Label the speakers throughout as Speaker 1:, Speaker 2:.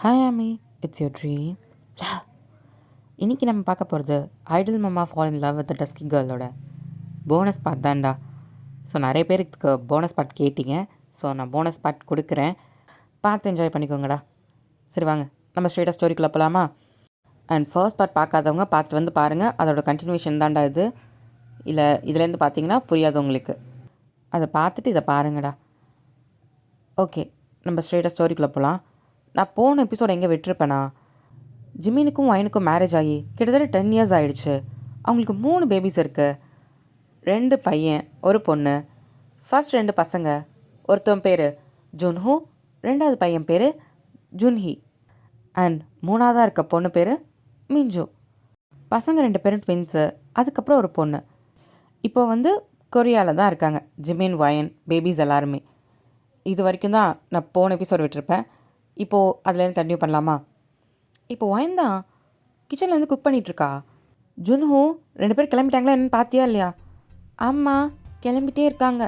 Speaker 1: Hi ஆமி, it's your dream. இன்றைக்கி நம்ம பார்க்க போகிறது idol mama fall in love with dusky கேர்ளோட போனஸ் பார்ட் தான்டா. ஸோ நிறைய பேருக்கு போனஸ் பார்ட் கேட்டிங்க. ஸோ நான் போனஸ் பார்ட் கொடுக்குறேன், பார்த்து என்ஜாய் பண்ணிக்கோங்கடா. சரி வாங்க நம்ம ஸ்ட்ரெயிட்டாக ஸ்டோரிக்குள்ளே போகலாமா? அண்ட் ஃபர்ஸ்ட் பார்ட் பார்க்காதவங்க பார்த்துட்டு வந்து பாருங்கள், அதோட கண்டினியூஷன் தான்டா இது. இல்லை இதுலேருந்து பார்த்தீங்கன்னா புரியாது உங்களுக்கு, அதை பார்த்துட்டு இதை பாருங்கடா. ஓகே, நம்ம ஸ்ட்ரெயிட்டாக ஸ்டோரிக்குள்ளே போகலாம். நான் போன எபிசோட் எங்கே விட்டுருப்பேனா, ஜிமினுக்கும் ஒயனுக்கும் மேரேஜ் ஆகி கிட்டத்தட்ட 10 இயர்ஸ் ஆகிடுச்சு. அவங்களுக்கு 3 பேபிஸ் இருக்குது, 2 பையன் 1 பொண்ணு. ஃபர்ஸ்ட் 2 பசங்க, ஒருத்தன் பேர் ஜுன்ஹூ, 2வது பையன் பேர் ஜுன்ஹி, அண்ட் 3வதாக இருக்க பொண்ணு பேர் மிஞ்சு. பசங்க 2 பேரும் ட்வின்ஸு, அதுக்கப்புறம் ஒரு பொண்ணு. இப்போ கொரியாவில் தான் இருக்காங்க ஜிமின், ஒயன் பேபிஸ் எல்லாருமே. இது வரைக்கும் தான் நான் போன எபிசோட் விட்டுருப்பேன். இப்போது அதுலேருந்து கண்டினியூ பண்ணலாமா? இப்போ ஒயன் தான் கிச்சனில் குக் பண்ணிகிட்ருக்கா. ஜுன்ஹூ 2 பேர் கிளம்பிட்டாங்களா என்னன்னு பார்த்தியா இல்லையா? ஆமாம், கிளம்பிட்டே இருக்காங்க.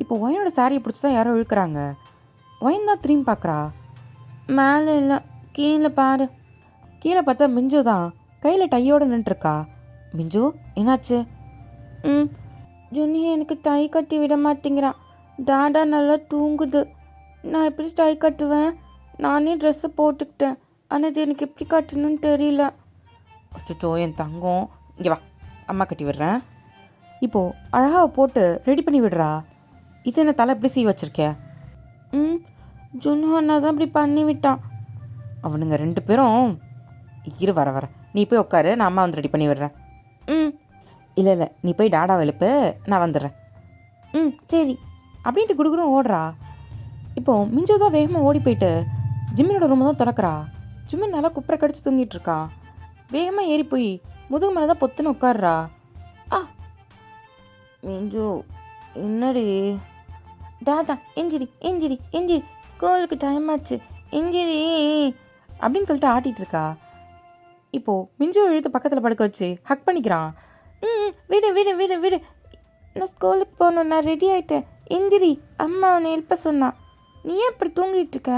Speaker 1: இப்போ ஒயனோட சாரியை பிடிச்சி தான் யாரோ இழுக்கிறாங்க. ஒயன் தான் திரும்பி பார்க்குறா. மேலே இல்லை, கீழே பாரு. கீழே பார்த்தா மிஞ்சு தான் கையில் டையோடு நின்றுருக்கா. மிஞ்சு, என்னாச்சு? ஜுன்ஹி எனக்கு டை கட்டி விட மாட்டேங்கிறான். டாடா நல்லா தூங்குது. நான் எப்படி டை கட்டுவேன்? நானே ட்ரெஸ்ஸை போட்டுக்கிட்டேன், ஆனால் இது எனக்கு எப்படி கட்டணும்னு தெரியல. அச்சோ என் தங்கம், இங்கே வா, அம்மா கட்டி விடுறேன். இப்போது அழகாக போட்டு ரெடி பண்ணி விடுறா. இது என்ன தலை எப்படி சீ வச்சுருக்க? ஜுன்ஹூ அண்ணா தான் இப்படி பண்ணி விட்டான். அவனுங்க 2 பேரும் இரு வர நீ போய் உட்காரு, நான் அம்மா ரெடி பண்ணி விடுறேன். இல்லை நீ போய் டாடா வெளுப்பு, நான் வந்துடுறேன். சரி அப்படின்ட்டு குடுகுடும் ஓடுறா. இப்போது மிஞ்சு தான் வேகமாக ஓடி போயிட்டு ஜிம்மினோட ரூமை தான் திறக்கிறா. ஜிம்மின் நல்லா குப்பரை கடிச்சு தூங்கிட்டு இருக்கா. வேகமாக ஏறி போய் முதுகு மேலே தான் பொத்துன்னு உட்காடுறா. மிஞ்சு, என்னடி? டாடா எஞ்சிரி எஞ்சிரி எஞ்சிரி, ஸ்கூலுக்கு டைம் ஆச்சு, எஞ்சிரி அப்படின்னு சொல்லிட்டு ஆட்டிகிட்டு இருக்கா. இப்போது மிஞ்சு இழுத்து பக்கத்தில் படுக்க வச்சு ஹக் பண்ணிக்கிறான். விடு விடு விடு விடு, நான் ஸ்கூலுக்கு போகணும், நான் ரெடி ஆகிட்டேன், எந்திரி, அம்மா அவனை எழுப்ப சொன்னான். நீ ஏன் இப்படி தூங்கிட்டு இருக்க?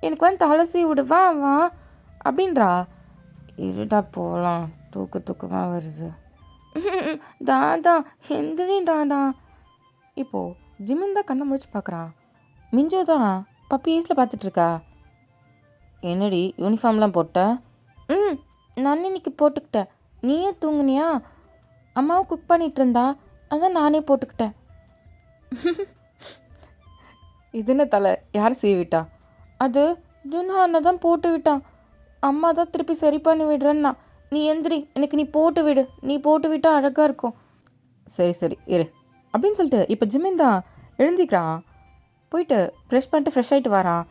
Speaker 1: எனக்கு தலசி விடு, வா வா அப்படின்றா. இருடா போகலாம், தூக்கமாக வருது. டாடா எந்திரி டாடா. இப்போது ஜிமின் தான் கண்ணை முடிச்சு பார்க்குறான். மிஞ்சோ தான் பப்பி ஏஸில் பார்த்துட்ருக்கா. என்னடி யூனிஃபார்ம்லாம் போட்ட? நான் இன்னைக்கு போட்டுக்கிட்டேன். நீயே தூங்குனியா? அம்மாவும் குக் பண்ணிகிட்டு இருந்தா, அதான் நானே போட்டுக்கிட்டேன். இது என்ன தலை, யார் செய்விட்டா? அது ஜுன்ஹூ அண்ணா தான் போட்டு விட்டான். அம்மா தான் திருப்பி சரி பண்ணி விடுறேன்னா. நீ எந்திரி, எனக்கு நீ போட்டு விடு, நீ போட்டு விட்டால் அழகாக இருக்கும். சரி இரு அப்படின்னு சொல்லிட்டு இப்போ ஜிமின் தான் எழுந்திக்கிறான். போயிட்டு ப்ரெஷ் பண்ணிட்டு ஃப்ரெஷ் ஆகிட்டு வரான்.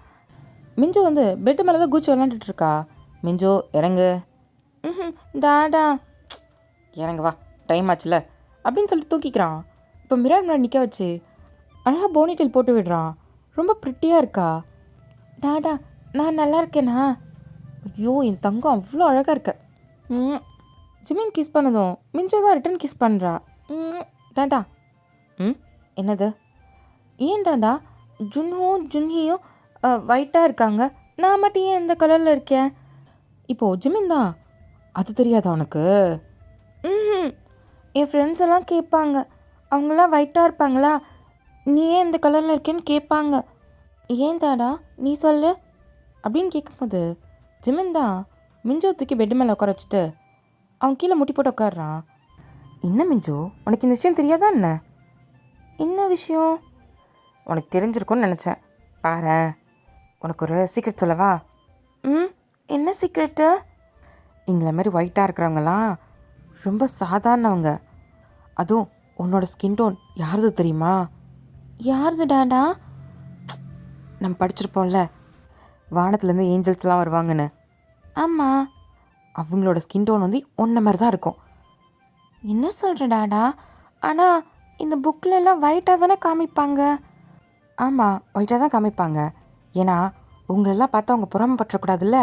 Speaker 1: மிஞ்சு பெட்டு மேலே தான் குச்சி விளாண்டுட்டு இருக்கா. மிஞ்சு இறங்கு. டாடா. இறங்கு வா, டைம் ஆச்சுல அப்படின்னு சொல்லிட்டு தூக்கிக்கிறான். இப்போ மிரார் முன்னாடி நிற்க வச்சு அழகாக போனிடெயில் போட்டு விடுறான். ரொம்ப ப்ரிட்டியாக இருக்கா. டாடா நான் நல்லா இருக்கேனா? ஐயோ என் தங்கம் அவ்வளோ அழகாக இருக்க. ஜிமின் கிஸ் பண்ணதும் மிஞ்சு தான் ரிட்டன் கிஸ் பண்ணுறா. டாடா. என்னது? ஏன் டாடா ஜுன்ஹூ ஜுன்ஹியும் ஒயிட்டாக இருக்காங்க, நான் மட்டும் ஏன் இந்த கலரில் இருக்கேன்? இப்போது ஜிமின் தான், அது தெரியாதா உனக்கு? என் ஃப்ரெண்ட்ஸ் எல்லாம் கேட்பாங்க, அவங்களாம் ஒயிட்டாக இருப்பாங்களா, நீ ஏன் இந்த கலரில் இருக்கேன்னு கேட்பாங்க. ஏன் தாடா நீ சொல்லு அப்படின்னு கேட்கும்போது ஜிமின் தான் மிஞ்சோ தூக்கி பெட்டு மேலே உட்கார வச்சுட்டு அவன் கீழே முட்டி போட்டு உட்காடுறான். என்ன மிஞ்சோ, உனக்கு இந்த விஷயம் தெரியாதா என்ன? என்ன விஷயம்? உனக்கு தெரிஞ்சிருக்கும்னு நினச்சேன். பாரு, உனக்கு ஒரு சீக்ரெட் சொல்லவா? என்ன சீக்ரெட்டு? எங்களை மாதிரி ஒயிட்டாக இருக்கிறவங்களாம் ரொம்ப சாதாரணவங்க. அதுவும் உன்னோட ஸ்கின் டோன் யாருது தெரியுமா? யாருது டாடா? நம்ம படிச்சிருப்போம்ல, வானத்துலேருந்து ஏஞ்சல்ஸ்லாம் வருவாங்கன்னு. ஆமாம், அவங்களோட ஸ்கின் டோன் ஒன்றை மாதிரி தான் இருக்கும். என்ன சொல்கிற டாடா? ஆனால் இந்த புக்கிலெல்லாம் ஒயிட்டாக தானே காமிப்பாங்க. ஆமாம், ஒயிட்டாக தான் காமிப்பாங்க. ஏன்னா உங்களெல்லாம் பார்த்தா அவங்க புறம்பற்றக்கூடாதுல்ல,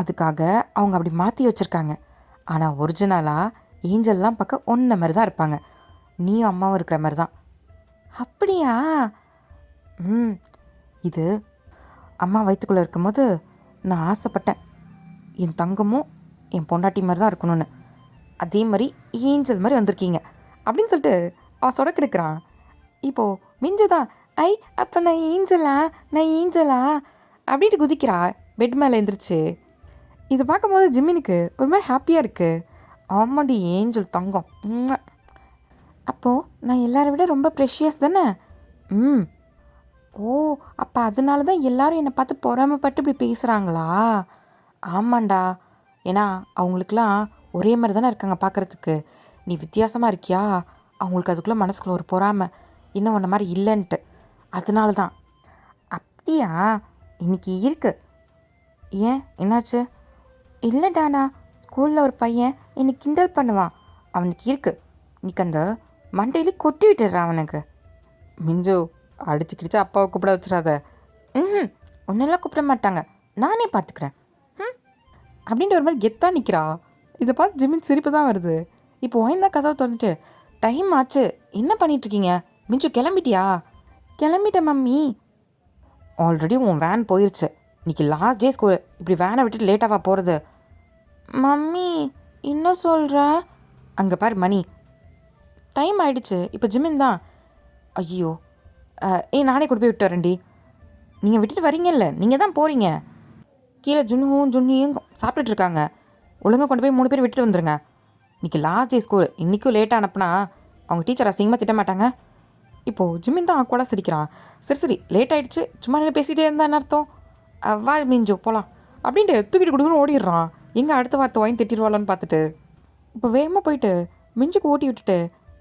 Speaker 1: அதுக்காக அவங்க அப்படி மாற்றி வச்சுருக்காங்க. ஆனால் ஒரிஜினலாக ஏஞ்சல்லாம் பார்க்க ஒன்றை மாதிரி தான் இருப்பாங்க. நீயும் அம்மாவும் இருக்கிற மாதிரி தான். அப்படியா? இது அம்மா வயிற்றுக்குள்ளே இருக்கும்போது நான் ஆசைப்பட்டேன் என் தங்கமும் என் பொண்டாட்டி மாதிரி தான் இருக்கணும்னு. அதே மாதிரி ஏஞ்சல் மாதிரி வந்திருக்கீங்க அப்படின்னு சொல்லிட்டு அவன் சொடக்கெடுக்கிறான். இப்போது மிஞ்சுதான், ஐ அப்போ நான் ஏஞ்சலா, நான் ஏஞ்சலா அப்படின்ட்டு குதிக்கிறா பெட் மேலே எழுந்திரிச்சு. இதை பார்க்கும்போது ஜிம்மினுக்கு ஒரு மாதிரி ஹாப்பியாக இருக்குது. ஆமாண்டி ஏஞ்சல் தங்கம். அப்போது நான் எல்லாரை விட ரொம்ப ப்ரெஷியஸ் தானே? ம். ஓ, அப்போ அதனால தான் எல்லாரும் என்னை பார்த்து பொறாமைப்பட்டு இப்படி பேசுகிறாங்களா? ஆமாண்டா, ஏன்னா அவங்களுக்கெல்லாம் ஒரே மாதிரி தானே இருக்காங்க பார்க்குறதுக்கு. நீ வித்தியாசமாக இருக்கியா, அவங்களுக்கு அதுக்குள்ளே மனசுக்குள்ள ஒரு பொறாமை, இன்னும் உன்ன மாதிரி இல்லைன்ட்டு. அதனால தான். அப்படியா? இன்னைக்கு இருக்கு. ஏன், என்னாச்சு? இல்லைடானா, ஸ்கூலில் ஒரு பையன் என்னை கிண்டல் பண்ணுவான். அவனுக்கு இருக்கு. இன்னைக்கு அந்த மண்டையிலே கொட்டி விட்டுடுறான் அவனுக்கு. மிஞ்சு, அடிச்சு கிடிச்சு அப்பாவை கூப்பிட வச்சிடாத. ஒன்னெல்லாம் கூப்பிட மாட்டாங்க, நானே பார்த்துக்கிறேன். அப்படின்ட்டு ஒரு மாதிரி கெத்தாக நிற்கிறா. இதை பார்த்து ஜிம்மின் சிரிப்பு தான் வருது. இப்போ ஓய்ந்தா கதவை திறந்துட்டு, டைம் ஆச்சு, என்ன பண்ணிகிட்ருக்கீங்க? மிஞ்சு கிளம்பிட்டியா? கிளம்பிட்டேன் மம்மி. ஆல்ரெடி உன் வேன் போயிடுச்சு. இன்றைக்கி லாஸ்ட் டே ஸ்கூல், இப்படி வேனை விட்டுட்டு லேட்டாவா போகிறது? மம்மி என்ன சொல்கிற? அங்கே பாரு மணி, டைம் ஆகிடுச்சு. இப்போ ஜிம்மின் தான். ஐயோ, நானே கொண்டு போய் விட்டு வரேன்டி. நீங்கள் விட்டுட்டு வரீங்கல்ல, நீங்கள் தான் போகிறீங்க. கீழே ஜுன்னியும் சாப்பிட்டுட்ருக்காங்க. ஒழுங்காக கொண்டு போய் 3 பேர் விட்டுட்டு வந்துடுங்க. இன்றைக்கி லாஸ்ட் டே ஸ்கூல், இன்றைக்கும் லேட்டாக அனுப்புனா அவங்க டீச்சர் அசிங்கமாக திட்ட மாட்டாங்க. இப்போது ஜிம்மின் தான் கூட சிரிக்கிறான். சரி லேட் ஆகிடுச்சு, சும்மா என்ன பேசிகிட்டே இருந்தா என்ன அர்த்தம்? வா மிஞ்சு போகலாம் அப்படின்ட்டு தூக்கிட்டு கொடுக்குன்னு ஓடிடுறான். எங்கே அடுத்த வார்த்தை வாங்கி திட்டிடுவாளான்னு பார்த்துட்டு. இப்போ வேகமாக போயிட்டு மிஞ்சுக்கு ஓட்டி விட்டுட்டு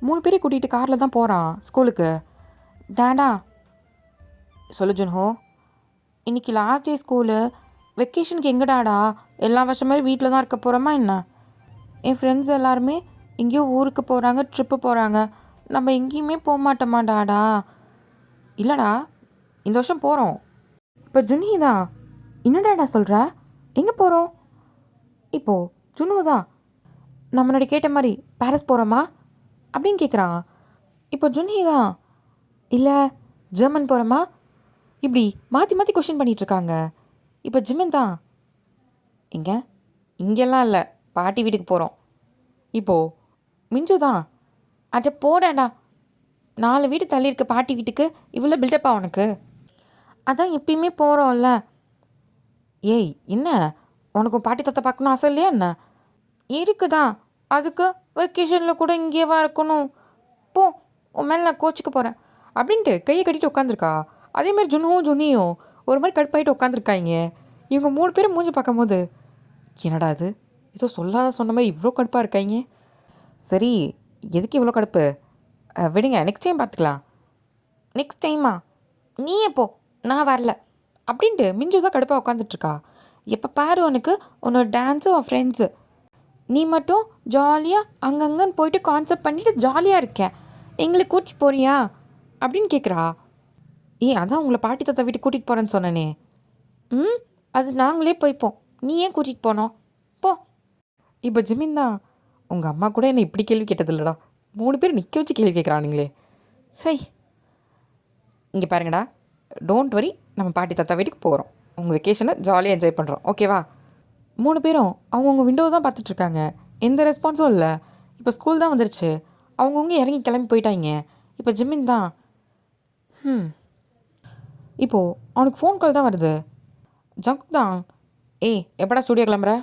Speaker 1: 3 பேரையும் கூட்டிகிட்டு காரில் தான் போகிறான் ஸ்கூலுக்கு. டேடா, சொல்லு ஜுன்ஹோ. இன்றைக்கி லாஸ்ட் டே ஸ்கூலு, வெக்கேஷனுக்கு எங்கடாடா? எல்லா வருஷம் மாதிரி வீட்டில் தான் இருக்க போகிறோமா என்ன? என் ஃப்ரெண்ட்ஸ் எல்லாருமே எங்கேயோ ஊருக்கு போகிறாங்க, ட்ரிப்பு போகிறாங்க. நம்ம எங்கேயுமே போக மாட்டோமா டாடா? இல்லைடா, இந்த வருஷம் போகிறோம். இப்போ ஜுன்ஹி தான். என்னடாடா சொல்கிற? எங்கே போகிறோம்? இப்போது ஜுன்ஹோ தான் நான் முன்னாடி கேட்ட மாதிரி பாரிஸ் போகிறோமா அப்படின்னு கேட்குறான். இப்போ ஜுன்ஹி தான், இல்லை ஜெர்மன் போகிறோமா, இப்படி மாற்றி மாற்றி கொஷின் பண்ணிகிட்ருக்காங்க. இப்போ ஜிம்மின் தான், இங்கெல்லாம் இல்லை, பாட்டி வீட்டுக்கு போகிறோம். இப்போது மிஞ்சு தான், அட்ட போடாடா, 4 வீடு தள்ளி இருக்க பாட்டி வீட்டுக்கு இவ்வளோ பில்டப்பா உனக்கு? அதான் எப்பயுமே போகிறோம்ல. ஏய் என்ன, உனக்கு பாட்டி தத்தை பார்க்கணும் ஆசை இல்லையா என்ன? இருக்குதான், அதுக்கு வெக்கேஷனில் கூட இங்கேவா இருக்கணும்? போ, உன் மேலே நான் கோச்சிக்க போகிறேன் அப்படின்ட்டு கையை கட்டிட்டு உட்காந்துருக்கா. அதேமாதிரி ஜுன்னியும் ஒரு மாதிரி கடுப்பாயிட்டு உட்காந்துருக்காங்க. இவங்க 3 பேரும் மூஞ்சி பார்க்கும் போது, என்னடா அது, ஏதோ சொன்ன மாதிரி இவ்வளோ கடுப்பாக இருக்காங்க. சரி, எதுக்கு இவ்வளோ கடுப்பு? விடுங்க, நெக்ஸ்ட் டைம் பார்த்துக்கலாம். நெக்ஸ்ட் டைமா? நீ எப்போ, நான் வரல அப்படின்ட்டு மிஞ்சு தான் கடுப்பாக உட்காந்துட்ருக்கா. எப்போ பாரு உனக்கு உன்னோட டான்ஸு, உன் ஃப்ரெண்ட்ஸு, நீ மட்டும் ஜாலியாக அங்கங்கன்னு போயிட்டு கான்செப்ட் பண்ணிவிட்டு ஜாலியாக இருக்கேன். எங்களுக்கு கூட்டிட்டு போறியா அப்படின்னு கேட்குறா. அதான் உங்களை பாட்டி தாத்தா வீட்டுக்கு கூட்டிகிட்டு போகிறேன்னு சொன்னனே. அது நாங்களே போய்ப்போம், நீ ஏன் கூட்டிகிட்டு போனோம்? போ. இப்போ ஜிம்மின் தான், உங்கள் அம்மா கூட என்னை இப்படி கேள்வி கேட்டதில்லடா, 3 பேர் நிற்க வச்சு கேள்வி கேட்குறானுங்களே. சரி, இங்கே பாருங்கடா, டோன்ட் வரி, நம்ம பாட்டி தாத்தா வீட்டுக்கு போகிறோம். உங்கள் வெக்கேஷனை ஜாலியாக என்ஜாய் பண்ணுறோம், ஓகேவா? 3 பேரும் அவங்கவுங்க விண்டோ தான் பார்த்துட்ருக்காங்க. எந்த ரெஸ்பான்ஸும் இல்லை. இப்போ ஸ்கூல் தான் வந்துருச்சு, அவங்கவுங்க இறங்கி கிளம்பி போயிட்டாங்க. இப்போ ஜிம்மின் தான், இப்போது அவனுக்கு ஃபோன் கால் தான் வருது. ஜங்க் தான், எப்படா ஸ்டூடியோ கிளம்புற?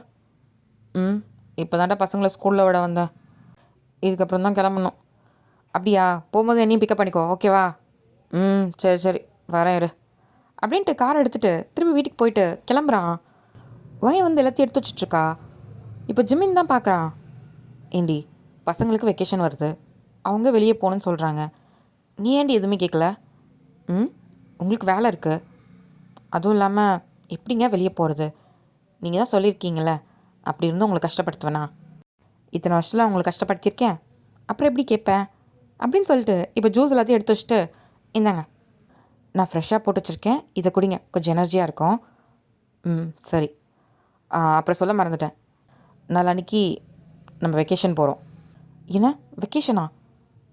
Speaker 1: இப்போ தான்டா பசங்களை ஸ்கூலில் விட வந்தேன், இதுக்கப்புறம் தான் கிளம்பணும். அப்படியா, போகும்போது என்னையும் பிக்கப் பண்ணிக்கோ, ஓகேவா? சரி வரேன் இரு அப்படின்ட்டு காரை எடுத்துகிட்டு திரும்பி வீட்டுக்கு போயிட்டு கிளம்புறான். வயன் வந்து எல்லாத்தையும் எடுத்து வச்சிட்ருக்கா. இப்போ ஜிம்மின் தான் பார்க்குறான். ஏண்டி, பசங்களுக்கு வெக்கேஷன் வருது, அவங்க வெளியே போகணுன்னு சொல்கிறாங்க, நீ ஏண்டி எதுவுமே கேட்கல? உங்களுக்கு வேலை இருக்குது, அதுவும் இல்லாமல் எப்படிங்க வெளியே போகிறது? நீங்கள் தான் சொல்லியிருக்கீங்கள, அப்படி இருந்து உங்களை கஷ்டப்படுத்துவேனா? இத்தனை வருஷத்தில் உங்களை கஷ்டப்படுத்தியிருக்கேன், அப்புறம் எப்படி கேட்பேன் அப்படின்னு சொல்லிட்டு இப்போ ஜூஸ் எல்லாத்தையும் எடுத்து வச்சுட்டு, இந்தாங்க நான் ஃப்ரெஷ்ஷாக போட்டு வச்சுருக்கேன், இதை குடிங்க, கொஞ்சம் எனர்ஜியாக இருக்கும். சரி, அப்புறம் சொல்ல மறந்துட்டேன், நாளைக்கு நம்ம வெக்கேஷன் போகிறோம். என்ன வெக்கேஷனா?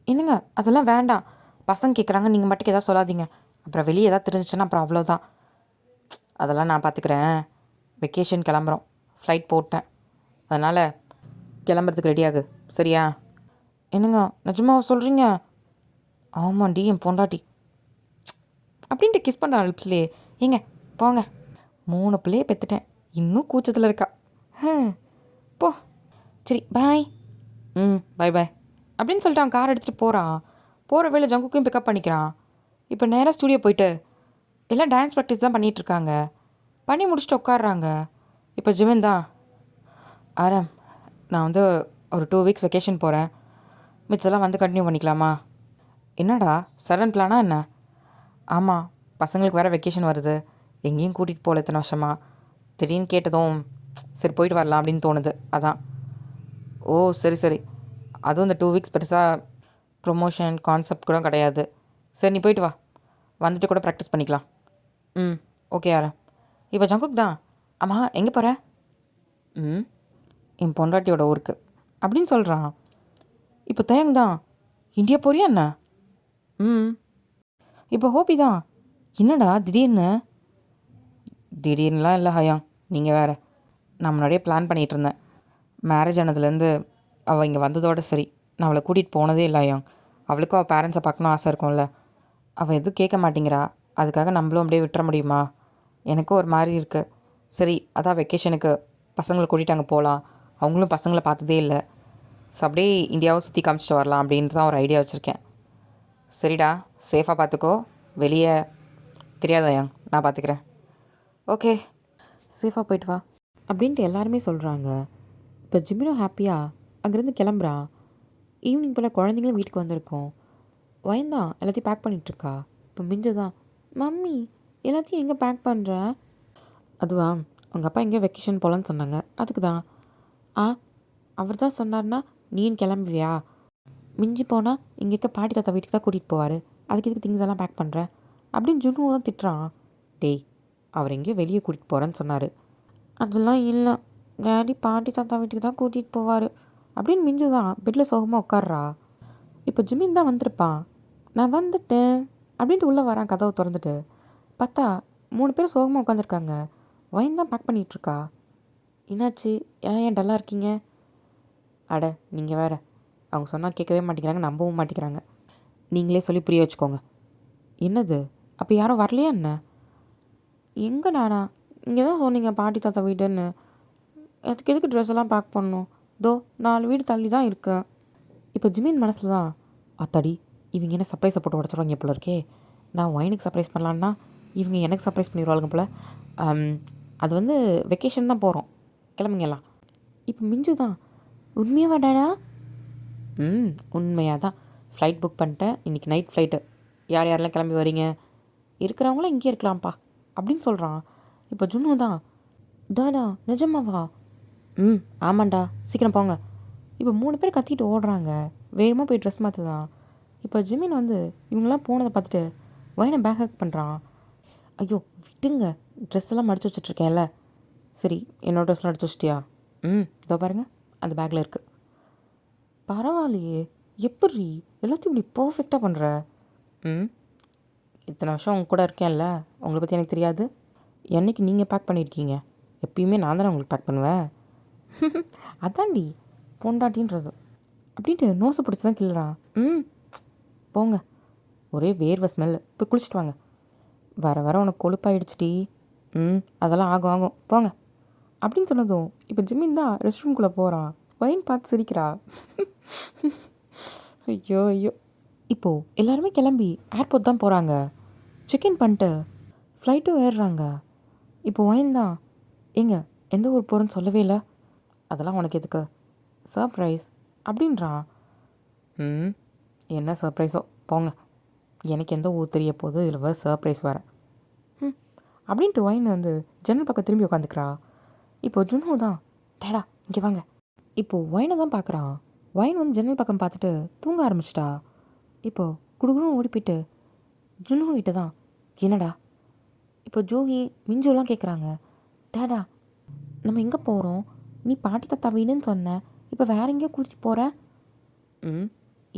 Speaker 1: என்னங்க அதெல்லாம் வேண்டாம், பசங்க கேட்குறாங்க, நீங்கள் மட்டுக்கு எதாவது சொல்லாதீங்க, அப்புறம் வெளியே எதாவது தெரிஞ்சிச்சுன்னா அப்புறம் அவ்வளோதான். அதெல்லாம் நான் பார்த்துக்கிறேன். வெக்கேஷன் கிளம்புறோம். ஃப்ளைட் போட்டேன். அதனால் கிளம்புறதுக்கு ரெடியாகு. சரியா? என்னங்க நிஜமாவா சொல்கிறீங்க? ஆமாண்டி, என் பொண்டாட்டி அப்படின்ட்டு கிஸ் பண்ணுறான் லிப்ஸ்லேயே. ஏங்க போங்க. 3 பிள்ளையை பெற்றுட்டேன், இன்னும் கூச்சத்தில் இருக்கா. போ. சரி பாய். பை பாய் அப்படின்னு சொல்லிட்டு அவன் கார் எடுத்துகிட்டு போகிறான். போகிற வேலை ஜங்குக்கையும் பிக்கப் பண்ணிக்கிறான். இப்போ நேராக ஸ்டூடியோ போயிட்டு எல்லாம் டான்ஸ் ப்ராக்டிஸ் தான் பண்ணிகிட்ருக்காங்க. பண்ணி முடிச்சுட்டு உட்காடுறாங்க. இப்போ ஜிமின் தான், ஆரம் நான் வந்து ஒரு 2 வீக்ஸ் வெக்கேஷன் போகிறேன், மிச்சதெல்லாம் வந்து கண்டினியூ பண்ணிக்கலாமா? என்னடா சடன் பிளானா என்ன? ஆமாம், பசங்களுக்கு வேறு வெக்கேஷன் வருது, எங்கேயும் கூட்டிகிட்டு போகல இத்தனை வருஷமாக. திடீர்னு கேட்டதும் சரி போயிட்டு வரலாம் அப்படின்னு தோணுது, அதான். ஓ சரி சரி. அதுவும் இந்த 2 வீக்ஸ் பெருசாக ப்ரொமோஷன் கான்செப்ட் கூட கிடையாது. சரி நீ போயிட்டு வா, வந்துட்டு கூட ப்ராக்டிஸ் பண்ணிக்கலாம். ஓகே யாரா. இப்போ ஜங்குக் தான், ஆமாம் எங்கே போகிற? என் பொண்டாட்டியோட ஊருக்கு அப்படின்னு சொல்கிறான். இப்போ தயங் தான், இந்தியா போறியா என்ன? இப்போ ஹோபி தான், என்னடா திடீர்னு? திடீர்னுலாம் இல்லை ஹயாங், நீங்கள் வேறு. நான் முன்னாடியே பிளான் பண்ணிகிட்டு இருந்தேன். மேரேஜ் ஆனதுலேருந்து அவள் இங்கே வந்ததோடு சரி நான் அவளை கூட்டிகிட்டு போனதே இல்லை ஹயாங். அவளுக்கும் அவள் பேரண்ட்ஸை பார்க்கணும் ஆசை இருக்கும்ல. அவள் எதுவும் கேட்க மாட்டேங்கிறா, அதுக்காக நம்மளும் அப்படியே விட்டுற முடியுமா? எனக்கும் ஒரு மாதிரி இருக்குது. சரி அதான் வெக்கேஷனுக்கு பசங்களை கூட்டிகிட்டு அங்கே போகலாம், அவங்களும் பசங்களை பார்த்ததே இல்லை. ஸோ அப்படியே இந்தியாவை சுற்றி காமிச்சிட்டு வரலாம் அப்படின்ட்டு தான் ஒரு ஐடியா வச்சுருக்கேன். சரிடா, சேஃபாக பார்த்துக்கோ, வெளியே தெரியாதயா, நான் பார்த்துக்கிறேன். ஓகே, சேஃபாக போயிட்டு வா அப்படின்ட்டு எல்லாருமே சொல்கிறாங்க. இப்போ ஜிமினும் ஹாப்பியாக அங்கேருந்து கிளம்புறான். ஈவினிங் போல் குழந்தைங்களும் வீட்டுக்கு வந்திருக்கோம். வயந்தான் எல்லாத்தையும் பேக் பண்ணிகிட்ருக்கா. இப்போ மிஞ்சு தான், மம்மி எல்லாத்தையும் எங்கே பேக் பண்ணுற? அதுவா, அவங்க அப்பா எங்கேயோ வெக்கேஷன் போகலான்னு சொன்னாங்க, அதுக்கு தான். அவர் தான் சொன்னார்னா நீயும் கிளம்புவியா? மிஞ்சி போனால் இங்கே இருக்க பாட்டி தாத்தா வீட்டுக்கு தான் கூட்டிகிட்டு போவார், அதுக்கு இதுக்கு திங்ஸ் எல்லாம் பேக் பண்ணுறேன் அப்படின்னு ஜுன்னு தான் திட்டுறான். டேய், அவர் எங்கேயோ வெளியே கூட்டிகிட்டு போகிறேன்னு சொன்னார். அதெல்லாம் இல்லை, டேடி பாட்டி தாத்தா வீட்டுக்கு தான் கூட்டிகிட்டு போவார் அப்படின்னு மிஞ்சு தான் பெட்டில் சோகமாக உட்கார்றா. இப்போ ஜிமின் தான் வந்திருப்பான். நான் வந்துட்டேன் அப்படின்ட்டு உள்ளே வரான் கதவை திறந்துட்டு. பார்த்தா 3 பேர் சோகமாக உட்காந்துருக்காங்க. வயன் தான் பேக் பண்ணிகிட்ருக்கா. என்னாச்சு, ஏன் டல்லாக இருக்கீங்க? அட நீங்கள் வேறு, அவங்க சொன்னால் கேட்கவே மாட்டேங்கிறாங்க, நம்பவும் மாட்டேங்கிறாங்க. நீங்களே சொல்லி புரிய வச்சுக்கோங்க. என்னது, அப்போ யாரும் வரலையா என்ன? எங்கே நானா? இங்கே தான் சொன்னீங்க பாட்டி தாத்தா வீடுன்னு. அதுக்கு எதுக்கு ட்ரெஸ் எல்லாம் பேக் பண்ணணும்? தோ 4 வீடு தள்ளி தான் இருக்கேன். இப்போ ஜிமின் மனசில் தான், அத்தாடி இவங்க என்ன சர்ப்ரைஸை போட்டு உடச்சிருவாங்க போல இருக்கே. நான் ஒயினுக்கு சர்ப்ரைஸ் பண்ணலான்னா இவங்க எனக்கு சர்ப்ரைஸ் பண்ணிடுவாளுங்க போல். அது வந்து வெக்கேஷன் தான் போகிறோம், கிளம்புங்கலாம். இப்போ மிஞ்சு தான், உண்மையாக வாடாடா? உண்மையாக தான். ஃப்ளைட் புக் பண்ணிட்டேன், இன்றைக்கி நைட் ஃப்ளைட்டு. யார் யாரெல்லாம் கிளம்பி வரீங்க? இருக்கிறவங்களாம் இங்கே இருக்கலாம்ப்பா அப்படின்னு சொல்கிறான். இப்போ ஜுன்னு தான், தாடா நிஜமாவா? ஆமாண்டா, சீக்கிரம் போங்க. இப்போ 3 பேர் கத்திட்டு ஓடுறாங்க. வேகமாக போய் ட்ரெஸ் மாற்றுதான். இப்போ ஜிமின் வந்து இவங்கெல்லாம் போனதை பார்த்துட்டு வயனை பேக் ஹேக் பண்ணுறான். ஐயோ விட்டுங்க, ட்ரெஸ் எல்லாம் மடித்து வச்சுட்ருக்கேன்ல. சரி என்னோட ட்ரெஸ்லாம் எடுத்து வச்சிட்டியா? இதோ பாருங்கள், அந்த பேக்கில் இருக்குது. பரவாயில்லையே, எப்படி எல்லாத்தையும் இப்படி பர்ஃபெக்டாக பண்ணுற? இத்தனை வருஷம் உங்க கூட இருக்கேன்ல, உங்களை பற்றி எனக்கு தெரியாது? என்றைக்கு நீங்கள் பேக் பண்ணியிருக்கீங்க? எப்பயுமே நான் தானே உங்களுக்கு பேக் பண்ணுவேன். அதாண்டி பொண்டாட்டின்றது அப்படின்ட்டு நோசை பிடிச்சி தான் கிள்ளுறான். போங்க, ஒரே வேர்வை ஸ்மெல், போய் குளிச்சுட்டு வாங்க. வர வர உனக்கு கொழுப்பாயிடுச்சுடி. அதெல்லாம் ஆகும் ஆகும், போங்க அப்படின்னு சொன்னதும் இப்போ ஜிமின் தான் ரெஸ்ட் ரூம்குள்ளே போகிறான். வைன் பார்த்து சிரிக்கிறா. ஐயோ ஐயோ. இப்போது எல்லாருமே கிளம்பி ஏர்போர்ட் தான் போகிறாங்க. செக்இன் பண்ணிட்டு ஃப்ளைட்டும் ஏறுறாங்க. இப்போ வைன் தான், ஏங்க எந்த ஊர் போகிறேன்னு சொல்லவே இல்லை? அதெல்லாம் உனக்கு எதுக்கு, சர்ப்ரைஸ் அப்படின்றான். என்ன சர்ப்ரைஸோ போங்க, எனக்கு எந்த ஊர் தெரிய போகுது, இதில் வேறு சர்ப்ரைஸ் வேறு அப்படின்ட்டு வைன் வந்து ஜன்னல் பக்கம் திரும்பி உட்காந்துக்கிறா. இப்போது ஜுன்னு தான், டேடா இங்கே வாங்க. இப்போது வைனை தான் பார்க்குறான். வைன் வந்து ஜன்னல் பக்கம் பார்த்துட்டு தூங்க ஆரம்பிச்சிட்டா. இப்போது குடுகுடும் ஓடி போயிட்டு ஜுன்னு கிட்ட தான், என்னடா? இப்போ ஜூஹி மிஞ்சுலாம் கேட்குறாங்க, டேடா நம்ம எங்கே போகிறோம்? நீ பாட்டி தாத்தா வீடுன்னு சொன்ன, இப்போ வேற எங்கேயோ கூட்டிகிட்டு போகிற?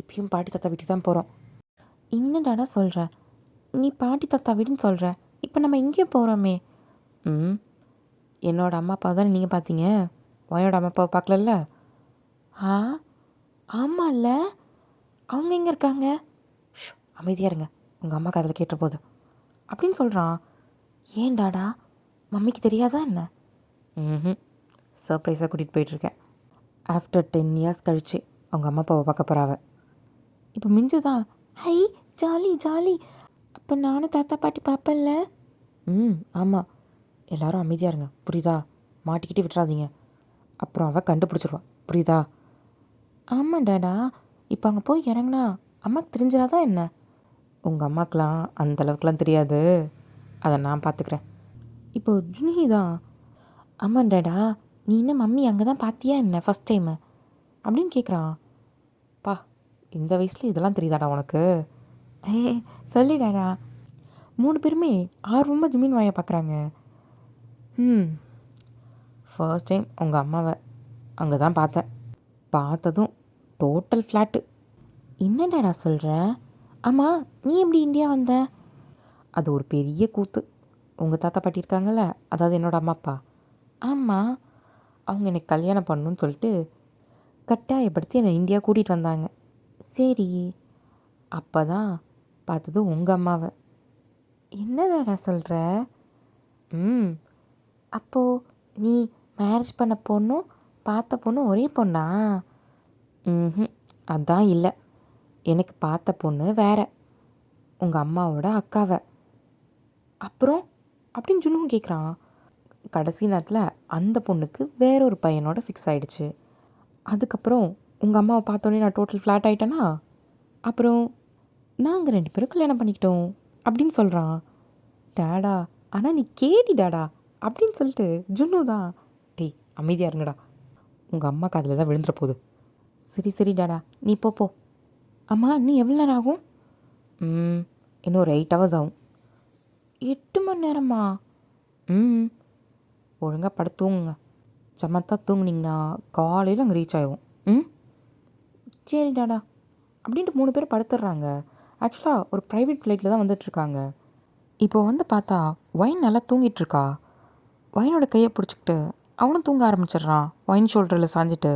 Speaker 1: இப்பயும் பாட்டி தாத்தா வீட்டுக்கு தான் போகிறோம். என்னடாடா சொல்கிற? நீ பாட்டி தாத்தா வீடுன்னு சொல்கிற, இப்போ நம்ம எங்கேயோ போகிறோமே. ம் என்னோட அம்மா அப்பா தானே நீங்கள் பார்த்தீங்க, ஒயனோட அம்மா அப்பாவை பார்க்கலல்ல? ஆ ஆமாம்ல, அவங்க எங்கே இருக்காங்க? ஷ் அமைதியாக இருங்க, உங்கள் அம்மா காதில் கேட்ட போகுது அப்படின்னு சொல்கிறான். ஏன் டாடா, மம்மிக்கு தெரியாதா என்ன? ம் சர்ப்ரைஸாக கூட்டிகிட்டு போயிட்டுருக்கேன். ஆஃப்டர் 10 இயர்ஸ் கழிச்சு அவங்க அம்மா அப்பாவை பார்க்க போகிறாவ. இப்போ மிஞ்சு தான், ஹை ஜாலி ஜாலி, அப்போ நானும் தாத்தா பாட்டி பார்ப்பேன்ல. ஆமாம், எல்லாரும் அமைதியாக இருங்க புரியுதா, மாட்டிக்கிட்டு விட்டுறாதீங்க, அப்புறம் அவள் கண்டுபிடிச்சிருவா புரியுதா? ஆமாம் டாடா, இப்போ அங்கே போய் இறங்குனா அம்மாவுக்கு தெரிஞ்சிடாதான் என்ன? உங்கள் அம்மாக்கெலாம் அந்தளவுக்குலாம் தெரியாது, அதை நான் பார்த்துக்கிறேன். இப்போ ஜுன்ஹி தான், ஆமாம் டாடா, நீ என்ன மம்மி அங்கே தான் பார்த்தியா என்ன ஃபஸ்ட் டைமு அப்படின்னு கேட்குறான். பா, இந்த வயசில் இதெல்லாம் தெரியுதாடா உனக்கு? சொல்லி டாடா. 3 பேருமே ஆர்வமாக ஜிமின் வாயை பார்க்குறாங்க. ஃபர்ஸ்ட் டைம் உங்கள் அம்மாவை அங்கே தான் பார்த்தேன். பார்த்ததும் டோட்டல் ஃப்ளாட்டு. என்னடாடா சொல்கிற? ஆமாம், நீ எப்படி இந்தியா வந்த? அது ஒரு பெரிய கூத்து. உங்கள் தாத்தா பாட்டி இருக்காங்கல்ல, அதாவது என்னோடய அம்மா அப்பா. ஆமாம், அவங்க என்னை கல்யாணம் பண்ணணுன்னு சொல்லிட்டு கட்டாயப்படுத்தி என்னை இந்தியா கூட்டிகிட்டு வந்தாங்க. சரி, அப்போ தான் பார்த்தது உங்கள் அம்மாவை. என்னடா சொல்கிற? அப்போது நீ மேரேஜ் பண்ண பொண்ணும் பார்த்த பொண்ணும் ஒரே பொண்ணா? அதான் இல்லை, எனக்கு பார்த்த பொண்ணு வேற, உங்கள் அம்மாவோட அக்காவை. அப்புறம் அப்படின்னு ஜுன்னும் கேட்குறான். கடைசி நேரத்தில் அந்த பொண்ணுக்கு வேற ஒரு பையனோட ஃபிக்ஸ் ஆகிடுச்சு. அதுக்கப்புறம் உங்கள் அம்மாவை பார்த்தோன்னே நான் டோட்டல் ஃப்ளாட் ஆகிட்டேனா, அப்புறம் நாங்கள் 2 பேரும் கல்யாணம் பண்ணிக்கிட்டோம் அப்படின்னு சொல்கிறான். டாடா, ஆனால் நீ கேடி டாடா அப்படின்னு சொல்லிட்டு ஜுன்னு தான், டேய் அமைதியாக இருங்கடா, உங்கள் அம்மா காதில் தான் விழுந்துற போகுது. சரி சரி டாடா, நீ போ. அம்மா இன்னும் எவ்வளோ நேரம் ஆகும்? இன்னும் ஒரு 8 hours ஆகும். 8 மணி நேரமா? ஒழுங்காக படுத்து தூங்குங்க, சமத்தா தூங்குனீங்கன்னா காலையில் அங்கே ரீச் ஆயிரும். சரி டாடா அப்படின்ட்டு 3 பேர் படுத்துடுறாங்க. ஆக்சுவலாக ஒரு ப்ரைவேட் ஃப்ளைட்டில் தான் வந்துட்டுருக்காங்க. இப்போ வந்து பார்த்தா ஒயின் நல்லா தூங்கிட்டுருக்கா. ஒயினோட கையை பிடிச்சிக்கிட்டு அவனும் தூங்க ஆரம்பிச்சிடுறான், ஒயின் ஷோல்டரில் சாஞ்சிட்டு.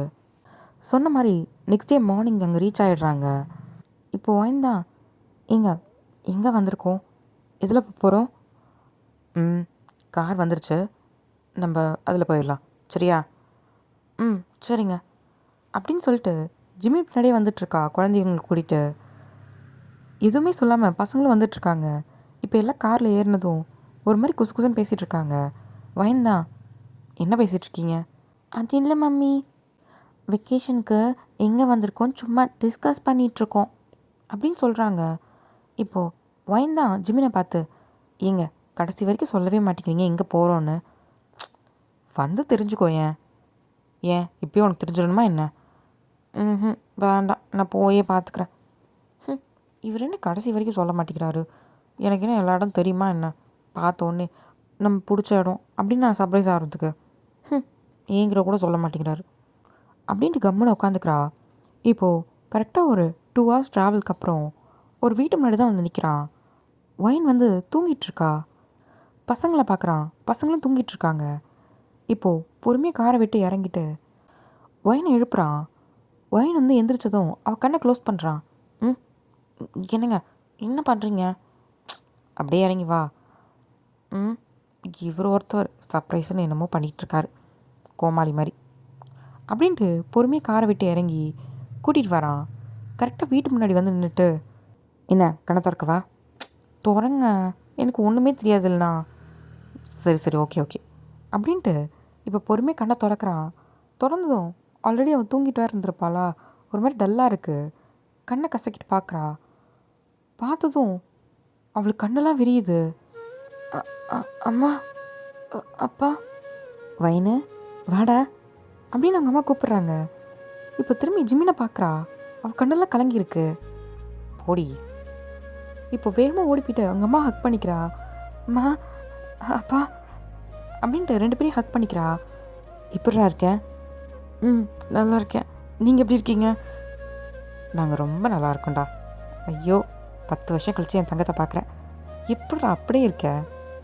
Speaker 1: சொன்ன மாதிரி நெக்ஸ்ட் டே மார்னிங் அங்கே ரீச் ஆகிடுறாங்க. இப்போது ஒயின் தான், எங்கே வந்திருக்கோம், எதில் போகிறோம்? கார் வந்துருச்சு, நம்ம அதில் போயிடலாம் சரியா? சரிங்க அப்படின்னு சொல்லிட்டு ஜிம்மி பின்னாடியே வந்துட்டுருக்கா குழந்தைங்களை கூட்டிகிட்டு. எதுவுமே சொல்லாமல் பசங்களும் வந்துட்டுருக்காங்க. இப்போ எல்லாம் காரில் ஏறினதும் ஒரு மாதிரி குசு குசுன்னு பேசிகிட்டு இருக்காங்க. வயந்தான், என்ன பேசிகிட்ருக்கீங்க? அது இல்லை மம்மி, வெக்கேஷனுக்கு எங்கே வந்திருக்கோன்னு சும்மா டிஸ்கஸ் பண்ணிகிட்ருக்கோம் அப்படின்னு சொல்கிறாங்க. இப்போது வயந்தான் ஜிம்மினை பார்த்து, ஏங்க கடைசி வரைக்கும் சொல்லவே மாட்டேங்கிறீங்க எங்கே போகிறோன்னு? வந்து தெரிஞ்சுக்கோ. ஏன் இப்போயும் உனக்கு தெரிஞ்சிடணுமா என்ன? வேண்டாம், நான் போயே பார்த்துக்கிறேன். இவர் என்ன கடைசி வரைக்கும் சொல்ல மாட்டேங்கிறாரு, எனக்கு என்ன எல்லா இடம் தெரியுமா என்ன? பார்த்தோன்னே நம்ம பிடிச்ச இடம் அப்படின்னு நான் சர்ப்ரைஸ் ஆகிறதுக்கு ஏங்கிற கூட சொல்ல மாட்டேங்கிறாரு அப்படின்ட்டு கம்முன்னு உட்காந்துக்கிறா. இப்போது கரெக்டாக ஒரு 2 hours ட்ராவலுக்கு அப்புறம் ஒரு வீட்டு முன்னாடி தான் வந்து நிற்கிறான். ஒயின் வந்து தூங்கிட்டுருக்கா. பசங்களை பார்க்குறான், பசங்களும் தூங்கிட்டுருக்காங்க. இப்போது பொறுமையாக காரை விட்டு இறங்கிட்டு ஒயினை எழுப்புறான். ஒயின் வந்து எந்திரிச்சதும் அவள் கண்ணை க்ளோஸ் பண்ணுறான். என்னங்க என்ன பண்ணுறீங்க? அப்படியே இறங்கி வா. இவர் ஒருத்தர் சர்ப்ரைஸ்ன்னு என்னமோ பண்ணிகிட்ருக்காரு கோமாளி மாதிரி அப்படின்ட்டு பொறுமையாக காரை விட்டு இறங்கி கூட்டிகிட்டு வரான். கரெக்டாக வீட்டு முன்னாடி வந்து நின்றுட்டு, என்ன கண்ணை திறக்கவா? திறங்க, எனக்கு ஒன்றுமே தெரியாது இல்லைண்ணா. சரி ஓகே அப்படின்ட்டு இப்போ பொறுமையாக கண்ணை திறக்கிறான். திறந்ததும் ஆல்ரெடி அவன் தூங்கிட்டு வேறு இருந்திருப்பாளா, ஒரு மாதிரி டல்லாக இருக்குது. கண்ணை கசக்கிட்டு பார்க்குறா. பார்த்ததும் அவளுக்கு கண்ணெல்லாம் விரியுது. அம்மா, அப்பா, வைனு வாடா அப்படின்னு அவங்க அம்மா கூப்பிட்றாங்க. இப்போ திரும்பி ஜிம்மினை பார்க்குறா. அவள் கண்ணெல்லாம் கலங்கியிருக்கு. போடி. இப்போ வேகமாக ஓடிப்பிட்டு அவங்க அம்மா ஹக் பண்ணிக்கிறா. அம்மா, அப்பா அப்படின்ட்டு 2 பேரையும் ஹக் பண்ணிக்கிறா. எப்படிடா இருக்கேன்? நல்லா இருக்கேன், நீங்கள் எப்படி இருக்கீங்க? நாங்கள் ரொம்ப நல்லா இருக்கோம்டா. ஐயோ, 10 வருஷம் கழிச்சு என் தங்கத்தை பார்க்குறேன். எப்படிடா அப்படியே இருக்க?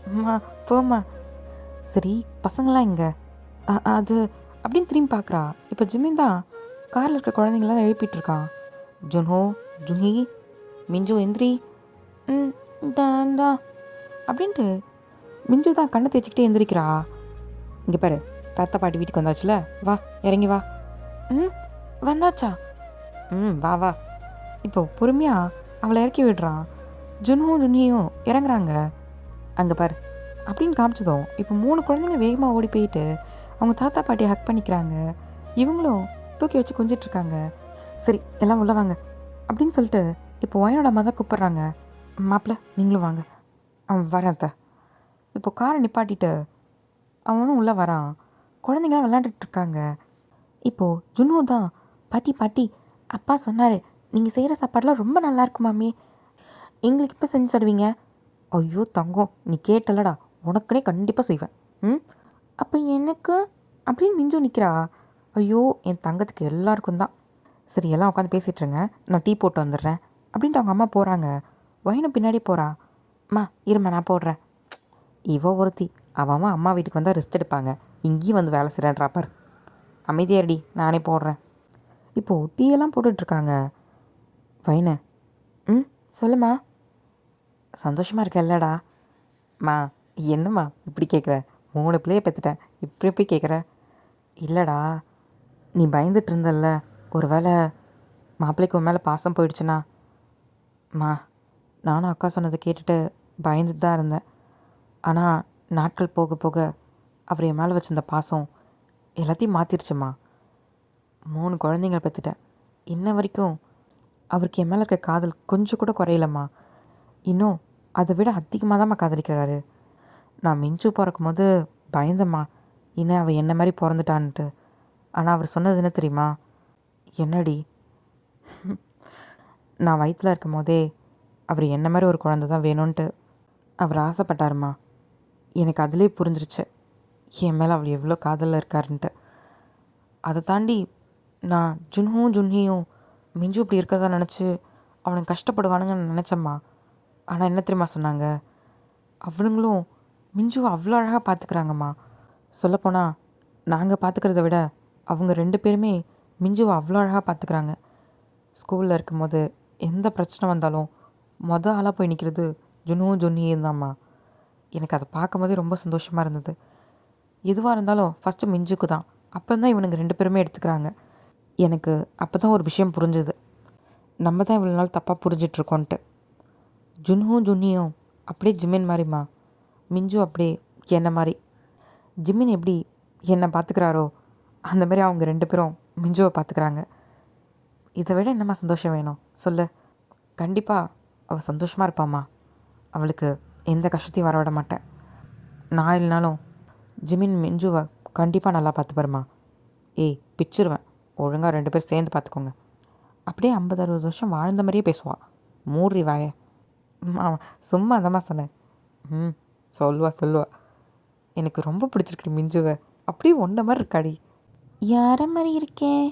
Speaker 1: அம்மா போம்மா. சரி, பசங்களாம் எங்க? அது அப்படின்னு திரும்பி பார்க்குறா. இப்போ ஜிமின் தான் காரில் இருக்க குழந்தைங்களாம் எழுப்பிட்டு இருக்கான். ஜுன்ஹோ, ஜுன்ஹி, மிஞ்சு எந்திரி. ம் தாண்டா அப்படின்ட்டு மிஞ்சு தான் கண்ணை தேய்ச்சிக்கிட்டே எந்திரிக்கிறா. இங்கே பாரு, தாத்தா பாட்டி வீட்டுக்கு வந்தாச்சுல, வா இறங்கி வா. ம் வந்தாச்சா? வா வா. இப்போ பொறுமையாக அவளை இறக்கி விடுறான். ஜுன்ஹும் ஜுன்ஹியும் இறங்குறாங்க. அங்கே பாரு அப்படின்னு காமிச்சதும் இப்போ 3 குழந்தைங்க வேகமாக ஓடி போயிட்டு அவங்க தாத்தா பாட்டியை ஹக் பண்ணிக்கிறாங்க. இவங்களும் தூக்கி வச்சு கொஞ்சிட்ருக்காங்க. சரி, எல்லாம் உள்ள வாங்க அப்படின்னு சொல்லிட்டு இப்போ ஒயனோட அம்மா தான் கூப்பிட்றாங்க. மாப்பிள்ள நீங்களும் வாங்க. அவன் வரேன் அத்தை. இப்போ காரை நிப்பாட்டிட்டு அவனும் உள்ளே வரான். குழந்தைங்களாம் விளையாண்டுட்ருக்காங்க. இப்போது ஜுன்ஹோ தான், பாட்டி பாட்டி அப்பா சொன்னார் நீங்கள் செய்கிற சாப்பாடெலாம் ரொம்ப நல்லா இருக்கும் மாமி, எங்களுக்கு இப்போ செஞ்சு தருவீங்க. ஐயோ தங்கம், நீ கேட்டலடா, உனக்குனே கண்டிப்பாக செய்வேன். அப்போ எனக்கு அப்படின்னு மிஞ்சு நிற்கிறா. ஐயோ என் தங்கத்துக்கு எல்லாருக்கும் தான். சரி, எல்லாம் உட்காந்து பேசிகிட்ருங்க, நான் டீ போட்டு வந்துடுறேன் அப்படின்ட்டு அவங்க அம்மா போகிறாங்க. வயனும் பின்னாடி போகிறா. அம்மா இருமா நான் போடுறேன். இவ ஒருத்தி, அவன் அம்மா வீட்டுக்கு வந்தால் ரெஸ்ட் எடுப்பாங்க, இங்கேயும் வந்து வேலை செய்கிறான்றா பார். அமைதியாடி, நானே போடுறேன். இப்போது டீ எல்லாம் போட்டுட்ருக்காங்க. வைன, சொல்லுமா. சந்தோஷமாக இருக்க இல்லடா? மா என்னம்மா இப்படி கேட்குற? 3 பிள்ளையை பெற்றுட்டேன், இப்படி போய் கேட்குற? இல்லைடா, நீ பயந்துட்டு இருந்தல்ல, ஒரு வேளை மாப்பிள்ளைக்கு உன் மேலே பாசம் போயிடுச்சுன்னா. மா நானும் அக்கா சொன்னதை கேட்டுட்டு பயந்துட்டு தான் இருந்தேன். ஆனால் நாட்கள் போக போக அவர் என் மேலே வச்சிருந்த பாசம் எல்லாத்தையும் மாற்றிடுச்சுமா. 3 குழந்தைங்கள பெற்றுட்டேன், இன்ன வரைக்கும் அவருக்கு என் மேலே இருக்க காதல் கொஞ்சம் கூட குறையலம்மா. இன்னும் அதை விட அதிகமாக தான்மா காதலிக்கிறாரு. நான் மிஞ்சு பிறக்கும் போது பயந்தம்மா, இன்னும் அவள் என்ன மாதிரி பிறந்துட்டான்ட்டு. ஆனால் அவர் சொன்னது என்ன தெரியுமா? என்னடி? நான் வயிற்றில் இருக்கும் போதே அவர் என்ன மாதிரி ஒரு குழந்தை தான் வேணும்ன்ட்டு அவர் ஆசைப்பட்டாருமா. எனக்கு அதிலே புரிஞ்சிருச்சு என் மேலே அவள் எவ்வளோ காதலில் இருக்காருன்ட்டு. அதை தாண்டி நான் ஜுன்ஹியும் மிஞ்சு இப்படி இருக்கிறதா நினச்சி அவனுக்கு கஷ்டப்படுவானுங்கன்னு நினச்சம்மா. ஆனால் என்ன தெரியுமா சொன்னாங்க? அவனுங்களும் மிஞ்சுவை அவ்வளோ அழகாக பார்த்துக்கிறாங்கம்மா. சொல்லப்போனால் நாங்கள் பார்த்துக்கிறத விட அவங்க 2 பேருமே மிஞ்சுவை அவ்வளோ அழகாக பார்த்துக்கிறாங்க. ஸ்கூலில் இருக்கும்போது எந்த பிரச்சனை வந்தாலும் ஆளாக போய் நிற்கிறது ஜுன்ஹியும் தான்மா. எனக்கு அதை பார்க்கும்போதே ரொம்ப சந்தோஷமாக இருந்தது. எதுவாக இருந்தாலும் ஃபஸ்ட்டு மிஞ்சுக்கு தான், அப்போ தான் இவனுங்க 2 பேருமே எடுத்துக்கிறாங்க. எனக்கு அப்போ தான் ஒரு விஷயம் புரிஞ்சுது, நம்ம தான் இவ்வளோ நாள் தப்பாக புரிஞ்சிட்ருக்கோன்ட்டு. ஜுன்ஹியும் அப்படியே ஜிமின் மாதிரிம்மா, மிஞ்சு அப்படியே என்ன மாதிரி. ஜிமின் எப்படி என்னை பார்த்துக்கிறாரோ அந்த மாதிரி அவங்க 2 பேரும் மிஞ்சுவை பார்த்துக்கிறாங்க. இதை விட என்னம்மா சந்தோஷம் வேணும் சொல்லு? கண்டிப்பாக அவள் சந்தோஷமாக இருப்பாம்மா. அவளுக்கு எந்த கஷ்டத்தையும் வரவிட மாட்டேன். நான் இல்லைனாலும் ஜிமின் மிஞ்சுவை கண்டிப்பாக நல்லா பார்த்துப்பாருமா. ஏய் பிச்சிருவேன், ஒழுங்காக 2 பேர் சேர்ந்து பார்த்துக்கோங்க. அப்படியே 50-60 வருஷம் வாழ்ந்த மாதிரியே பேசுவாள். மூடி வாய. சும்மா அந்தம்மா சொன்னேன். சொல்லுவா. எனக்கு ரொம்ப பிடிச்சிருக்கு மிஞ்சுவை, அப்படியே ஒன்றை மாதிரி இருக்காடி. யாரை மாதிரி இருக்கேன்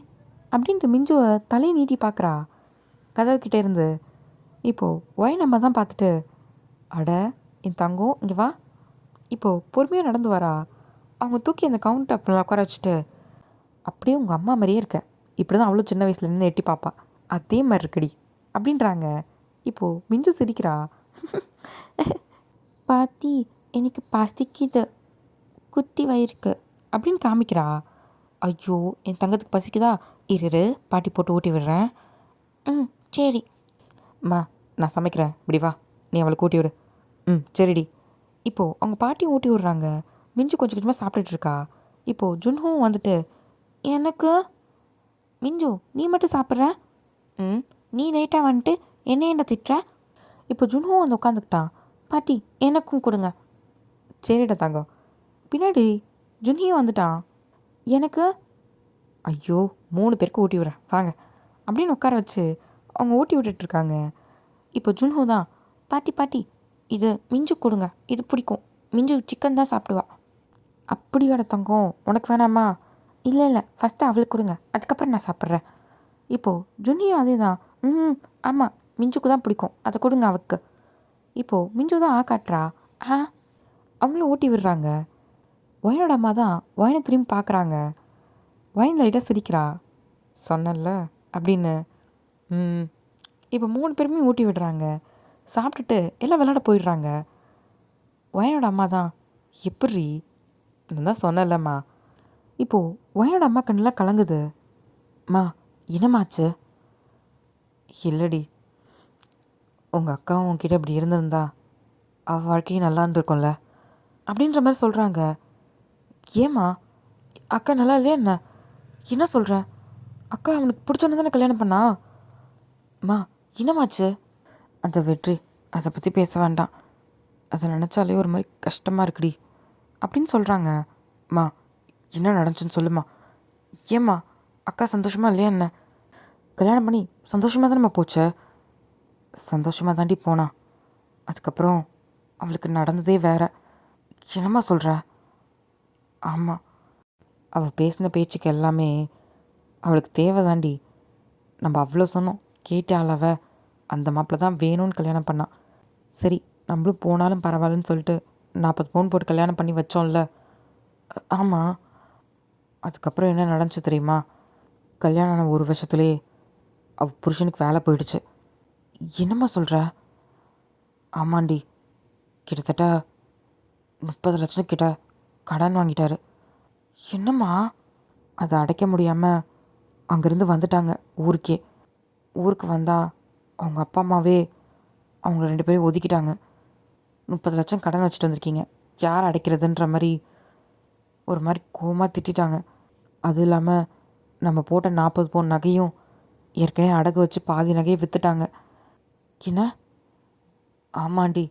Speaker 1: அப்படின்ட்டு மிஞ்சுவை தலையை நீட்டி பார்க்குறா கதவுக்கிட்டே இருந்து. இப்போது ஒயனம்மா தான் பார்த்துட்டு, அட என் தங்கம் இங்கே வா. இப்போது பொறுமையாக நடந்து வரா. அவங்க தூக்கி அந்த கவுண்டர் அப்படிலாம் உட்கார வச்சுட்டு, அப்படியே உங்கள் அம்மா மாதிரியே இருக்க, இப்படி தான் அவ்வளோ சின்ன வயசில் நின்று எட்டி பாப்பா, அதே மாதிரி இருக்குடி அப்படின்றாங்க. இப்போது மிஞ்சு சிரிக்கிறா. பாட்டி எனக்கு பசிக்குது, குத்தி வயிறுக்கு அப்படின்னு காமிக்கிறா. ஐயோ என் தங்கத்துக்கு பசிக்குதா, இரு பாட்டி போட்டு ஊட்டி விடுறேன். சரி அம்மா, நான் சமைக்கிறேன், இப்படி வா, நீ அவளுக்கு ஊட்டி விடு. சரிடி. இப்போது அவங்க பாட்டியும் ஊட்டி விடுறாங்க. மிஞ்சு கொஞ்சம் கொஞ்சமாக சாப்பிட்டுட்ருக்கா. இப்போது ஜுன்ஹும் வந்துட்டு, எனக்கு மிஞ்சு நீ மட்டும் சாப்பிட்ற, நீ லேட்டாக வந்துட்டு என்ன திட்டுற. இப்போ ஜுன்ஹும் வந்து உட்காந்துக்கிட்டான். பாட்டி எனக்கும் கொடுங்க. சரிடா தங்கம். பின்னாடி ஜுன்ஹியும் வந்துட்டான். எனக்கு ஐயோ 3 பேருக்கு ஊட்டி விடுறேன் வாங்க அப்படின்னு உட்கார வச்சு அவங்க ஊட்டி விட்டுட்ருக்காங்க. இப்போ ஜுன்ஹோ தான், பாட்டி இது மிஞ்சு கொடுங்க, இது பிடிக்கும், மிஞ்சு சிக்கன் தான் சாப்பிடுவா. அப்படியோட தங்கம், உனக்கு வேணாமா? இல்லை ஃபஸ்ட்டு அவளுக்கு கொடுங்க, அதுக்கப்புறம் நான் சாப்பிட்றேன். இப்போது ஜுன்ஹியும் அதே தான், ஆமாம் மிஞ்சுக்கு தான் பிடிக்கும், அதை கொடுங்க அவளுக்கு. இப்போது மிஞ்சு தான் காட்டுறா. அவங்களும் ஊட்டி விடுறாங்க. ஒயனோட அம்மா தான் ஒயனை திரும்பி பார்க்குறாங்க. ஒயன் லைட்டாக சிரிக்கிறா. சொன்னல அப்படின்னு. இப்போ 3 பேருமே ஊட்டி விடுறாங்க. சாப்பிட்டுட்டு எல்லாம் விளையாட போயிடுறாங்க. ஒயனோட அம்மா தான், எப்படி நான் தான் சொன்னலம்மா. இப்போது ஒயனோட அம்மா கண்ணெல்லாம் கலங்குது. மா என்னமாச்சு? இல்லடி, உங்கள் அக்காவும் உங்ககிட்ட இப்படி இருந்திருந்தா அவள் வாழ்க்கையும் நல்லா இருந்திருக்கும்ல அப்படின்ற மாதிரி சொல்கிறாங்க. ஏம்மா அக்கா நல்லா இல்லையா என்ன? என்ன சொல்கிற? அக்கா அவனுக்கு பிடிச்சோன்னு தானே கல்யாணம் பண்ணா? மா என்னமாச்சு? அந்த வெற்றி அதை பற்றி பேச வேண்டாம், அதை நினச்சாலே ஒரு மாதிரி கஷ்டமாக இருக்குடி அப்படின்னு சொல்கிறாங்க. மா என்ன நடந்துச்சுன்னு சொல்லுமா. ஏம்மா அக்கா சந்தோஷமாக இல்லையா என்ன? கல்யாணம் பண்ணி சந்தோஷமாக தானேம்மா போச்ச? சந்தோஷமாக தாண்டி போனா. அதுக்கப்புறம் அவளுக்கு நடந்ததே வேற. என்னம்மா சொல்கிற? ஆமாம், அவள் பேசின பேச்சுக்கு எல்லாமே அவளுக்கு தேவை தாண்டி. நம்ம அவ்வளோ சொன்னோம், கேட்டாள் அவள். அந்த மாப்பிள்ள தான் வேணும்னு கல்யாணம் பண்ணான். சரி நம்மளும் போனாலும் பரவாயில்லன்னு சொல்லிட்டு 40 பவுன் போட்டு கல்யாணம் பண்ணி வச்சோம்ல. ஆமாம். அதுக்கப்புறம் என்ன நடந்துச்சு தெரியுமா? கல்யாணம் ஆன 1 வருஷத்துலேயே அவள் புருஷனுக்கு வேலை போயிடுச்சு. என்னம்மா சொல்கிற? ஆமாண்டி, கிட்டத்தட்ட 30 லட்சம் கிட்ட கடன் வாங்கிட்டாரு. என்னம்மா? அதை அடைக்க முடியாமல் அங்கேருந்து வந்துட்டாங்க ஊருக்கே. ஊருக்கு வந்தால் அவங்க அப்பா அம்மாவே அவங்க 2 பேரும் ஒதுக்கிட்டாங்க. 30 லட்சம் கடன் வச்சுட்டு வந்திருக்கீங்க, யார் அடைக்கிறதுன்ற மாதிரி ஒரு மாதிரி கோவமாக திட்டாங்க. அதுவும் இல்லாமல் நம்ம போட்ட 40 பவுன் நகையும் ஏற்கனவே அடகு வச்சு பாதி நகையை விற்றுட்டாங்க. என்ன? ஆமாண்டி,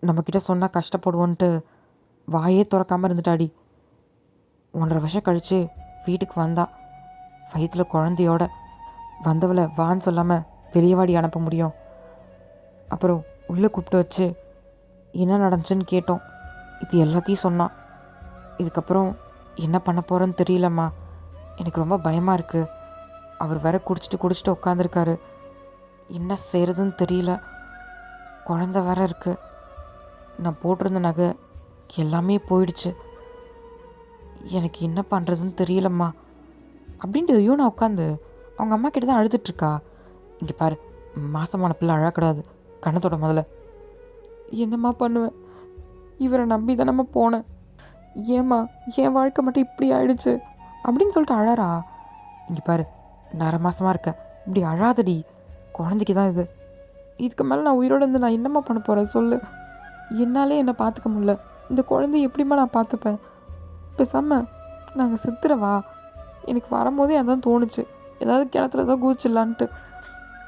Speaker 1: நம்மக்கிட்ட சொன்னால் கஷ்டப்படுவோன்ட்டு வாயே திறக்காமல் இருந்துட்டாடி. 1.5 வருஷம் கழித்து வீட்டுக்கு வந்தா, வயிற்றில் குழந்தையோட. வந்தவளை வான்னு சொல்லாமல் வெளியவாடி அனுப்ப முடியும்? அப்புறம் உள்ளே கூப்பிட்டு வச்சு என்ன நடந்துச்சுன்னு கேட்டோம். இது எல்லாத்தையும் சொன்னான். இதுக்கப்புறம் என்ன பண்ண போகிறேன்னு தெரியலம்மா, எனக்கு ரொம்ப பயமாக இருக்குது. அவர் வேற குடிச்சிட்டு உட்காந்துருக்காரு. என்ன செய்கிறதுன்னு தெரியல. குழந்த வேற இருக்குது. நான் போட்டிருந்த நகை எல்லாமே போயிடுச்சு. எனக்கு என்ன பண்ணுறதுன்னு தெரியலம்மா அப்படின்ட்டு யூனா உட்காந்து அவங்க அம்மா கிட்ட தான் அழுதுட்ருக்கா. இங்கே பாரு, மாசமான பிள்ளை அழக்கூடாது, கண்ணத்தோட முதல்ல. என்னம்மா பண்ணுவேன்? இவரை நம்பி தான் நம்ம போனேன். ஏம்மா என் வாழ்க்கை மட்டும் இப்படி ஆயிடுச்சு அப்படின்னு சொல்லிட்டு அழறா. இங்கே பாரு, நான் 1/2 மாசமாக இருக்கேன், இப்படி அழாதடி. குழந்தைக்கு தான் இது. இதுக்கு மேலே நான் உயிரோடு இருந்து நான் என்னம்மா பண்ண போகிறேன் சொல்லு? என்னாலே என்னை பார்த்துக்க முடியல. இந்த குழந்தைய எப்படிம்மா நான் பார்த்துப்பேன்? பேசாமல் நாங்கள் செத்துறவா? எனக்கு வரும்போதே அதான் தோணுச்சு, ஏதாவது கிணத்துல தான் குதிச்சிடலான்ட்டு.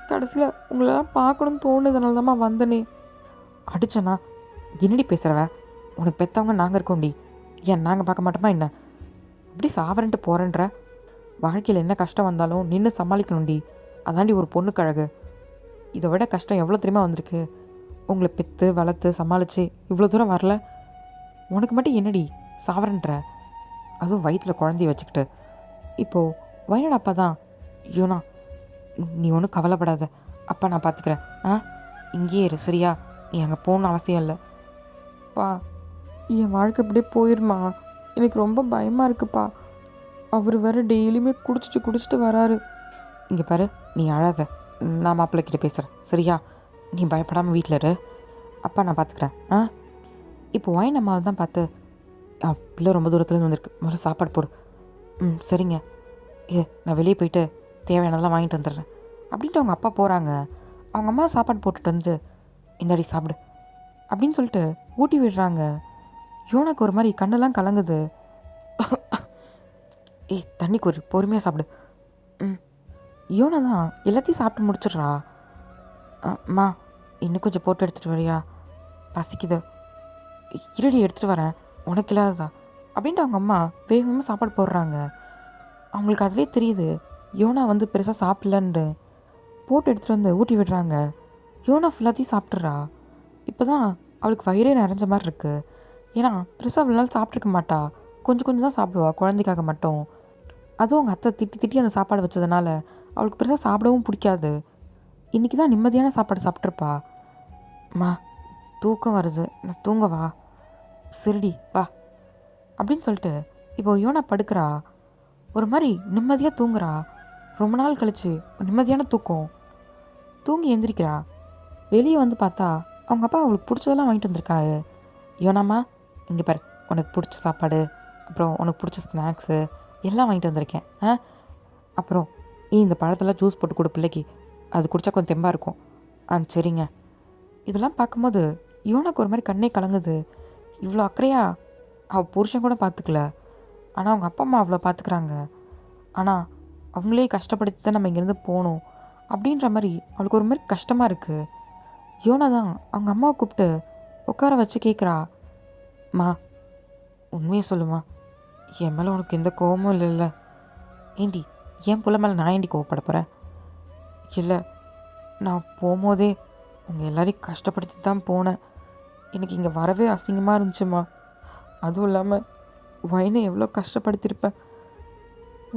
Speaker 1: கடைசியில் உங்களெல்லாம் பார்க்கணுன்னு தோணுதுனால தான்மா வந்தனே. அடிச்சனா? என்னடி பேசுகிறவ? உனக்கு பெற்றவங்க நாங்கள் இருக்கோண்டி, ஏன் நாங்கள் பார்க்க மாட்டோமா என்ன? அப்படி சாவரன்ட்டு போகிறேன்ற. வாழ்க்கையில் என்ன கஷ்டம் வந்தாலும் நின்று சமாளிக்கணும்டி, அதாண்டி ஒரு பொண்ணுக்கு அழகு. இதை விட கஷ்டம் எவ்வளோ தெரியுமா வந்திருக்கு? உங்களை பெற்று வளர்த்து சமாளித்து இவ்வளோ தூரம் வரல. உனக்கு மட்டும் என்னடி சாவரன்ற, அதுவும் வயிற்றில் குழந்தைய வச்சுக்கிட்டு. இப்போது வயனோட அப்பா தான், யோனா நீ ஒன்றும் கவலைப்படாத, அப்பா நான் பார்த்துக்கிறேன். இங்கேயே இரு சரியா? நீ அங்கே போகணுன்னு அவசியம் இல்லை. பா என் வாழ்க்கை இப்படியே போயிருமா? எனக்கு ரொம்ப பயமாக இருக்குப்பா. அவர் வேறு டெய்லியுமே குடிச்சிட்டு வராரு. இங்கே பாரு, நீ அழாத, நான் மாப்பிள்ளைக்கிட்ட பேசுகிறேன் சரியா? நீ பயப்படாமல் வீட்டில் இரு, அப்பா நான் பார்த்துக்கிறேன். இப்போ ஒயின் அம்மாவை தான் பார்த்து, பிள்ளை ரொம்ப தூரத்துலேருந்து வந்திருக்கு, முதல்ல சாப்பாடு போடு. சரிங்க, நான் வெளியே போயிட்டு தேவையானதெல்லாம் வாங்கிட்டு வந்துடுறேன் அப்படின்ட்டு அவங்க அப்பா போகிறாங்க. அவங்க அம்மா சாப்பாடு போட்டுட்டு வந்துட்டு, இந்தாடி சாப்பிடு அப்படின்னு சொல்லிட்டு ஊட்டி விடுறாங்க. யோனாக்கு ஒரு மாதிரி கண்ணெல்லாம் கலங்குது. தண்ணி ஒரு பொறுமையாக சாப்பிடு. யோனா தான் எல்லாத்தையும் சாப்பிட்டு முடிச்சிடுறா. அம்மா இன்னும் கொஞ்சம் போட்டு எடுத்துகிட்டு வரியா? பசிக்குது. இருடி எடுத்துகிட்டு வரேன், உனக்கு இல்லாததா அப்படின்ட்டு அவங்க அம்மா வேகமாக சாப்பாடு போடுறாங்க. அவங்களுக்கு அதிலே தெரியுது யோனா வந்து பெருசாக சாப்பிட்லன்னு. போட்டு எடுத்துகிட்டு வந்து ஊட்டி விடுறாங்க. யோனா ஃபுல்லாத்தையும் சாப்பிட்றா. இப்போ தான் அவளுக்கு வயிறே நிறைஞ்ச மாதிரி இருக்குது. ஏன்னா பெருசாக அவ்வளோ நாள் சாப்பிட்ருக்க மாட்டா, கொஞ்சம் கொஞ்சம் தான் சாப்பிடுவா குழந்தைக்காக மட்டும். அதுவும் அவங்க அத்தை திட்டி அந்த சாப்பாடு வச்சதுனால அவளுக்கு பெருசாக சாப்பிடவும் பிடிக்காது. இன்றைக்கி தான் நிம்மதியான சாப்பாடு சாப்பிட்ருப்பா. தூக்கம் வருது, நான் தூங்கவா? சரிடி வா. அப்படின்னு சொல்லிட்டு இப்போ யோனா படுக்கிறா. ஒரு மாதிரி நிம்மதியாக தூங்குறா. ரொம்ப நாள் கழிச்சு ஒரு நிம்மதியான தூக்கம். தூங்கி எந்திரிக்கிறா. வெளியே வந்து பார்த்தா அவங்க அப்பா அவளுக்கு பிடிச்சதெல்லாம் வாங்கிட்டு வந்திருக்காரு. யோனாம்மா, இங்கே பாரு, உனக்கு பிடிச்ச சாப்பாடு, அப்புறம் உனக்கு பிடிச்ச ஸ்நாக்ஸு எல்லாம் வாங்கிட்டு வந்திருக்கேன். அப்புறம் இந்த பழத்தெல்லாம் ஜூஸ் போட்டு கொடு பிள்ளைக்கு, அது குடித்தா கொஞ்சம் தெம்பாக இருக்கும். சரிங்க. இதெல்லாம் பார்க்கும்போது யோனாக்கு ஒரு மாதிரி கண்ணே கலங்குது. இவ்வளோ அக்கறையாக அவள் புருஷன் கூட பார்த்துக்கல, ஆனால் அவங்க அப்பா அம்மா அவ்வளோ பார்த்துக்கிறாங்க. ஆனால் அவங்களே கஷ்டப்படுத்தி தான் நம்ம இங்கேருந்து போகணும் அப்படின்ற மாதிரி அவளுக்கு ஒரு மாதிரி கஷ்டமாக இருக்குது. யோனா தான் அவங்க அம்மாவை கூப்பிட்டு உட்கார வச்சு கேட்குறா. மா, உண்மையை சொல்லுமா, என் மேலே உனக்கு எந்த கோபமும் இல்லைல்ல? ஏண்டி, என் புள்ள மேலே நான் ஏண்டி கோவப்பட போகிறேன்? இல்லை, நான் போகும்போதே உங்கள் எல்லாரையும் கஷ்டப்படுத்தி தான் போனேன். எனக்கு இங்கே வரவே அசிங்கமாக இருந்துச்சுமா. அதுவும் இல்லாமல் வைனை எவ்வளோ கஷ்டப்படுத்தியிருப்பேன்.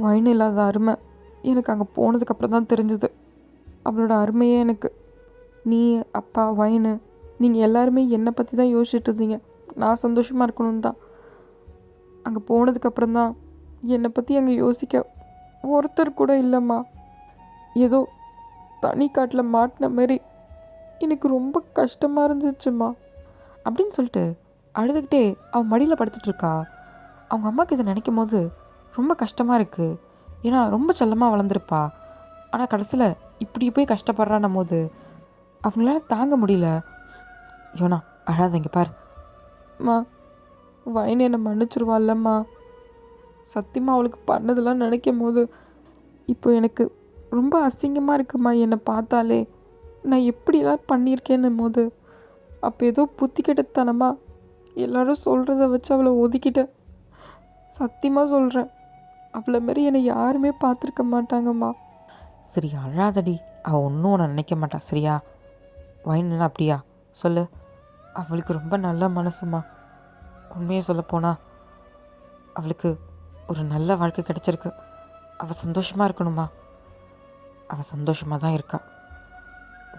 Speaker 1: வைன் இல்லாத அருமை எனக்கு அங்கே போனதுக்கப்புறம் தான் தெரிஞ்சுது. அவளோட அருமையே எனக்கு. நீ, அப்பா, வைனு, நீங்கள் எல்லாருமே என்னை பற்றி தான் யோசிச்சுட்டு இருந்தீங்க. நான் சந்தோஷமாக இருக்கணும் தான். அங்கே போனதுக்கப்புறம் தான் என்னை பற்றி அங்கே யோசிக்க ஒருத்தர் கூட இல்லைம்மா. ஏதோ தனி காட்டில் மாட்டின மாதிரி எனக்கு ரொம்ப கஷ்டமாக இருந்துச்சுமா அப்படின்னு சொல்லிட்டு அழுதுகிட்டே அவன் மடியில் படுத்துட்டு இருக்கா. அவங்க அம்மாவுக்கு இதை நினைக்கும் போது ரொம்ப கஷ்டமாக இருக்குது. ஏன்னா ரொம்ப செல்லமாக வளர்ந்துருப்பா. ஆனால் கடைசியில் இப்படி போய் கஷ்டப்படுறான்னும் போது அவங்களால தாங்க முடியல. யோனா, அழாதீங்க பாரு. மா, வைன் என்னை மன்னிச்சிருவாள்லம்மா. சத்தியமாக அவளுக்கு பண்ணதெல்லாம் நினைக்கும் போது இப்போ எனக்கு ரொம்ப அசிங்கமாக இருக்குமா. என்னை பார்த்தாலே நான் எப்படிலாம் பண்ணியிருக்கேன்னும் போது அப்போ ஏதோ புத்தி கெட்டத்தனமா எல்லோரும் சொல்கிறத வச்சு அவளை ஒதுக்கிட்டேன். சத்தியமாக சொல்கிறேன், அவளை மாரி என்னை யாருமே பார்த்துருக்க மாட்டாங்கம்மா. சரி, அழாதடி. அவள் ஒன்றும் உன்னை நினைக்க மாட்டா, சரியா? வைனா அப்படியா? சொல்லு. அவளுக்கு ரொம்ப நல்ல மனசுமா. உண்மையை சொல்லப்போனா அவளுக்கு ஒரு நல்ல வாழ்க்கை கிடச்சிருக்கு. அவள் சந்தோஷமாக இருக்கணுமா. அவள் சந்தோஷமாக தான் இருக்கா.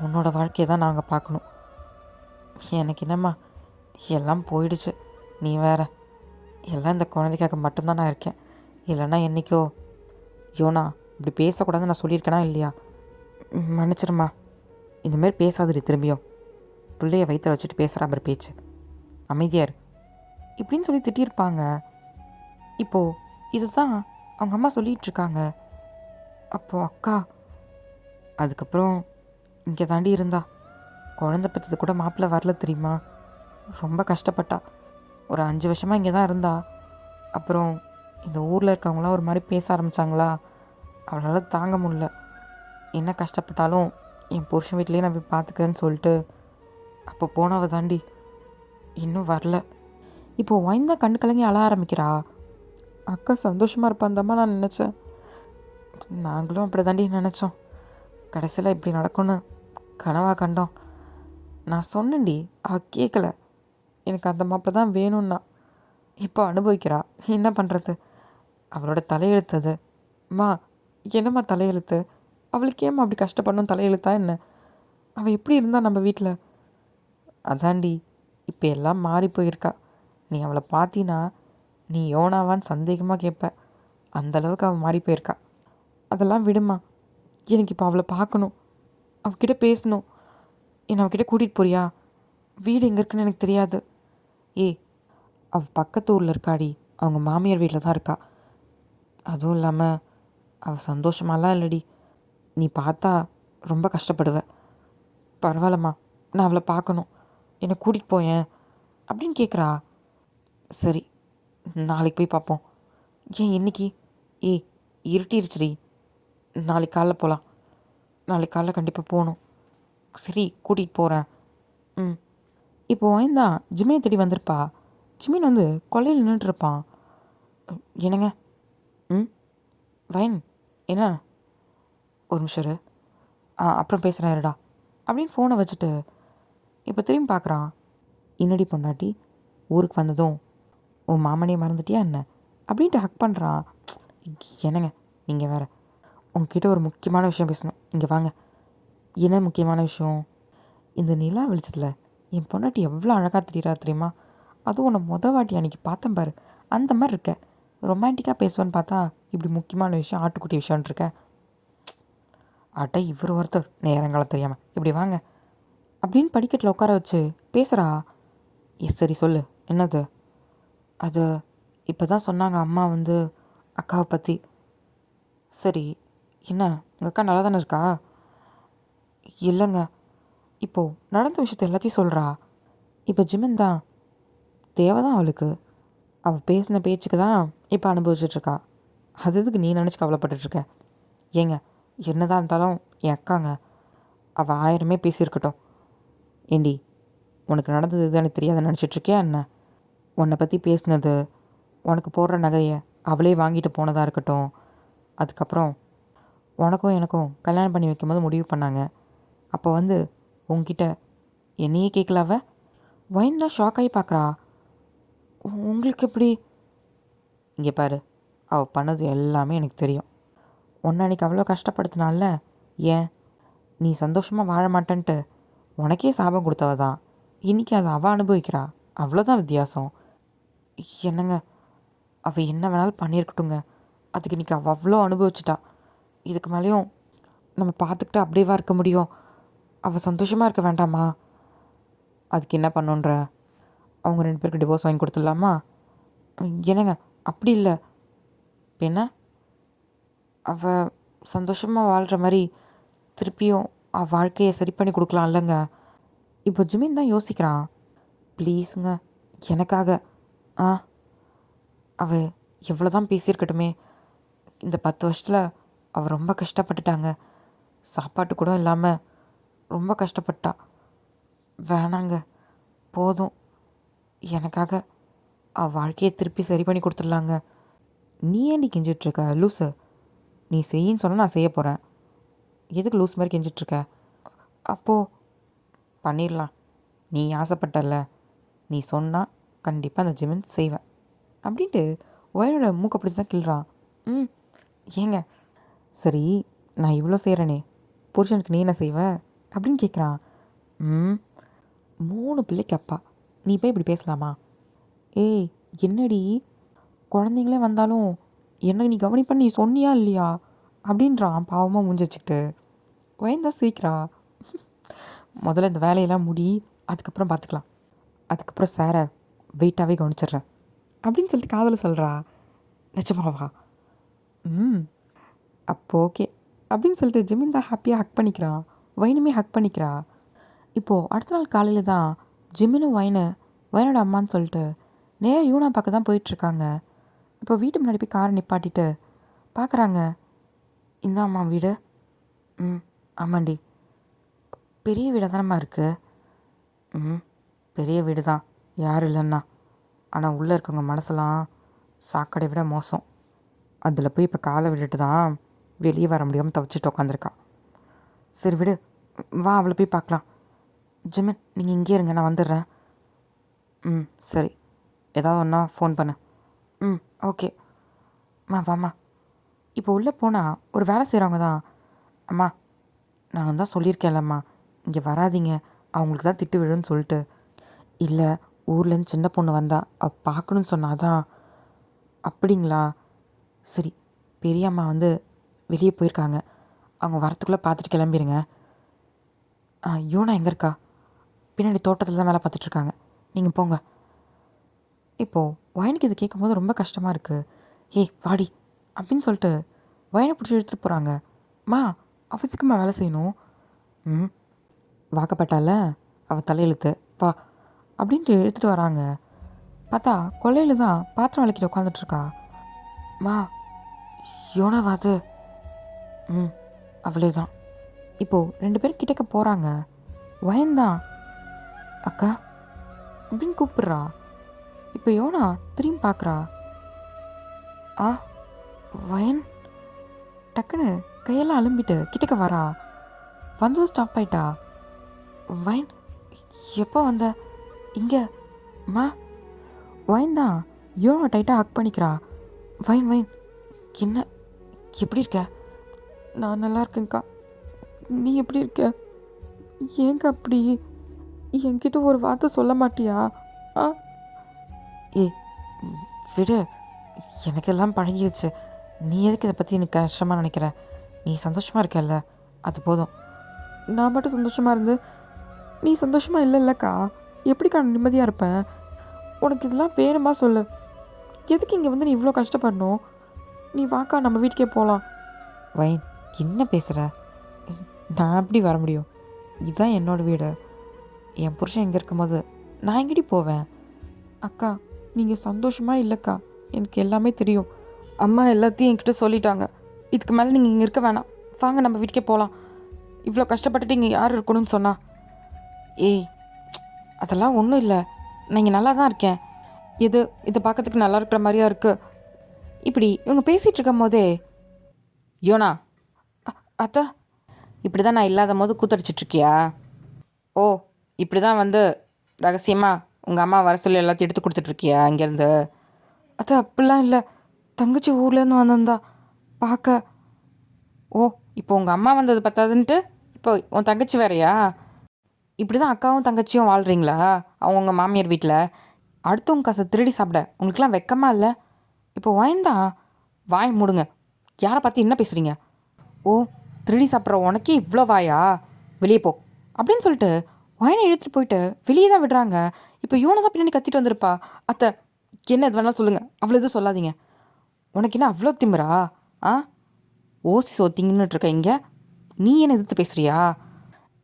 Speaker 1: உன்னோட வாழ்க்கையை தான் நாங்கள் பார்க்கணும். எனக்கு என்னம்மா, எல்லாம் போயிடுச்சு. நீ வேற. எல்லாம் இந்த குழந்தைக்காக மட்டும்தான் நான் இருக்கேன். இல்லைன்னா என்றைக்கோ. யோனா, இப்படி பேசக்கூடாதுன்னு நான் சொல்லியிருக்கேனா இல்லையா? மன்னிச்சிருமா. இந்தமாரி பேசாதடி திரும்பியும். பிள்ளைய வயிற்ற வச்சுட்டு பேசுகிற மாதிரி பேச்சு. அமைதியார் இப்படின்னு சொல்லி திட்டியிருப்பாங்க. இப்போது இதுதான் அவங்க அம்மா சொல்லிகிட்ருக்காங்க. அப்போது அக்கா அதுக்கப்புறம் இங்கே தாண்டி இருந்தா. குழந்தை பெற்றது கூட மாப்பிள்ளை வரல தெரியுமா. ரொம்ப கஷ்டப்பட்டா. ஒரு 5 வருஷமாக இங்கே தான் இருந்தா. அப்புறம் இந்த ஊரில் இருக்கவங்களாம் ஒரு மாதிரி பேச ஆரம்பித்தாங்களா. அவளால் தாங்க முடியல. என்ன கஷ்டப்பட்டாலும் என் புருஷன் வீட்லேயே நான் போய் பார்த்துக்கிறேன்னு சொல்லிட்டு அப்போ போனவ தாண்டி இன்னும் வரல. இப்போது வாய்ந்தா கண்ணு கலங்கி அழ ஆரம்பிக்கிறா. அக்கா சந்தோஷமாக இருப்பாந்தம்மா நான் நினச்சேன். நாங்களும் அப்படி தாண்டி நினச்சோம். கடைசியில் இப்படி நடக்கும்னு கனவாக கண்டோம். நான் சொன்னேன்டி, அவள் கேட்கல. எனக்கு அந்த மாப்பிள்ள தான் வேணும்னா. இப்போ அனுபவிக்கிறா. என்ன பண்ணுறது? அவளோட தலையெழுத்தது. மா, என்னம்மா தலையெழுத்து? அவளுக்கு ஏம்மா அப்படி கஷ்டப்படணும்? தலையெழுத்தா என்ன? அவள் எப்படி இருந்தா நம்ம வீட்டில்? அதாண்டி, இப்போ எல்லாம் மாறி போயிருக்கா. நீ அவளை பார்த்தீன்னா நீ யோனாவான்னு சந்தேகமாக கேட்ப. அந்தளவுக்கு அவள் மாறி போயிருக்கா. அதெல்லாம் விடுமா. எனக்கு இப்போ அவளை பார்க்கணும், அவகிட்ட பேசணும். என்னை அவகிட்ட கூட்டிகிட்டு போறியா? வீடு எங்கே இருக்குன்னு எனக்கு தெரியாது. அவள் பக்கத்து ஊரில் இருக்காடி. அவங்க மாமியார் வீட்டில் தான் இருக்கா. அதுவும் இல்லாமல் அவள் சந்தோஷமாலாம் இல்லடி. நீ பார்த்தா ரொம்ப கஷ்டப்படுவ. பரவாயில்லம்மா, நான் அவளை பார்க்கணும், என்னை கூட்டிகிட்டு போயேன் அப்படின்னு கேட்குறா. சரி, நாளைக்கு போய் பார்ப்போம். ஏன் இன்னைக்கு? இருட்டிருச்சுடி. நாளைக்கு காலைல போகலாம். நாளைக்கு காலைல கண்டிப்பாக போகணும். சரி, கூட்டிகிட்டு போகிறேன். இப்போது வாய்ந்தா ஜிமினை தேடி வந்திருப்பா. ஜிமின் வந்து கொல்லையில் நின்றுட்டுருப்பான். என்னங்க? வைன் என்ன? ஒரு நிமிஷம் இரு. அப்புறம் பேசுகிறேன் இருடா அப்படின்னு ஃபோனை வச்சுட்டு இப்போ திரும்பி பார்க்குறான். இன்னடி பொண்டாட்டி, ஊருக்கு வந்ததும் உன் மாமனையே மறந்துட்டியா என்ன அப்படின்ட்டு ஹக் பண்ணுறான். என்னங்க நீங்கள் வேறு, உங்ககிட்ட ஒரு முக்கியமான விஷயம் பேசணும். இங்கே வாங்க. என்ன முக்கியமான விஷயம்? இந்த நிலா வெளிச்சத்தில் என் பொண்டாட்டி எவ்வளோ அழகாக தெரியுறா தெரியுமா? அதுவும் உன்னை வாட்டி அன்றைக்கி பார்த்தேன் பாரு,
Speaker 2: அந்த மாதிரி இருக்க. ரொமான்டிக்காக பேசுவேன்னு பார்த்தா இப்படி முக்கியமான விஷயம் ஆட்டுக்குட்டி விஷயம்னு இருக்க. அட இவர் ஒருத்தர் நேரங்காலம் தெரியாமல் இப்படி வாங்க அப்படின்னு படிக்கட்டில் உட்கார வச்சு பேசுகிறா. சரி சொல்லு, என்னது? அது இப்போ தான் சொன்னாங்க அம்மா வந்து அக்காவை பற்றி. சரி, என்ன உங்கள் அக்கா நல்லா தானே இருக்கா? இல்லைங்க, இப்போது நடந்த விஷயத்த எல்லாத்தையும் சொல்கிறா. இப்போ ஜிமின் தான் தேவை தான் அவளுக்கு. அவள் பேசின பேச்சுக்கு தான் இப்போ அனுபவிச்சிட்ருக்கா. அது எதுக்கு நீ நினச்சி கவலைப்பட்டுட்ருக்க? ஏங்க, என்னதான் இருந்தாலும் என் அக்காங்க. அவள் 1000 பேசியிருக்கட்டும். ஏண்டி, உனக்கு நடந்தது இது எனக்கு தெரியாதுன்னு நினச்சிட்ருக்கியா என்ன? உன்னை பற்றி பேசினது, உனக்கு போடுற நகையை அவளே வாங்கிட்டு போனதாக இருக்கட்டும். அதுக்கப்புறம் உனக்கும் எனக்கும் கல்யாணம் பண்ணி வைக்கும்போது முடிவு பண்ணாங்க. அப்போ வந்து உங்ககிட்ட என்னையே கேட்கலாவ? வைன் தான் ஷாக் ஆகி பார்க்குறா. உங்களுக்கு எப்படி? இங்கே பாரு, அவள் பண்ணது எல்லாமே எனக்கு தெரியும். உன்னை அன்றைக்கி அவ்வளோ கஷ்டப்படுத்தினால, ஏன் நீ சந்தோஷமாக வாழ மாட்டேன்ட்டு உனக்கே சாபம் கொடுத்தவ தான். இன்றைக்கி அதை அவள் அனுபவிக்கிறா. அவ்வளோதான் வித்தியாசம். என்னங்க, அவள் என்ன வேணாலும் பண்ணியிருக்கட்டுங்க. அதுக்கு இன்றைக்கி அவள் அவ்வளோ அனுபவிச்சிட்டா. இதுக்கு மேலேயும் நம்ம பார்த்துக்கிட்டு அப்படியேவா இருக்க முடியும்? அவள் சந்தோஷமாக இருக்க வேண்டாமா? அதுக்கு என்ன பண்ணுன்ற? அவங்க 2 பேருக்கு டிவோர்ஸ் வாங்கி கொடுத்துடலாமா? என்னங்க, அப்படி இல்லை. என்ன, அவள் சந்தோஷமாக வாழ்கிற மாதிரி திருப்பியும் அவள் வாழ்க்கையை சரி பண்ணி கொடுக்கலாம் இல்லைங்க? இப்போ ஜிமின் தான் யோசிக்கிறான். ப்ளீஸுங்க, எனக்காக. ஆ அவள் எவ்வளோ தான் பேசியிருக்கட்டுமே. இந்த 10 வருஷத்தில் அவள் ரொம்ப கஷ்டப்பட்டுட்டாங்க. சாப்பாட்டு கூட இல்லாமல் ரொம்ப கஷ்டப்பட்டா. வேணாங்க, போதும். எனக்காக அவள் வாழ்க்கையை திருப்பி சரி பண்ணி கொடுத்துடலாங்க. நீ ஏன்டி கெஞ்சிட்ருக்க லூஸு? நீ செய்யின்னு சொன்னால் நான் செய்ய போகிறேன். எதுக்கு லூஸ் மாதிரி கெஞ்சிட்ருக்க? அப்போது பண்ணிடலாம். நீ ஆசைப்பட்டல, நீ சொன்னால் கண்டிப்பாக அந்த ஜிமின் செய்வேன் அப்படின்ட்டு ஒயரோட மூக்கை பிடிச்சி தான் கிள்றான். ஏங்க, சரி நான் இவ்வளோ செய்கிறேனே, புருஷனுக்கு நீ என்ன செய்வ அப்படின்னு கேட்குறான். 3 பிள்ளைக்கு அப்பா, நீ போய் இப்படி பேசலாமா? ஏய் என்னடி, குழந்தைங்களே வந்தாலும் என்ன நீ கவனிப்பன்னு நீ சொன்னியா இல்லையா அப்படின்றான் பாவமாக மூஞ்சி வச்சுக்கிட்டு. வயந்தா சீக்கிரா. முதல்ல இந்த வேலையெல்லாம் முடி, அதுக்கப்புறம் பார்த்துக்கலாம். அதுக்கப்புறம் சாரை வெயிட்டாகவே கவனிச்சிட்றேன் அப்படின்னு சொல்லிட்டு காதலை சொல்கிறா. நிஜமாவா? அப்போ ஓகே அப்படின்னு சொல்லிட்டு ஜிமின் தான் ஹாப்பியாக ஹக் பண்ணிக்கிறான். வைனுமே ஹக் பண்ணிக்கிறா. இப்போது அடுத்த நாள் காலையில் தான் ஜிமினும் வைனோட அம்மான்னு சொல்லிட்டு நேராக யூனா பார்க்க தான் போயிட்டுருக்காங்க. இப்போ வீட்டு முன்னாடி போய் காரை நிப்பாட்டிட்டு பார்க்குறாங்க. இந்த அம்மா வீடு. ஆமாண்டி. பெரிய வீடாக தானம்மா இருக்குது. பெரிய வீடு தான், யார் இல்லைன்னா. ஆனால் உள்ளே இருக்கவங்க மனசெல்லாம் சாக்கடை விட மோசம். அதில் போய் இப்போ காலை விட்டுட்டு தான் வெளியே வர முடியாமல் தவிச்சிட்டு உட்காந்துருக்கா. சரி விடு, வா அவளை போய் பார்க்கலாம். ஜிமின், நீங்கள் இங்கே இருங்க, நான் வந்துடுறேன். சரி, ஏதாவது ஒன்றா ஃபோன் பண்ணு. ஓகே. வாம்மா. இப்போ உள்ளே போனால் ஒரு வேலை செய்கிறவங்க தான், அம்மா நான் தான் சொல்லியிருக்கேன்லம்மா, இங்கே வராதீங்க, அவங்களுக்கு தான் திட்டு விழுன்னு சொல்லிட்டு. இல்லை, ஊர்லேருந்து சின்ன பொண்ணு வந்தா பார்க்கணுன்னு சொன்னாதான். அப்படிங்களா? சரி, பெரியம்மா வந்து வெளியே போயிருக்காங்க, அவங்க வரத்துக்குள்ளே பார்த்துட்டு கிளம்பிடுங்க. யோனா எங்கே இருக்கா? பின்னாடி தோட்டத்தில் தான் வேலை பார்த்துட்ருக்காங்க, நீங்கள் போங்க. இப்போது வயனுக்கு இது கேட்கும் போது ரொம்ப கஷ்டமாக இருக்குது. ஏய் வாடி அப்படின்னு சொல்லிட்டு வயனை பிடிச்சி எடுத்துகிட்டு போகிறாங்க. அவத்துக்குமா வேலை செய்யணும்? வாக்கப்பட்டால அவள் தலையெழுத்து, வா அப்படின்ட்டு எடுத்துகிட்டு வராங்க. பார்த்தா கொல்லையில் தான் பாத்திரம் விளக்கிட்டு உட்காந்துட்ருக்கா. யோனாவா அது? அவளே தான். இப்போது 2 பேரும் கிட்டக்க போகிறாங்க. வயன்தான் அக்கா அப்படின்னு கூப்பிட்றா. இப்போ யோனா திரும்பி பார்க்குறா. வயன் டக்குன்னு கையெல்லாம் அலும்பிட்டு கிட்டக்க வரா. வந்ததும் ஸ்டாப் ஆயிட்டா. வயன், எப்போ வந்த இங்கே? வயன் தான் யோனா டைட்டாக ஹக் பண்ணிக்கிறா. வயன் என்ன, எப்படி இருக்க? நான் நல்லா இருக்கேங்க்கா, நீ எப்படி இருக்க? ஏங்க அப்படி என்கிட்ட ஒரு வார்த்தை சொல்ல மாட்டியா? ஏய் விடு, எனக்கெல்லாம் பழகிடுச்சு. நீ எதுக்கு இதை பற்றி எனக்கு கஷ்டமாக நினைக்கிற? நீ சந்தோஷமாக இருக்கல்ல, அது போதும். நான் மட்டும் சந்தோஷமாக இருந்து நீ சந்தோஷமாக இல்லைல்லக்கா, எப்படிக்கா நான் நிம்மதியாக இருப்பேன்? உனக்கு இதெல்லாம் வேணுமா சொல்லு. எதுக்கு இங்கே வந்து நீ இவ்வளோ கஷ்டப்படணும்? நீ வாக்கா, நம்ம வீட்டுக்கே போகலாம். வைன், என்ன பேசுகிற? நான் எப்படி வர முடியும்? இதுதான் என்னோடய வீடு. என் புருஷன் இங்கே இருக்கும்போது நான் எங்கடி போவேன்? அக்கா, நீங்கள் சந்தோஷமாக இல்லைக்கா, எனக்கு எல்லாமே தெரியும். அம்மா எல்லாத்தையும் என்கிட்ட சொல்லிட்டாங்க. இதுக்கு மேலே நீங்கள் இங்கே இருக்க வேணாம். வாங்க, நம்ம வீட்டுக்கே போகலாம். இவ்வளோ கஷ்டப்பட்டுட்டு இங்கே யார் இருக்கணும்னு சொன்னா? ஏய், அதெல்லாம் ஒன்றும் இல்லை. நான் இங்கே நல்லா தான் இருக்கேன். இதை பார்க்கறதுக்கு நல்லா இருக்கிற மாதிரியா இருக்குது. இப்படி இவங்க பேசிகிட்டு இருக்கும் போதே, யோனா, அத்தா, இப்படி தான் நான் இல்லாத போது கூத்தடிச்சிட்ருக்கியா? ஓ, இப்படி தான் வந்து ரகசியமாக உங்கள் அம்மா வர சொல்லி எல்லாத்தையும் எடுத்து கொடுத்துட்ருக்கியா இங்கேருந்து? அத்தா, அப்படிலாம் இல்லை. தங்கச்சி ஊர்லேருந்து வந்திருந்தா பார்க்க. ஓ, இப்போ உங்கள் அம்மா வந்தது பத்தாதுன்ட்டு இப்போ உன் தங்கச்சி வேறையா? இப்படி தான் அக்காவும் தங்கச்சியும் வாழ்கிறீங்களா அவங்க மாமியார் வீட்டில்? அடுத்தவங்க காசை திருடி சாப்பிட உங்களுக்குலாம் வெக்கமா இல்லை? இப்போ வாய்ந்தான், வாய் மூடுங்க. யாரை பார்த்து என்ன பேசுகிறீங்க? ஓ, திருடி சாப்பிட்ற உனக்கே இவ்வளோ வாயா? வெளியே போ அப்படின்னு சொல்லிட்டு வாயினை இழுத்துட்டு போயிட்டு வெளியே தான் விடுறாங்க. இப்போ இவனை தான் பின்னாடி கத்திட்டு வந்திருப்பா. அத்தை, என்ன எது வேணாலும் சொல்லுங்கள், அவ்வளோ எதுவும் சொல்லாதீங்க. உனக்கு என்ன அவ்வளோ திமிரா? ஆ, ஓசி சோத்திங்கன்னு இருக்க இங்கே நீ என்ன எதிர்த்து பேசுகிறியா?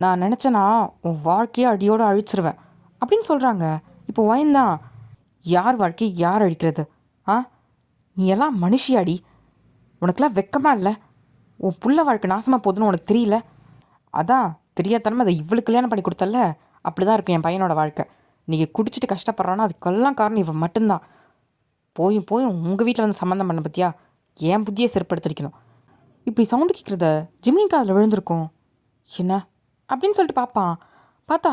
Speaker 2: நான் நினச்சேன்னா உன் வாழ்க்கையை அடியோடு அழிச்சிருவேன் அப்படின்னு சொல்கிறாங்க. இப்போ வாய்ந்தான், யார் வாழ்க்கை யார் அழிக்கிறது? ஆ, நீ எல்லாம் மனுஷியாடி? உனக்கெல்லாம் வெக்கமா இல்லை? உன் புள்ள வாழ்க்கை நாசமாக போகுதுன்னு உனக்கு தெரியல? அதான் தெரியாதனமா அதை இவளுக்கு கல்யாணம் பண்ணி கொடுத்தல, அப்படி தான் இருக்கும் என் பையனோட வாழ்க்கை. நீங்கள் குடிச்சிட்டு கஷ்டப்படுறான்னா அதுக்கெல்லாம் காரணம் இவன் மட்டும்தான். போயும் உங்கள் வீட்டில் வந்து சம்மந்தம் பண்ண பற்றியா என் புத்தியை செருப்படுத்திருக்கணும். இப்படி சவுண்டு கேட்குறத ஜிம்மின் காதில் விழுந்திருக்கும். என்ன அப்படின்னு சொல்லிட்டு பார்ப்பான். பார்த்தா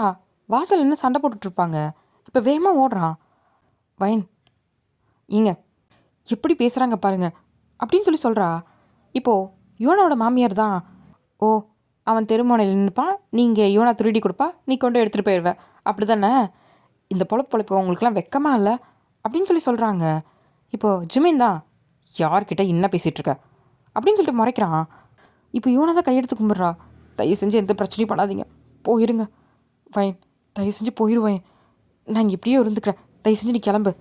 Speaker 2: வாசல் என்ன சண்டை போட்டுட்ருப்பாங்க. இப்போ வேகமாக ஓடுறான். வைன், ஏங்க எப்படி பேசுகிறாங்க பாருங்க அப்படின்னு சொல்லி சொல்கிறா. இப்போது யோனாவோட மாமியார் தான், ஓ, அவன் தெருமோனையில் நின்றுப்பான், நீங்கள் யோனா திருடி கொடுப்பா, நீ கொண்டு எடுத்துகிட்டு போயிடுவ, அப்படி தானே? இந்த பொழப்பு உங்களுக்குலாம் வெக்கமா இல்லை அப்படின்னு சொல்லி சொல்கிறாங்க. இப்போது ஜிமின் தான், யார்கிட்ட என்ன பேசிகிட்ருக்க அப்படின்னு சொல்லிட்டு முறைக்கிறான். இப்போ யோனா தான் கையெடுத்து கும்பிட்றா. தயவு செஞ்சு எந்த பிரச்சனையும் பண்ணாதீங்க, போயிருங்க வைன், தயவு செஞ்சு போயிடுவேன். நான் இங்கே எப்படியோ இருந்துக்கிறேன், தயவு செஞ்சு நீ கிளம்பு.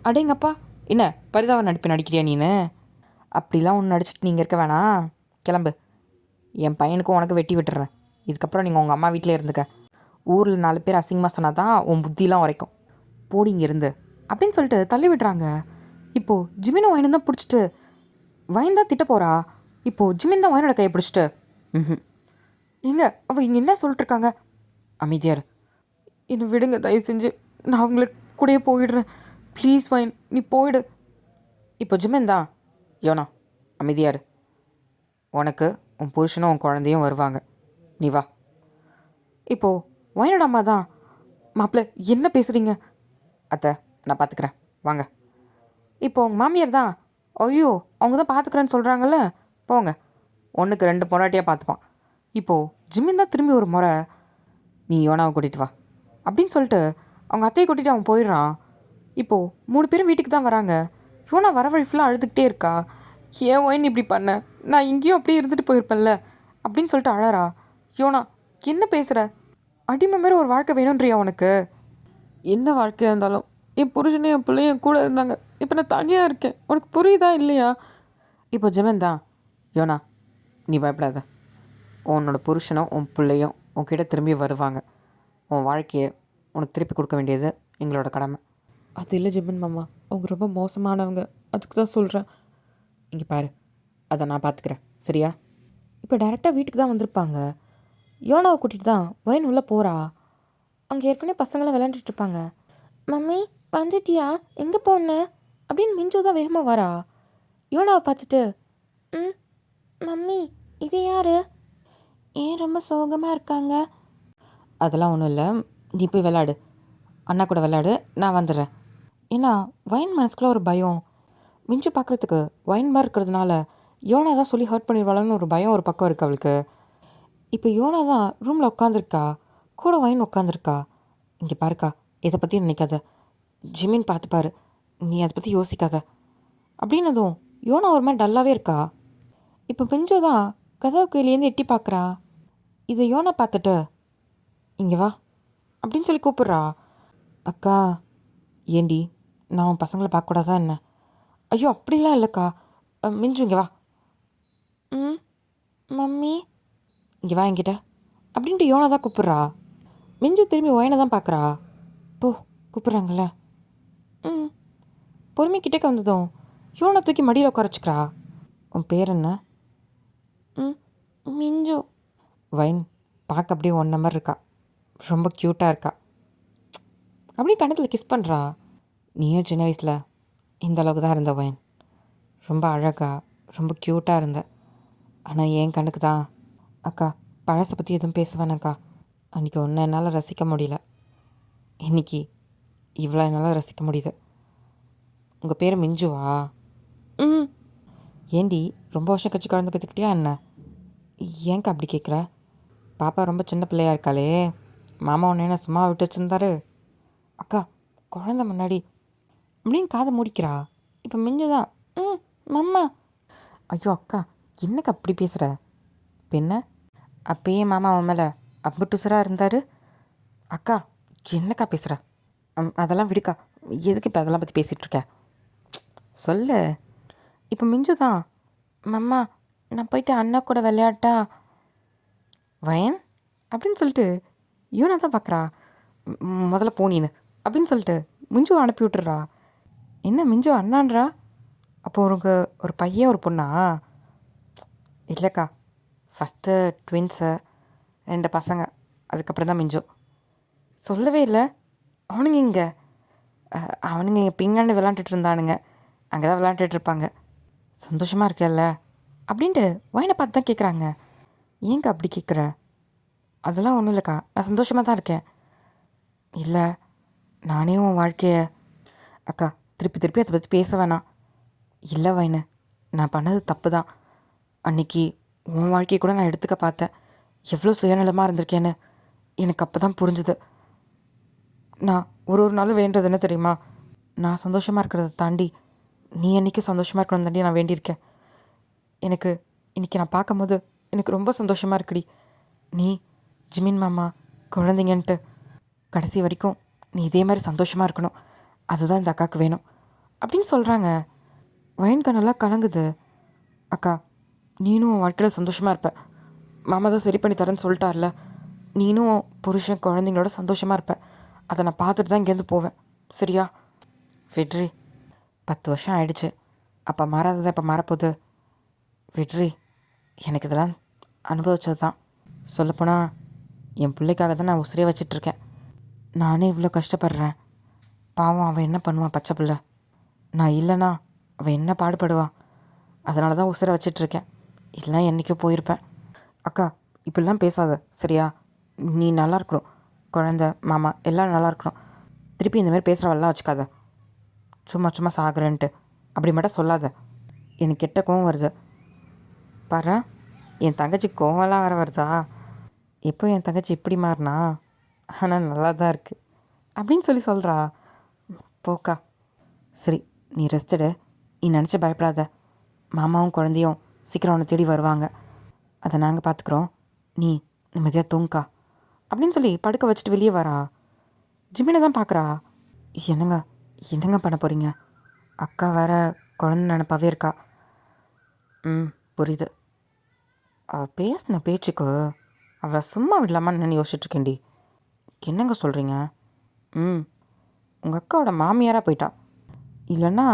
Speaker 2: அடேங்கப்பா, என்ன பரிதாப நடிப்பு நடிக்கிறியா நீனு? அப்படிலாம் ஒன்று நடிச்சிட்டு நீங்கள் இருக்க வேணாம், கிளம்பு. என் பையனுக்கும் உனக்கு வெட்டி விட்டுறேன். இதுக்கப்புறம் நீங்கள் உங்கள் அம்மா வீட்டிலே இருந்துக்க. ஊரில் 4 பேர் அசிங்கமாக சொன்னால் தான் உன் புத்திலாம் உரைக்கும். போடி இங்கே இருந்து அப்படின்னு சொல்லிட்டு தள்ளி விடுறாங்க. இப்போது ஜிமினும் வயனும் தான் பிடிச்சிட்டு வயன் தான் திட்ட போகிறா. இப்போது ஜிமின் தான் வயனோட கையை பிடிச்சிட்டு, எங்க அவள் இங்கே என்ன சொல்லிட்டுருக்காங்க? அமைதியார், என்னை விடுங்க தயவு செஞ்சு, நான் அவங்களுக்கு கூடயே போயிடுறேன். ப்ளீஸ் வைன், நீ போயிடு. இப்போ ஜிமின் தான், யோனா அமைதியார், உனக்கு உன் புருஷனும் உன் குழந்தையும் வருவாங்க, நீ வா. இப்போது வயனோட அம்மா தான், மாப்பிள்ளை என்ன பேசுகிறீங்க? அத்தை, நான் பார்த்துக்கிறேன், வாங்க. இப்போ உங்கள் மாமியார் தான், ஐயோ அவங்க தான் பார்த்துக்கிறேன்னு சொல்கிறாங்கல்ல, போங்க, 1க்கு 2 பொண்டாட்டியாக பார்த்துப்பான். இப்போது ஜிம்மின் தான் திரும்பி ஒரு முறை, நீ யோனாவை கூட்டிகிட்டு வா அப்படின்னு சொல்லிட்டு அவங்க அத்தையை கூட்டிகிட்டு அவன் போயிடுறான். இப்போது 3 பேரும் வீட்டுக்கு தான் வராங்க. யோனா வர வழி ஃபுல்லாக அழுதுகிட்டே இருக்கா. ஏன் ஒயின் இப்படி பண்ண, நான் இங்கேயும் அப்படியே இருந்துட்டு போயிருப்பேன்ல அப்படின்னு சொல்லிட்டு அழறா. யோனா, என்ன பேசுகிற? அடிமை மாரி ஒரு வாழ்க்கை வேணுன்றியா உனக்கு? என்ன வாழ்க்கையாக இருந்தாலும் என் புருஷனையும் என் பிள்ளையும் கூட இருந்தாங்க, இப்போ நான் தனியாக இருக்கேன், உனக்கு புரியுதா இல்லையா? இப்போ ஜெமன் தான், யோனா நீ பயப்படாத, உன்னோட புருஷனும் உன் பிள்ளையும் உன்கிட்ட திரும்பி வருவாங்க. உன் வாழ்க்கையை உனக்கு திருப்பி கொடுக்க வேண்டியது எங்களோட கடமை. அது இல்லை ஜிபன் மாமா, அவங்க ரொம்ப மோசமானவங்க, அதுக்கு தான் சொல்கிறேன். இங்கே பாரு, அதை நான் பார்த்துக்கிறேன், சரியா? இப்போ டேரெக்டாக வீட்டுக்கு தான் வந்திருப்பாங்க. யோனாவை கூட்டிகிட்டு தான் வயன் உள்ளே போகிறா. அங்கே ஏற்கனவே பசங்களாம் விளையாண்டுட்ருப்பாங்க. மம்மி வந்துட்டியா, எங்கே போன அப்படின்னு மிஞ்சு தான் வேகமாக வரா. யோனாவை பார்த்துட்டு, மம்மி இது யார், ஏன் ரொம்ப சோகமாக இருக்காங்க? அதெல்லாம் ஒன்றும் இல்லை, நீ போய் விளாடு, அண்ணா கூட விளாடு, நான் வந்துடுறேன். ஏன்னா வயன் மனசுக்குள்ள ஒரு பயம். மிஞ்சு பார்க்குறதுக்கு வயன் மாதிரி இருக்கிறதுனால யோனா தான் சொல்லி ஹர்ட் பண்ணிடுவாளான்னு ஒரு பயம் ஒரு பக்கம் இருக்குது அவளுக்கு. இப்போ யோனா தான் ரூமில் உட்காந்துருக்கா, கூட வயன் உட்காந்துருக்கா. இங்கே பாருக்கா, இதை பற்றி நினைக்காத, ஜிமின் பார்த்துப்பாரு, நீ அதை பற்றி யோசிக்காத அப்படின்னதும் யோனா ஒரு மாதிரி டல்லாகவே இருக்கா. இப்போ பிஞ்சு தான் கதவுக்கு வெளியேருந்து எட்டி பார்க்குறா. இதை யோனா பார்த்துட்டு இங்கே வா அப்படின்னு சொல்லி கூப்பிட்றா. அக்கா ஏண்டி நான் உன் பசங்களை பார்க்கக்கூடாதா என்ன? ஐயோ அப்படிலாம் இல்லைக்கா. மிஞ்சு இங்கே வா. ம் மம்மி இங்கே வா என்கிட்ட அப்படின்ட்டு யோனா தான் கூப்பிட்றா. மிஞ்சு திரும்பி ஒயனை தான் பார்க்குறா. போ கூப்பிட்றாங்கல்ல. ம் பொறுமை கிட்டக்க வந்ததும் யோனை தூக்கி மடியில் உட்கார வச்சுக்கிறா. உன் பேர் என்ன? ம் மிஞ்சு. வைன் பார்க்க அப்படியே ஒன் நம்பர் இருக்கா, ரொம்ப க்யூட்டாக இருக்கா. அப்படியே கணத்தில் கிஸ் பண்ணுறா. நீயும் சின்ன வயசில் இந்த அளவுக்கு தான் இருந்த வைன், ரொம்ப அழகாக ரொம்ப க்யூட்டாக இருந்த. ஆனால் என் கண்ணுக்கு தான் அக்கா பழசை பற்றி எதுவும் பேசுவேனக்கா. அன்றைக்கி ஒன்று என்னால் ரசிக்க முடியல, இன்னைக்கு இவ்வளோ என்னால் ரசிக்க முடியுது. உங்கள் பேர் மிஞ்சுவா? ம் ஏண்டி ரொம்ப வருஷம் கழிச்சு குழந்தை பெற்றுக்கிட்டியா என்ன? ஏன்க்கா அப்படி கேட்குற? பாப்பா ரொம்ப சின்ன பிள்ளையா இருக்காளே, மாமா ஒன்று என்ன சும்மா விட்டு வச்சுருந்தாரு. அக்கா குழந்தை முன்னாடி அப்படின்னு காதை முடிக்கிறா. இப்போ மிஞ்சுதான் மம்மா. ஐயோ அக்கா என்னக்கா அப்படி பேசுகிற? பின்ன அப்பயே மாமா அவன் மேலே அம்புட்டுசராக இருந்தார். அக்கா என்னக்கா பேசுகிற? அதெல்லாம் விடுக்கா, எதுக்கு இப்போ அதெல்லாம் பற்றி பேசிகிட்டு இருக்க? சொல்லு. இப்போ மிஞ்சு தான் மம்மா நான் போயிட்டு அண்ணா கூட விளையாட்டா வயன் அப்படின்னு சொல்லிட்டு யூனா தான் பார்க்குறா. முதல்ல போனீன்னு அப்படின்னு சொல்லிட்டு மிஞ்சு அனுப்பி விட்டுறா. என்ன மிஞ்சு அண்ணான்றா? அப்போ உனக்கு ஒரு பையன் ஒரு பொண்ணா? இல்லைக்கா, ஃபஸ்ட்டு ட்வின்ஸு 2 பசங்க, அதுக்கப்புறம் தான் மிஞ்சு. சொல்லவே இல்லை. அவனுங்க இங்கே அவனுங்க இங்கே பின்னாண்டு விளாண்டுட்டு இருந்தானுங்க, அங்கே தான் விளாண்டுட்டு இருப்பாங்க. சந்தோஷமாக இருக்கல்ல அப்படின்ட்டு வயனை பார்த்து தான் கேட்குறாங்க. ஏங்க அப்படி கேட்குற? அதெல்லாம் ஒன்றும் இல்லைக்கா, நான் சந்தோஷமாக தான் இருக்கேன். இல்லை நானே உன் வாழ்க்கையை அக்கா திருப்பி திருப்பி அதை பற்றி பேச வேணாம். இல்லை வயனு, நான் பண்ணது தப்பு தான். அன்றைக்கி உன் வாழ்க்கையை கூட நான் எடுத்துக்க பார்த்தேன், எவ்வளோ சுயநலமாக இருந்திருக்கேன்னு எனக்கு அப்போ தான் புரிஞ்சுது. நான் ஒரு நாளும் வேண்டது என்ன தெரியுமா? நான் சந்தோஷமாக இருக்கிறத தாண்டி நீ என்றைக்கும் சந்தோஷமாக இருக்கணும் தாண்டி நான் வேண்டியிருக்கேன். எனக்கு இன்றைக்கி நான் பார்க்கும்போது எனக்கு ரொம்ப சந்தோஷமாக இருக்குடி. நீ ஜிமின் மாமா குழந்தைங்கன்ட்டு கடைசி வரைக்கும் நீ இதே மாதிரி சந்தோஷமாக இருக்கணும், அதுதான் இந்த அக்காவுக்கு வேணும் அப்படின்னு சொல்கிறாங்க. வயன்கா நல்லா கலங்குது. அக்கா நீனும் உன் வாழ்க்கையில் சந்தோஷமாக இருப்ப, மாமா தான் சரி பண்ணி தரேன்னு சொல்லிட்டார்ல. நீனும் புருஷன் குழந்தைங்களோட சந்தோஷமாக இருப்ப, அதை நான் பார்த்துட்டு தான் இங்கேருந்து போவேன், சரியா? விட்ரி, 10 வருஷம் ஆயிடுச்சு, அப்போ மாறாததான் இப்போ மாறப்போகுது. விட்ரி, எனக்கு இதெல்லாம் அனுபவிச்சது தான். சொல்லப்போனால் என் பிள்ளைக்காக தான் நான் உசிரே வச்சிட்ருக்கேன். நானே இவ்வளோ கஷ்டப்படுறேன், பாவம் அவன் என்ன பண்ணுவான் பச்சை பிள்ளை. நான் இல்லைனா அவன் என்ன பாடுபடுவான், அதனால தான் உசிரை வச்சிட்ருக்கேன், இல்லைனா என்றைக்கோ போயிருப்பேன். அக்கா இப்படிலாம் பேசாத சரியா? நீ நல்லா இருக்கணும், குழந்த மாமா எல்லாம் நல்லா இருக்கணும். திருப்பி இந்தமாதிரி பேசுகிறவெல்லாம் வச்சுக்காத. சும்மா சும்மா சாகுறேன்ட்டு அப்படி மட்டும் சொல்லாத, எனக்கு கெட்ட கோவம் வருது. பாரு, என் தங்கச்சி கோவம்லாம் வர வருதா? எப்போ என் தங்கச்சி இப்படி மாறினா? ஆனால் நல்லா தான் இருக்குது அப்படின்னு சொல்லி சொல்கிறா. போக்கா. சரி நீ ரெஸ்டடு, நீ நினச்சி பயப்படாத. மாமாவும் குழந்தையும் சீக்கிரம் உன்னை தேடி வருவாங்க, அதை நாங்கள் பார்த்துக்குறோம், நீ நிம்மதியாக தூங்கக்கா அப்படின்னு சொல்லி படுக்க வச்சுட்டு வெளியே வரா. ஜிமினை தான் பார்க்குறா. என்னங்க என்னங்க பண்ண போகிறீங்க? அக்கா வேற குழந்தை நினப்பாவே இருக்கா. புரியுது. அவள் பேசின பேச்சுக்கு அவளை சும்மா விடலாமான்னு நான் யோசிச்சுட்ருக்கேன்டி. என்னங்க சொல்கிறீங்க? உங்கள் அக்காவோட மாமியாராக போயிட்டா. இல்லைன்னா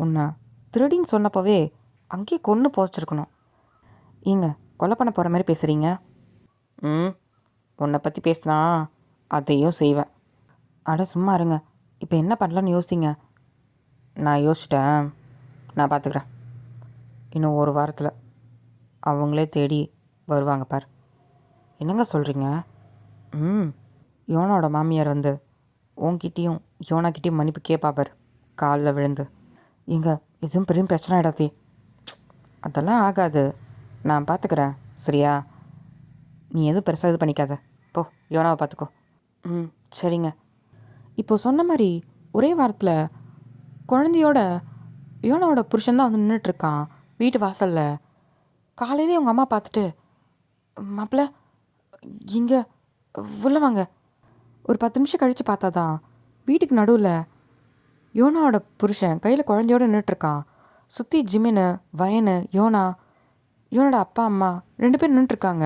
Speaker 2: உன்னை திருடின்னு சொன்னப்போவே அங்கேயே கொன்று போச்சிருக்கணும். ஏங்க கொலை பண்ண போகிற மாதிரி பேசுகிறீங்க? உன்னை பற்றி பேசினா அதையும் செய்வேன். அட சும்மா இருங்க, இப்போ என்ன பண்ணலான்னு யோசிங்க. நான் யோசிச்சிட்டேன், நான் பார்த்துக்கிறேன். இன்னும் ஒரு வாரத்தில் அவங்களே தேடி வருவாங்க பார். என்னங்க சொல்கிறீங்க? யோனாவோட மாமியார் வந்து உன்கிட்டேயும் யோனாக்கிட்டேயும் மன்னிப்பு கேட்பா பார், காலில் விழுந்து. எங்க எதுவும் பெரிய பிரச்சனை ஆகிடாதே. அதெல்லாம் ஆகாது, நான் பார்த்துக்கிறேன் சரியா? நீ எதுவும் பெருசாக இது பண்ணிக்காத, போ யோனாவை பார்த்துக்கோ. சரிங்க. இப்போ சொன்ன மாதிரி ஒரே வாரத்தில் குழந்தையோட யோனாவோட புருஷன் தான் வந்து நின்றுட்டுருக்கான் வீட்டு வாசலில். காலையிலேயே அவங்க அம்மா பார்த்துட்டு, மாப்பிள்ள இங்கே உள்ள வாங்க. ஒரு 10 நிமிஷம் கழித்து பார்த்தா தான் வீட்டுக்கு நடுவில் யோனாவோட புருஷன் கையில் குழந்தையோடு நின்றுட்டுருக்கான். சுற்றி ஜிமினு, வயனு, யோனோட அப்பா அம்மா 2 பேர் நின்றுட்டுருக்காங்க.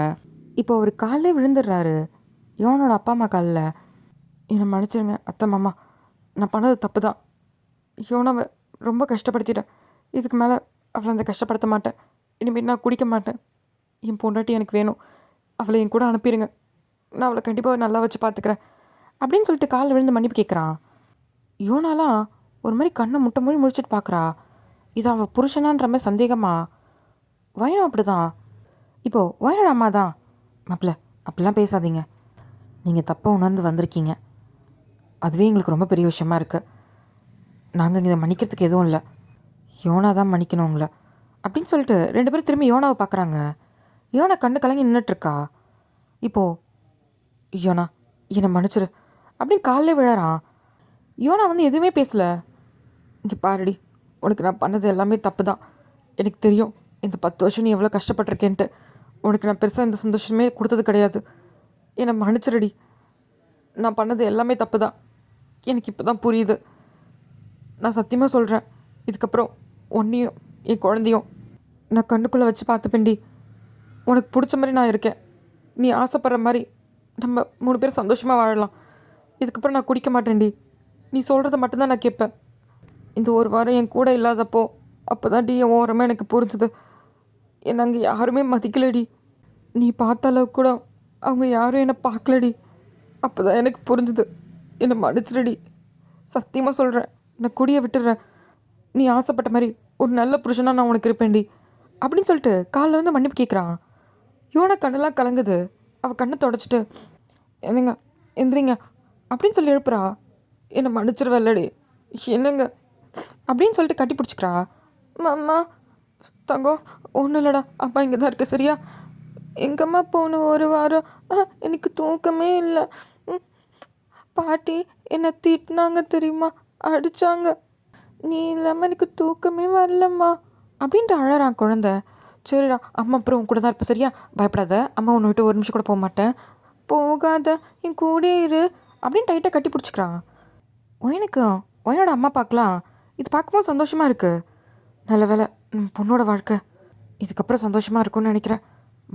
Speaker 2: இப்போ அவர் காலிலே விழுந்துடுறாரு யோனோட அப்பா அம்மா காலில். என்னை மன்னிச்சிருங்க அத்தை மாமா, நான் பண்ணது தப்பு தான். யோனாவை ரொம்ப கஷ்டப்படுத்திட்டேன். இதுக்கு மேலே அவளை அந்த கஷ்டப்படுத்த மாட்டேன். இனிமேல் நான் குடிக்க மாட்டேன். என் பொண்டாட்டி எனக்கு வேணும். அவளை என் கூட அனுப்பிடுங்க. நான் அவளை கண்டிப்பாக நல்லா வச்சு பார்த்துக்கிறேன் அப்படின்னு சொல்லிட்டு காலில் விழுந்து மன்னிப்பு கேட்குறான். யோனாலாம் ஒரு மாதிரி கண்ணை முட்டை மொழி முடிச்சுட்டு பார்க்குறா. இது அவள் புருஷனான்ற மாதிரி சந்தேகமா. வயனும் அப்படி தான். இப்போது வயனோட அம்மா தான், மாப்பிள்ள அப்படிலாம் பேசாதீங்க. நீங்கள் தப்பாக உணர்ந்து வந்திருக்கீங்க. அதுவே எங்களுக்கு ரொம்ப பெரிய விஷயமா இருக்குது. நாங்கள் இதை மன்னிக்கிறதுக்கு எதுவும் இல்லை. யோனா தான் மன்னிக்கணும் உங்களை அப்படின்னு சொல்லிட்டு 2 பேரும் திரும்பி யோனாவை பார்க்குறாங்க. யோனா கண்ணு கலங்கி நின்றுட்டுருக்கா. இப்போது யோனா என்னை மன்னிச்சிரு அப்படின்னு காலில் விழறான். யோனா வந்து எதுவுமே பேசலை. இங்கே பாருடி, உனக்கு நான் பண்ணது எல்லாமே தப்பு தான். எனக்கு தெரியும் இந்த 10 வருஷம் நீ எவ்வளோ கஷ்டப்பட்டிருக்கேன்ட்டு. உனக்கு நான் பெருசாக இந்த சந்தோஷமே கொடுத்தது கிடையாது. என்னை மன்னிச்சிருடி. நான் பண்ணது எல்லாமே தப்பு தான். எனக்கு இப்போ தான் புரியுது. நான் சத்தியமாக சொல்கிறேன், இதுக்கப்புறம் உன்னையும் என் குழந்தையும் நான் கண்ணுக்குள்ளே வச்சு பார்த்துப்பேன்டி. உனக்கு பிடிச்ச மாதிரி நான் இருக்கேன். நீ ஆசைப்படுற மாதிரி நம்ம 3 பேர் சந்தோஷமாக வாழலாம். இதுக்கப்புறம் நான் குடிக்க மாட்டேன்டி. நீ சொல்கிறத மட்டும்தான் நான் கேட்பேன். இந்த ஒரு வாரம் என் கூட இல்லாதப்போ அப்போ தான் என் ஓரமாக எனக்கு புரிஞ்சுது. என்னை அங்கே யாருமே மதிக்கலடி. நீ பார்த்த அளவுக்கு கூட அவங்க யாரும் என்னை பார்க்கலடி. அப்போ தான் எனக்கு புரிஞ்சுது. என்னை மன்னிச்சிடுடி. சத்தியமாக சொல்கிறேன், நான் குடியை விட்டுடுறேன். நீ ஆசைப்பட்ட மாதிரி ஒரு நல்ல புருஷனாக நான் உனக்கு இருப்பேன்டி அப்படின்னு சொல்லிட்டு காலில் வந்து மன்னிப்பு கேட்குறான். யோனா கண்ணெல்லாம் கலங்குது. அவள் கண்ணை தொடச்சிட்டு, என்னங்க எந்திரிங்க அப்படின்னு சொல்லி எழுப்புறா. என்னை மன்னிச்சிருவல்லடி, என்னங்க அப்படின்னு சொல்லிட்டு கட்டி பிடிச்சிக்கிறா. அம்மா தங்கம் ஒன்றும் இல்லைடா, அப்பா இங்கே தான் இருக்கு சரியா? எங்கம்மா போன ஒரு வாரம் எனக்கு தூக்கமே இல்லை. பாட்டி என்னை திட்டினாங்க தெரியுமா, அடித்தாங்க. நீ இல்லாமல் எனக்கு தூக்கமே வரலம்மா அப்படின்ட்டு அழறான் குழந்த. சரிடா, அம்மா அப்புறம் உன் கூட தான் இருப்பேன் சரியா? பயப்படாத, அம்மா உன்னை விட்டு ஒரு நிமிஷம் கூட போக மாட்டேன். போகாத, என் கூட இரு அப்படின்னு டைட்டாக கட்டி பிடிச்சிக்கிறான். ஒயனோட அம்மா பார்க்கலாம். இது பார்க்கும்போது சந்தோஷமாக இருக்குது. நல்ல வேலை நம்ம பொண்ணோட வாழ்க்கை இதுக்கப்புறம் சந்தோஷமாக இருக்கும்னு நினைக்கிறேன்.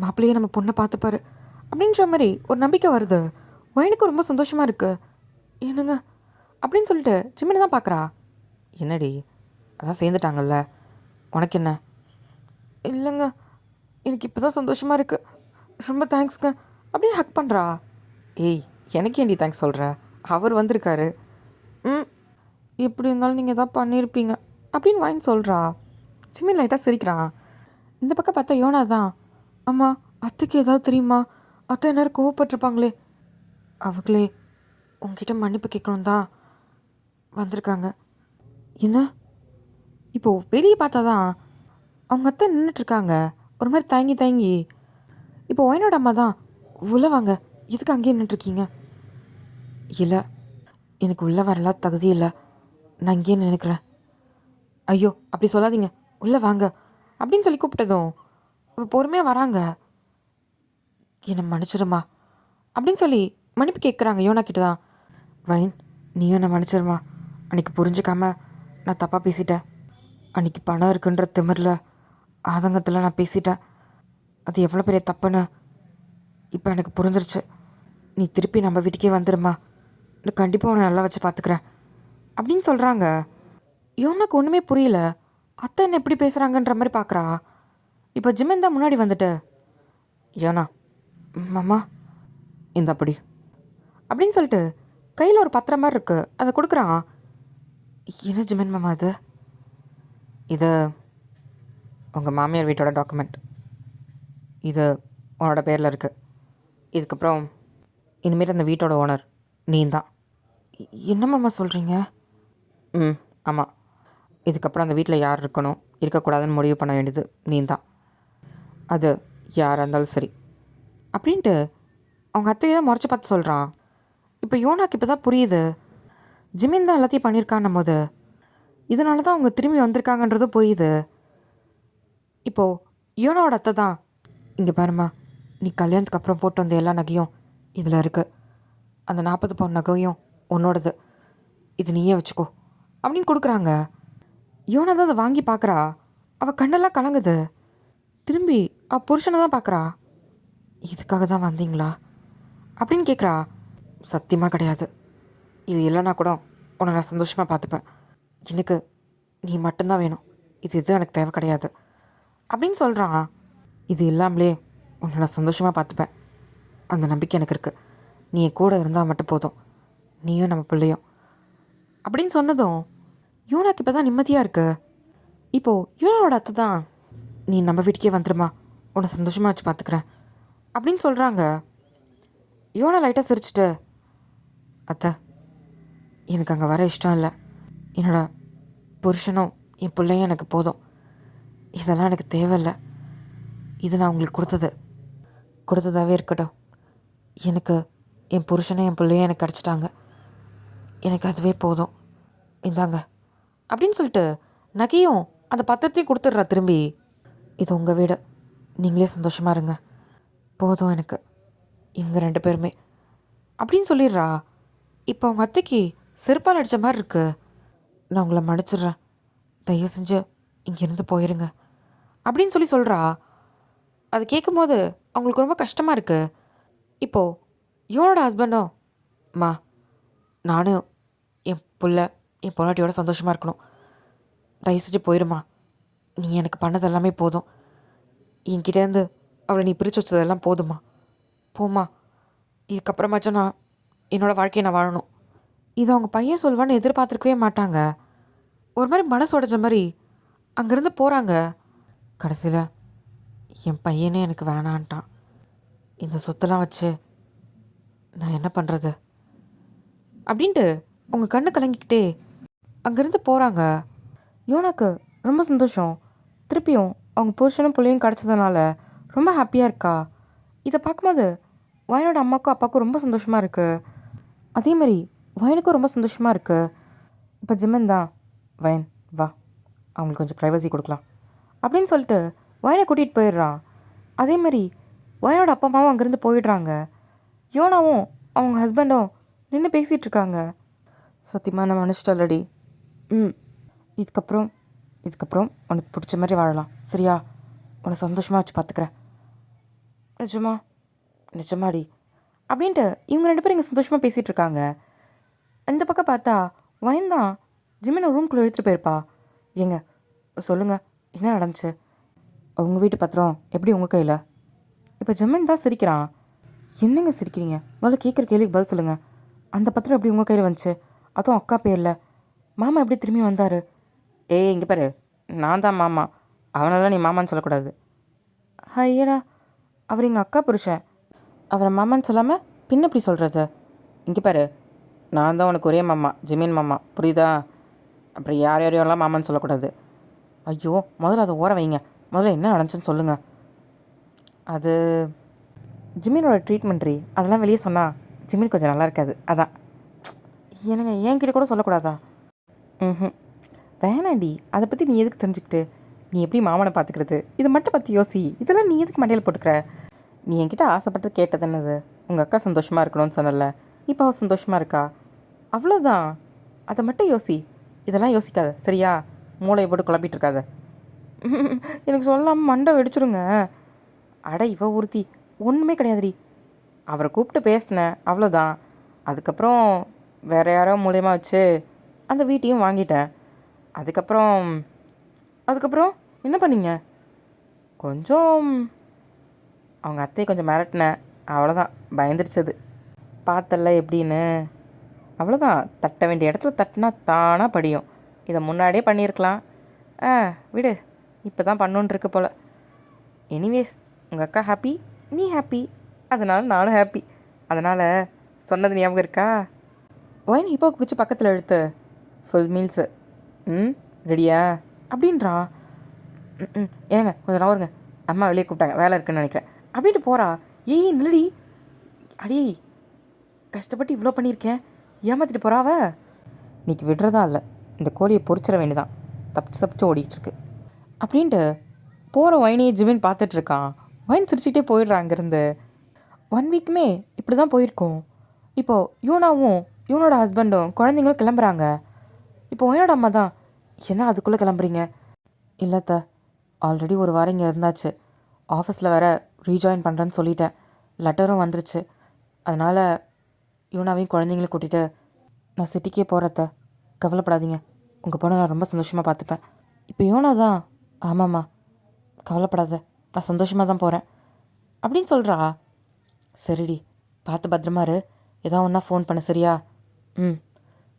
Speaker 2: மாப்பிள்ளையே நம்ம பொண்ணை பார்த்துப்பாரு அப்படின்ற மாதிரி ஒரு நம்பிக்கை வருது. ஒயனுக்கு ரொம்ப சந்தோஷமாக இருக்குது. என்னங்க அப்படின்னு சொல்லிட்டு ஜிம்மினை தான் பார்க்குறா. என்னடி அதான் சேர்ந்துட்டாங்கல்ல, உனக்கு என்ன? இல்லைங்க, எனக்கு இப்போ தான் சந்தோஷமாக இருக்குது. ரொம்ப தேங்க்ஸ்ங்க அப்படின்னு ஹக் பண்ணுறா. ஏய், எனக்கு ஏன்டி தேங்க்ஸ் சொல்கிற? அவர் வந்திருக்காரு. எப்படி இருந்தாலும் நீங்கள் தான் பண்ணியிருப்பீங்க அப்படின்னு வாங்கி சொல்கிறா. ஜிம்மி லைட்டாக சிரிக்கிறான். இந்த பக்கம் பார்த்தா யோனா தான், அம்மா அத்தைக்கு ஏதாவது தெரியுமா? அத்தை எல்லாரும் கோவப்பட்டிருப்பாங்களே. அவங்களே உங்ககிட்ட மன்னிப்பு கேட்கணும் தான் வந்திருக்காங்க. என்ன? இப்போது வெளியே பார்த்தா தான் அவங்க அத்தை நின்றுட்டுருக்காங்க ஒரு மாதிரி தயங்கி. இப்போ ஒயனோட அம்மா தான், உள்ளே வாங்க, எதுக்கு அங்கேயே நின்றுருக்கீங்க? இல்லை, எனக்கு உள்ளே வரலாம் தகுதி இல்லை, நான் இங்கேயே நினைக்கிறேன். ஐயோ அப்படி சொல்லாதீங்க, உள்ளே வாங்க அப்படின்னு சொல்லி கூப்பிட்டதும் இப்போ பொறுமையாக வராங்க. என்னை மன்னிச்சிருமா அப்படின்னு சொல்லி மன்னிப்பு கேட்குறாங்க யோனா கிட்ட தான். வைன், நீயும் என்னை மன்னிச்சிருமா. அன்றைக்கி புரிஞ்சுக்காம நான் தப்பாக பேசிட்டேன். அன்றைக்கி பணம் இருக்குன்ற திமிரில் ஆதங்கத்தில் நான் பேசிட்டேன். அது எவ்வளோ பெரிய தப்புன்னு இப்போ எனக்கு புரிஞ்சிருச்சு. நீ திருப்பி நம்ம வீட்டுக்கே வந்துடுமா, நான் கண்டிப்பாக உன்னை நல்லா வச்சு பார்த்துக்கிறேன் அப்படின்னு சொல்கிறாங்க. யோனாக்கு ஒன்றுமே புரியல. அத்தை என்ன எப்படி பேசுகிறாங்கன்ற மாதிரி பார்க்குறா. இப்போ ஜிம்மன் தான் முன்னாடி வந்துட்டு, யோனா மாமா இந்த அப்படி அப்படின்னு சொல்லிட்டு கையில் ஒரு பத்திரம் மாதிரி இருக்குது, அதை கொடுக்குறான். என்ன ஜிம்மன் மாமா அது? இது உங்கள் மாமியார் வீட்டோட டாக்குமெண்ட். இது உன்னோட பேரில் இருக்குது. இதுக்கப்புறம் இனிமேல் அந்த வீட்டோட ஓனர் நீ தான். என்ன மாமா சொல்கிறீங்க? ஆமாம், இதுக்கப்புறம் அந்த வீட்டில் யார் இருக்கணும் இருக்கக்கூடாதுன்னு முடிவு பண்ண வேண்டியது நீ தான். அது யாராக இருந்தாலும் சரி அப்படின்ட்டு அவங்க அத்தையை தான் முறைச்சி பார்த்து சொல்கிறான். இப்போ யோனாக்கு இப்போ தான் புரியுது, ஜிமின் தான் எல்லாத்தையும் பண்ணியிருக்கான்னும் போது இதனால தான் அவங்க திரும்பி வந்திருக்காங்கன்றதும் புரியுது. இப்போது யோனாவோட அத்தை தான், இங்கே பாரும்மா, நீ கல்யாணத்துக்கு அப்புறம் போட்டு வந்த எல்லா நகையும் இதில் இருக்குது. அந்த 40 பவுன் நகையும் உன்னோடது. இது நீயே வச்சுக்கோ அப்படின்னு கொடுக்குறாங்க. யோனா தான் அதை வாங்கி பார்க்குறா. அவள் கண்ணெல்லாம் கலங்குது. திரும்பி புருஷனை தான் பார்க்குறா. இதுக்காக தான் வந்தீங்களா அப்படின்னு கேட்குறா. சத்தியமாக கிடையாது. இது இல்லைனா கூட உன்னை நான் சந்தோஷமாக பார்த்துப்பேன். எனக்கு நீ மட்டும்தான் வேணும். இது எதுவும் எனக்கு தேவை கிடையாது அப்படின்னு சொல்கிறான். இது இல்லாமலே உன்னை நான் சந்தோஷமாக பார்த்துப்பேன். அந்த நம்பிக்கை எனக்கு இருக்குது. நீ என் கூட இருந்தால் மட்டும் போதும். நீயும் நம்ம பிள்ளையும் அப்படின்னு சொன்னதும் யோனாக்கு இப்போ தான் நிம்மதியாக இருக்கு. இப்போது யோனாவோட அத்தை தான், நீ நம்ம வீட்டுக்கே வந்துடுமா, உன்னை சந்தோஷமாக வச்சு பார்த்துக்கிறேன் அப்படின்னு சொல்கிறாங்க. யோனா லைட்டாக சிரிச்சிட்டு, அத்தை எனக்கு அங்கே வர இஷ்டம் இல்லை. என்னோட புருஷனும் என் பிள்ளையும் எனக்கு போதும். இதெல்லாம் எனக்கு தேவையில்லை. இது நான் உங்களுக்கு கொடுத்ததாகவே இருக்கட்டும். எனக்கு என் புருஷனும் என் பிள்ளையும் எனக்கு கிடச்சிட்டாங்க. எனக்கு அதுவே போதும். இந்தாங்க அப்படின்னு சொல்லிட்டு நகையும் அந்த பத்திரத்தையும் கொடுத்துட்றா திரும்பி. இது உங்கள் வீடு, நீங்களே சந்தோஷமாக இருங்க, போதும் எனக்கு இவங்க 2 பேருமே அப்படின்னு சொல்லிடுறா. இப்போ அவங்க அத்தைக்கு செருப்பால் அடித்த மாதிரி இருக்கு. நான் உங்களை மன்னிச்சிடுறேன், தயவு செஞ்சு இங்கேருந்து போயிருங்க அப்படின்னு சொல்கிறா. அது கேட்கும்போது அவங்களுக்கு ரொம்ப கஷ்டமாக இருக்குது. இப்போது இவனோட ஹஸ்பண்டும், மா, நானும் என் பொண்டாட்டியோட சந்தோஷமாக இருக்கணும். தயவு செஞ்சு போயிடுமா, நீ எனக்கு பண்ணது எல்லாமே போதும். என்கிட்டேருந்து அவளை நீ பிரித்து வச்சதெல்லாம் போதுமா, போம்மா. இதுக்கப்புறமாச்சும் நான் என்னோடய வாழ்க்கையை நான் வாழணும். இது அவங்க பையன் சொல்வான்னு எதிர்பார்த்துருக்கவே மாட்டாங்க. ஒரு மாதிரி மனசு உடைஞ்ச மாதிரி அங்கேருந்து போகிறாங்க. கடைசியில் என் பையனே எனக்கு வேணான்ட்டான். இந்த சொத்தெல்லாம் வச்சு நான் என்ன பண்ணுறது அப்படின்ட்டு அவங்க கண்ணு கலங்கிக்கிட்டே அங்கேருந்து போகிறாங்க. யோனாக்கு ரொம்ப சந்தோஷம். திருப்பியும் அவங்க புருஷனும் பிள்ளையும் கிடச்சதுனால ரொம்ப ஹாப்பியாக இருக்கா. இதை பார்க்கும்போது வயனோட அம்மாவுக்கும் அப்பாவுக்கும் ரொம்ப சந்தோஷமாக இருக்குது. அதே மாதிரி வயனுக்கும் ரொம்ப சந்தோஷமாக இருக்குது. இப்போ ஜிம்மன் தான், வயன் வா, அவங்களுக்கு கொஞ்சம் ப்ரைவசி கொடுக்கலாம் அப்படின்னு சொல்லிட்டு வயனை கூட்டிகிட்டு போயிடுறான். அதே மாதிரி வயனோட அப்பா அம்மாவும் அங்கேருந்து போயிடுறாங்க. யோனாவும் அவங்க ஹஸ்பண்டும் நின்று பேசிகிட்டு இருக்காங்க. சத்தியமாக நான் மனுஷிட்டல்லடி. இதுக்கப்புறம் உனக்கு பிடிச்ச மாதிரி வாழலாம், சரியா? உன்னை சந்தோஷமாக வச்சு பார்த்துக்கிறேன். நிஜமாடி அப்படின்ட்டு இவங்க 2 பேரும் இங்கே சந்தோஷமாக பேசிகிட்டு இருக்காங்க. இந்த பக்கம் பார்த்தா வயன்தான் ஜிம்மினை ரூம்குள்ளே எடுத்துகிட்டு போயிருப்பா. ஏங்க சொல்லுங்கள், என்ன நடந்துச்சு? அவங்க வீட்டு பத்திரம் எப்படி உங்கள் கையில்? இப்போ ஜிம்மின் தான் சிரிக்கிறான். என்னங்க சிரிக்கிறீங்க? முதல்ல கேட்குற கேள்விக்கு பதில் சொல்லுங்கள். அந்த பத்திரம் எப்படி உங்கள் கையில் வந்துச்சு? அதுவும் அக்கா பேரில். மாமா எப்படி திரும்பி வந்தார்? ஏய் இங்கே பாரு, நான் தான் மாமா, அவனெல்லாம் நீ மாமான்னு சொல்லக்கூடாது. ஐயடா, அவர் எங்கள் அக்கா புருஷன், அவரை மாமான்னு சொல்லாமல் பின்ன எப்படி சொல்கிறது? இங்கே பாரு, நான் தான் உனக்கு ஒரே மாமா, ஜிமின் மாமா, புரியுதா? அப்புறம் யாரையோலாம் மாமான்னு சொல்லக்கூடாது. ஐயோ, முதல்ல அதை ஓர வைங்க. முதல்ல என்ன நடந்துச்சுன்னு சொல்லுங்கள். அது ஜிமினோட ட்ரீட்மெண்ட் அதெல்லாம் வெளியே சொன்னால் ஜிமின் கொஞ்சம் நல்லா இருக்காது, அதான். எனக்கு என்கிட்ட கூட சொல்லக்கூடாதா? வேணாண்டி, அதை பற்றி நீ எதுக்கு தெரிஞ்சுக்கிட்டு? நீ எப்படி மாமனை பார்த்துக்கிறது, இதை மட்டும் பற்றி யோசி. இதெல்லாம் நீ எதுக்கு மண்டையில் போட்டுக்கிற? நீ என்கிட்ட ஆசைப்பட்டு கேட்டது என்னது? உங்கள் அக்கா சந்தோஷமாக இருக்கணும்னு சொன்னல, இப்போ அவள் சந்தோஷமாக இருக்கா, அவ்வளோதான். அதை மட்டும் யோசி, இதெல்லாம் யோசிக்காத, சரியா? மூளையை போட்டு குழப்பிட்டு இருக்காத. எனக்கு சொல்லாமல் மண்டை வெடிச்சிருங்க. அட இவ ஒருத்தி ஒன்றுமே கிடையாதுடி. அவரை கூப்பிட்டு பேசினேன், அவ்வளோதான். அதுக்கப்புறம் வேறு யாரோ மூலியமாக வச்சு அந்த வீட்டையும் வாங்கிட்டேன். அதுக்கப்புறம் என்ன பண்ணீங்க? கொஞ்சம் அவங்க அத்தையை கொஞ்சம் மிரட்டினேன், அவ்வளோதான். பயந்துருச்சது. பார்த்தல எப்படின்னு. அவ்வளோதான், தட்ட வேண்டிய இடத்துல தட்டினா தானாக படியும். இதை முன்னாடியே பண்ணியிருக்கலாம். விடு, இப்போ தான் பண்ணணுன்னு இருக்கு போல். எனிவேஸ், உங்கள் அக்கா ஹாப்பி, நீ ஹாப்பி, அதனால் நானும் ஹாப்பி. அதனால் சொன்னது ஞாபகம் இருக்கா? ஒயின் ஹிப்போக்கு பிடிச்சி பக்கத்தில் எடுத்து, ஃபுல் மீல்ஸு ரெடியா அப்படின்றா. ஏங்க கொஞ்சம் நவருங்க, அம்மா வெளியே கூப்பிட்டாங்க, வேலை இருக்குன்னு நினைக்கிறேன் அப்படின்ட்டு போகிறா. ஏய் நில்லடி, அடி கஷ்டப்பட்டு இவ்வளோ பண்ணியிருக்கேன், ஏமாற்றிட்டு போகிறாவ. இன்றைக்கி விடுறதா இல்லை,
Speaker 1: இந்த கோழியை பொரிச்சிட வேண்டியதான், தப்பிச்சு தப்பிச்சு ஓடிட்டுருக்கு அப்படின்ட்டு போகிற ஒயினியை ஜிமின் பார்த்துட்ருக்கான். ஒயின் சிரிச்சிட்டே போயிடுறான் அங்கேருந்து. 1 வீக்குமே இப்படி தான் போயிருக்கோம். இப்போது யூனாவும் யூனோட ஹஸ்பண்டும் குழந்தைங்களும் கிளம்புறாங்க. இப்போ ஒயினோட அம்மா தான், என்ன அதுக்குள்ளே கிளம்புறீங்க? இல்லைத்த, ஆல்ரெடி ஒரு வாரம் இங்கே இருந்தாச்சு. ஆஃபீஸில் வேற ரீஜாயின் பண்ணுறேன்னு சொல்லிட்டேன். லெட்டரும் வந்துருச்சு. அதனால் யூனாவையும் குழந்தைங்களையும் கூட்டிகிட்டு நான் சிட்டிக்கே போகிறத்த. கவலைப்படாதீங்க, உங்கள் பொண்ணை நான் ரொம்ப சந்தோஷமாக பார்த்துப்பேன். இப்போ யோனா தான், ஆமாம்மா கவலைப்படாத, நான் சந்தோஷமாக தான் போகிறேன் அப்படின்னு சொல்கிறா. சரிடி, பார்த்து பத்திரமா இரு. ஏதோ ஒன்றா ஃபோன் பண்ணு, சரியா? ம்,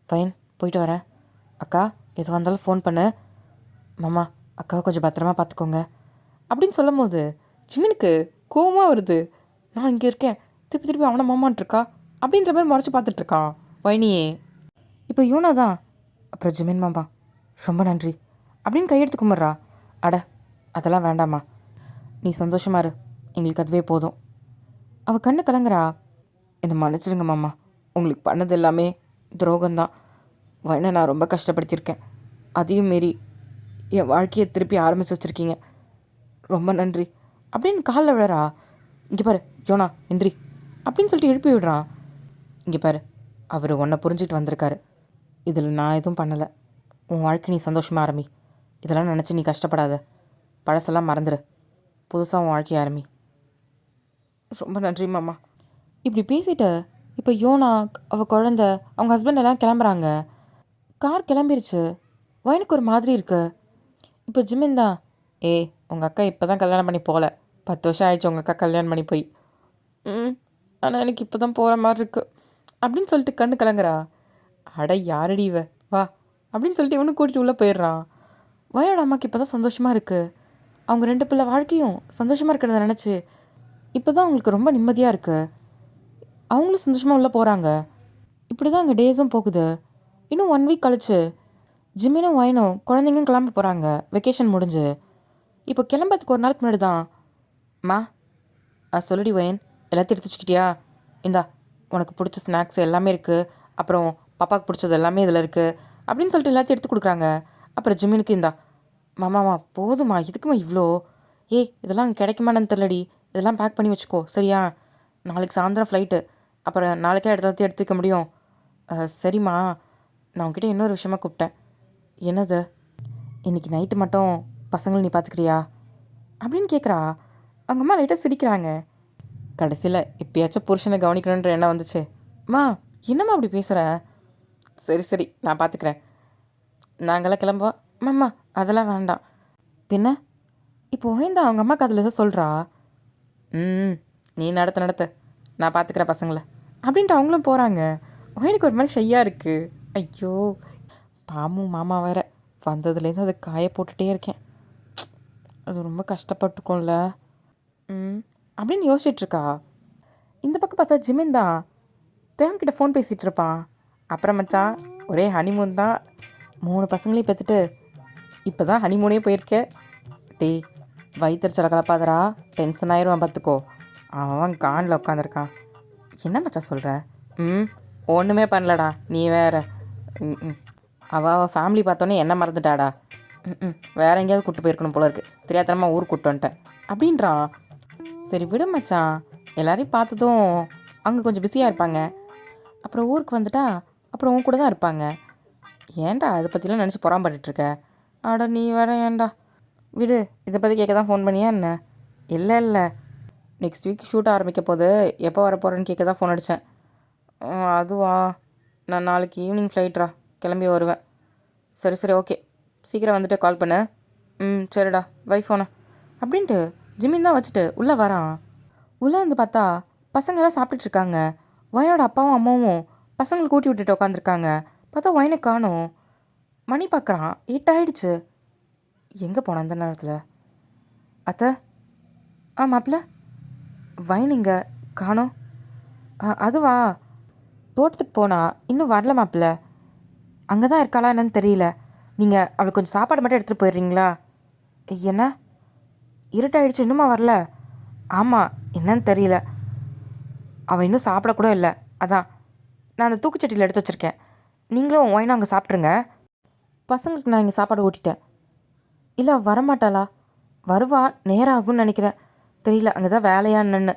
Speaker 1: ஃபைன், போயிட்டு வரேன். அக்கா, எதுவாக இருந்தாலும் ஃபோன் பண்ணு. மாமா, அக்காவை கொஞ்சம் பத்திரமா பார்த்துக்கோங்க அப்படின்னு சொல்லும் போது ஜிமினுக்கு கோவமாக வருது. நான் இங்கே இருக்கேன், திருப்பி திருப்பி அவனை மாமான்ட்ருக்கா அப்படின்ற மாதிரி முறைச்சி பார்த்துட்ருக்கான் வைனியே. இப்போ யூனா தான், அப்புறம் ஜிமின் மாமா ரொம்ப நன்றி அப்படின்னு கையெடுத்து கும்பிட்றா. அட அதெல்லாம் வேண்டாம்மா, நீ சந்தோஷமா இரு, எங்களுக்கு அதுவே போதும். அவள் கண்ணு கலங்குறா. என்னை மன்னிச்சிடுங்க மாமா, உங்களுக்கு பண்ணது எல்லாமே துரோகம்தான். வைனை நான் ரொம்ப கஷ்டப்படுத்தியிருக்கேன். அதையும் மீறி என் வாழ்க்கையை திருப்பி ஆரம்பித்து வச்சுருக்கீங்க, ரொம்ப நன்றி அப்படின்னு காலில் விழறா. இங்கே பாரு யோனா, எந்திரி அப்படின்னு சொல்லிட்டு எழுப்பி விடுறான். இங்கே பாரு, அவர் உன்னை புரிஞ்சுட்டு வந்திருக்காரு. இதில் நான் எதுவும் பண்ணலை. உன் வாழ்க்கை நீ சந்தோஷமாக ஆரம்பி. இதெல்லாம் நினச்சி நீ கஷ்டப்படாத. பழசெல்லாம் மறந்துடு, புதுசாக உன் வாழ்க்கையை ஆரம்பி. ரொம்ப நன்றி மாமா இப்படி பேசிட்டு இப்போ யோனா, அவள் குழந்த, அவங்க ஹஸ்பண்ட் எல்லாம் கிளம்புறாங்க. கார் கிளம்பிருச்சு. வயனுக்கு ஒரு மாதிரி இருக்கு. இப்போ ஜிமின் தான், உங்கள் அக்கா இப்போ தான் கல்யாணம் பண்ணி போகல, 10 வருஷம் ஆயிடுச்சு உங்கள் அக்கா கல்யாணம் பண்ணி போய். ஆனால் எனக்கு இப்போ தான் போகிற மாதிரி இருக்கு அப்படின்னு சொல்லிட்டு கண்ணு கலங்குறா. அட யாரடி இவ, வா அப்படின்னு சொல்லிட்டு இவனு கூட்டிகிட்டு உள்ளே போயிடுறான். வயோட அம்மாவுக்கு இப்போ தான் சந்தோஷமாக இருக்குது. அவங்க 2 பிள்ளை வாழ்க்கையும் சந்தோஷமாக இருக்கிறத நினச்சி இப்போ தான் அவங்களுக்கு ரொம்ப நிம்மதியாக இருக்குது. அவங்களும் சந்தோஷமாக உள்ளே போகிறாங்க. இப்படி தான் அங்கே டேஸும் போகுது. இன்னும் 1 வீக் கழிச்சு ஜிம்மினும் வயனும் குழந்தைங்க கிளம்ப போகிறாங்க, வெக்கேஷன் முடிஞ்சு. இப்போ கிளம்புறதுக்கு ஒரு நாளுக்கு முன்னாடி தான், மா சொல்லுடி வயன், எல்லாத்தையும் எடுத்து வச்சுக்கிட்டியா? இந்தா உனக்கு பிடிச்ச ஸ்நாக்ஸ் எல்லாமே இருக்குது, அப்புறம் பாப்பாவுக்கு பிடிச்சது எல்லாமே இதில் இருக்குது அப்படின்னு சொல்லிட்டு எல்லாத்தையும் எடுத்து கொடுக்குறாங்க. அப்புறம் ஜிம்மினுக்கு இந்தா. மாமாமா போதுமா, இதுக்குமா இவ்வளோ? இதெல்லாம் கிடைக்குமான்னு தெரிலடி, இதெல்லாம் பேக் பண்ணி வச்சுக்கோ, சரியா? நாளைக்கு சாயந்தரம் ஃப்ளைட்டு, அப்புறம் நாளைக்கே எடுத்து வைக்க முடியும். சரிம்மா, நான் உங்ககிட்ட இன்னொரு விஷயமா கூப்பிட்டேன். என்னது? இன்றைக்கி நைட்டு மட்டும் பசங்களை நீ பார்த்துக்கிறியா அப்படின்னு கேட்குறா. அவங்க அம்மா லைட்டாக சிரிக்கிறாங்க. கடைசியில் எப்பயாச்சும் புருஷனை கவனிக்கணுன்ற எண்ணம் வந்துச்சு. அம்மா என்னம்மா அப்படி பேசுகிற? சரி சரி, நான் பார்த்துக்கிறேன். நாங்களாம் கிளம்புவா மாம்மா, அதெல்லாம் வேண்டாம். பின்ன இப்போ ஓய்ந்தா அவங்க அம்மாவுக்கு அதில் எதோ சொல்கிறா. நீ நடத்த, நான் பார்த்துக்கிறேன் பசங்களை அப்படின்ட்டு அவங்களும் போகிறாங்க. ஓயனுக்கு ஒரு மாதிரி ஷையாக இருக்குது. ஐயோ பாமும் மாமா வேற, வந்ததுலேருந்து அதை காய போட்டுகிட்டே இருக்கேன். அது ரொம்ப கஷ்டப்பட்டுருக்கோம்ல அப்படின்னு யோசிச்சுட்ருக்கா. இந்த பக்கம் பார்த்தா ஜிமின் தான் தேவன்கிட்ட ஃபோன் பேசிகிட்டு இருப்பான். அப்புறம் மச்சான், ஒரே ஹனிமூன் தான், 3 பசங்களையும் பெற்றுட்டு இப்போ தான் ஹனிமூனே போயிருக்கேன். வயிற்றுச்சலை கலப்பாதரா, டென்ஷன் ஆயிரும் பார்த்துக்கோ. அவன் கானில் உட்காந்துருக்கான். என்ன மச்சான் சொல்கிற? ஒன்றுமே பண்ணலடா, நீ வேற. அவள் ஃபேமிலி பார்த்தோன்னே என்ன மறந்துட்டாடா. வேற எங்கேயாவது கூப்பிட்டு போயிருக்கணும் போல இருக்குது, தெரியாதனமாக ஊருக்கு கூப்பிட்டு வந்துட்டேன் அப்படின்றான். சரி விடு மச்சான், எல்லாரையும் பார்த்ததும் அங்கே கொஞ்சம் பிஸியாக இருப்பாங்க. அப்புறம் ஊருக்கு வந்துட்டா அப்புறம் உன் கூட தான் இருப்பாங்க. ஏன்டா அதை பற்றிலாம் நினச்சி பொறாம்பட்டுருக்க? ஆடா நீ வேற ஏன்டா. விடு, இதை பற்றி கேட்க தான் ஃபோன் பண்ணியா என்ன? இல்லை நெக்ஸ்ட் வீக் ஷூட் ஆரம்பிக்க போது, எப்போ வர போகிறேன்னு கேட்க தான் ஃபோன் அடித்தேன். அதுவா, நான் நாளைக்கு ஈவினிங் ஃப்ளைட்ரா, கிளம்பி வருவேன். சரி ஓகே, சீக்கிரம் வந்துட்டு கால் பண்ணு. சரிடா, வை ஃபோனை அப்படின்ட்டு ஜிம்மின் தான் வச்சுட்டு உள்ளே வரான். உள்ளே வந்து பார்த்தா பசங்கள்லாம் சாப்பிட்டுட்ருக்காங்க. வயனோட அப்பாவும் அம்மாவும் பசங்களை கூட்டி விட்டுட்டு உட்காந்துருக்காங்க. பார்த்தா வயனை காணோம். மணி பார்க்குறான், 8 ஆகிடுச்சு. எங்கே போனான் அந்த நேரத்தில்? அத்தை, மாப்பிள்ள, வயன் இங்கே காணோம். அதுவா, தோட்டத்துக்கு போனா இன்னும் வரல மாப்பிள்ள. அங்கே தான் இருக்காளா என்னன்னு தெரியல. நீங்கள் அவளுக்கு கொஞ்சம் சாப்பாடு மட்டும் எடுத்துகிட்டு போயிடுறீங்களா? என்ன, இருட்டாயிடுச்சு இன்னுமா வரல? ஆமாம், என்னன்னு தெரியல. அவள் இன்னும் சாப்பிடக்கூட இல்லை. அதான் நான் அந்த தூக்குச்சட்டியில் எடுத்து வச்சுருக்கேன். நீங்களும் ஒயினும் அங்கே சாப்பிட்ருங்க.
Speaker 2: பசங்களுக்கு நான் இங்கே சாப்பாடு ஓட்டிட்டேன். இல்லை வரமாட்டாளா? வருவா, நேரம் ஆகும்னு நினைக்கிறேன். தெரியல, அங்கே தான் வேலையா என்னன்னு.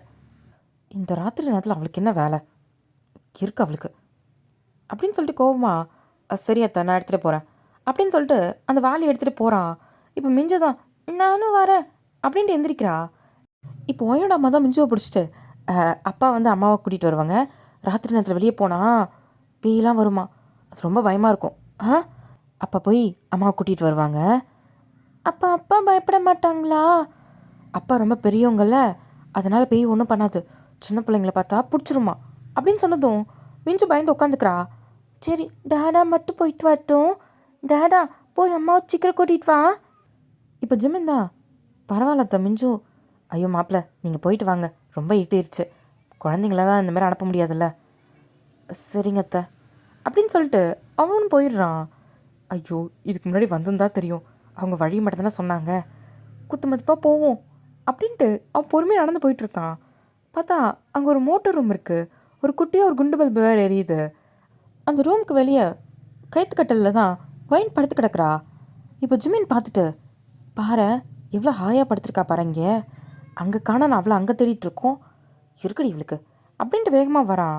Speaker 2: இந்த ராத்திரி நேரத்தில் அவளுக்கு என்ன வேலை இருக்கு அவளுக்கு அப்படின்னு சொல்லிட்டு கோவமா சரி அத்தை நான் எடுத்துகிட்டு போகிறேன் அப்படின்னு சொல்லிட்டு அந்த வாளி எடுத்துகிட்டு போகிறான். இப்போ மிஞ்சு தான் நானும் வரேன் அப்படின்ட்டு எந்திரிக்கிறா. இப்போ ஒயோட அம்மா தான் மிஞ்சுவை பிடிச்சிட்டு அப்பா வந்து அம்மாவை கூட்டிகிட்டு வருவாங்க. ராத்திரி நேரத்தில் வெளியே போனால் பேயெலாம் வருமா, அது ரொம்ப பயமாக இருக்கும். அப்பா போய் அம்மாவை கூட்டிகிட்டு வருவாங்க. அப்பா அப்பா பயப்பட மாட்டாங்களா? அப்பா ரொம்ப பெரியவங்கள்ல, அதனால் பேய் ஒன்றும் பண்ணாது, சின்ன பிள்ளைங்கள பார்த்தா பிடிச்சிருமா அப்படின்னு சொன்னதும் மிஞ்சு பயந்து உட்காந்துக்கிறா. சரி டேடா மட்டும் போயிட்டு வரட்டும், டேடா போய் அம்மாவை சீக்கிரம் கூட்டிகிட்டு வா. இப்போ ஜிமின் தான் பரவாயில்ல அத்தை மிஞ்சு. ஐயோ மாப்பிள்ள நீங்கள் போயிட்டு வாங்க, ரொம்ப இட்டிருச்சு, குழந்தைங்களெல்லாம் இந்த மாதிரி அனுப்ப முடியாதுல்ல. சரிங்க அத்தை அப்படின்னு சொல்லிட்டு அவனும் போயிடுறான். ஐயோ இதுக்கு முன்னாடி வந்திருந்தா தெரியும், அவங்க வழி மட்டும் தானே சொன்னாங்க, குத்து மதிப்பாக போவோம் அப்படின்ட்டு அவன் பொறுமையாக நடந்து போயிட்டுருக்கான். பார்த்தா அங்கே ஒரு மோட்டர் ரூம் இருக்குது. ஒரு குட்டியாக ஒரு குண்டு பல்பு வேறு எரியுது. அந்த ரூமுக்கு வெளியே கைத்துக்கட்டலில் தான் ஒயின் படுத்து கிடக்குறா. இப்போ ஜிமின் பார்த்துட்டு பாரு எவ்வளோ ஹாயாக படுத்துருக்கா பாருங்க, அங்கே காண நான் அவ்வளோ அங்கே தேடிட்டு இருக்கோம், இருக்குடி இவளுக்கு அப்படின்ட்டு வேகமாக வரான்.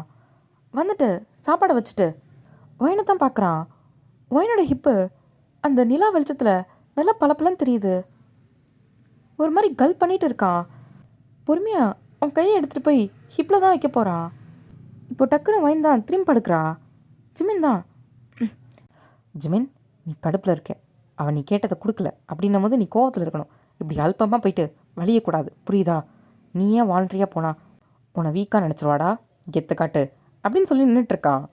Speaker 2: வந்துட்டு சாப்பாடை வச்சுட்டு ஒயினை தான் பார்க்குறான். ஒயினோட ஹிப்பு அந்த நிலா வெளிச்சத்தில் நல்லா பளபளன்னு தெரியுது. ஒரு மாதிரி கல் பண்ணிட்டு இருக்கான். பொறுமையாக அவன் கையை எடுத்துகிட்டு போய் ஹிப்பில் தான் வைக்க போகிறான். இப்போ டக்குன்னு ஒயின் தான் திரும்பி படுக்கிறா. ஜிமின் தான் ஜிமின் நீ கடுப்பில் இருக்க, அவன் நீ கேட்டதை கொடுக்கல அப்படின்னும் போது நீ கோவத்தில் இருக்கணும், இப்படி அல்பமாக போயிட்டு வலியக்கூடாது, புரியுதா? நீ ஏன் வாலண்டரியாக போனா உன்னை வீக்காக நினச்சிருவாடா, கெத்து காட்டு அப்படின்னு சொல்லி நின்றுட்டுருக்கான்.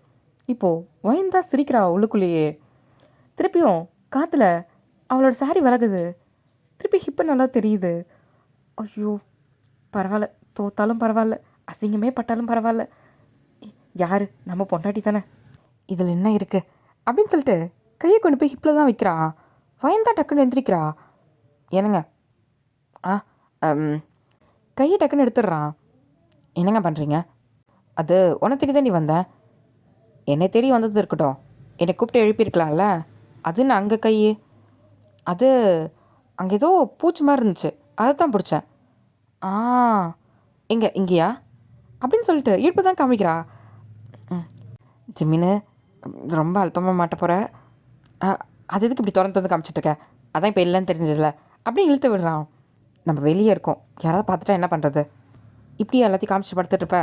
Speaker 2: இப்போது ஒயின் தான் சிரிக்கிறா உள்ளுக்குள்ளேயே. திருப்பியும் காற்றுல அவளோட சாரி விலகுது. திருப்பி ஹிப்பு நல்லா தெரியுது. ஐயோ பரவாயில்ல, தோத்தாலும் பரவாயில்ல, அசிங்கமே பட்டாலும் பரவாயில்ல, யார் நம்ம பொண்டாட்டி தானே, இதில் என்ன இருக்குது அப்படின்னு சொல்லிட்டு கையை கொண்டு போய் ஹிப்பில் தான் வைக்கிறா. வயன் தான் டக்குன்னு எந்திரிக்கிறா. என்னங்க கையை டக்குன்னு எடுத்துடுறான். என்னங்க பண்ணுறீங்க? அது உன்னை தேடி தான் நீ வந்தேன். என்னை தேடி வந்தது இருக்கட்டும், என்னை கூப்பிட்டு எழுப்பியிருக்கலாம்ல, அதுன்னு அங்கே கை அது அங்கே ஏதோ பூச்சி மாதிரி இருந்துச்சு, அதை தான் பிடிச்சேன். இங்கேயா அப்படின்னு சொல்லிட்டு இழுப்பு தான் காமிக்கிறா. ஜிமின்னு ரொம்ப அல்பமாக மாட்ட போகிற, அது எதுக்கு இப்படி திறந்து காமிச்சிட்ருக்க, அதான் இப்போ இல்லைன்னு தெரிஞ்சதில்ல அப்படின்னு இழுத்து விடுறான். நம்ம வெளியே இருக்கோம், யாராவது பார்த்துட்டா என்ன பண்ணுறது, இப்படி எல்லாத்தையும் காமிச்சு படுத்துட்ருப்ப.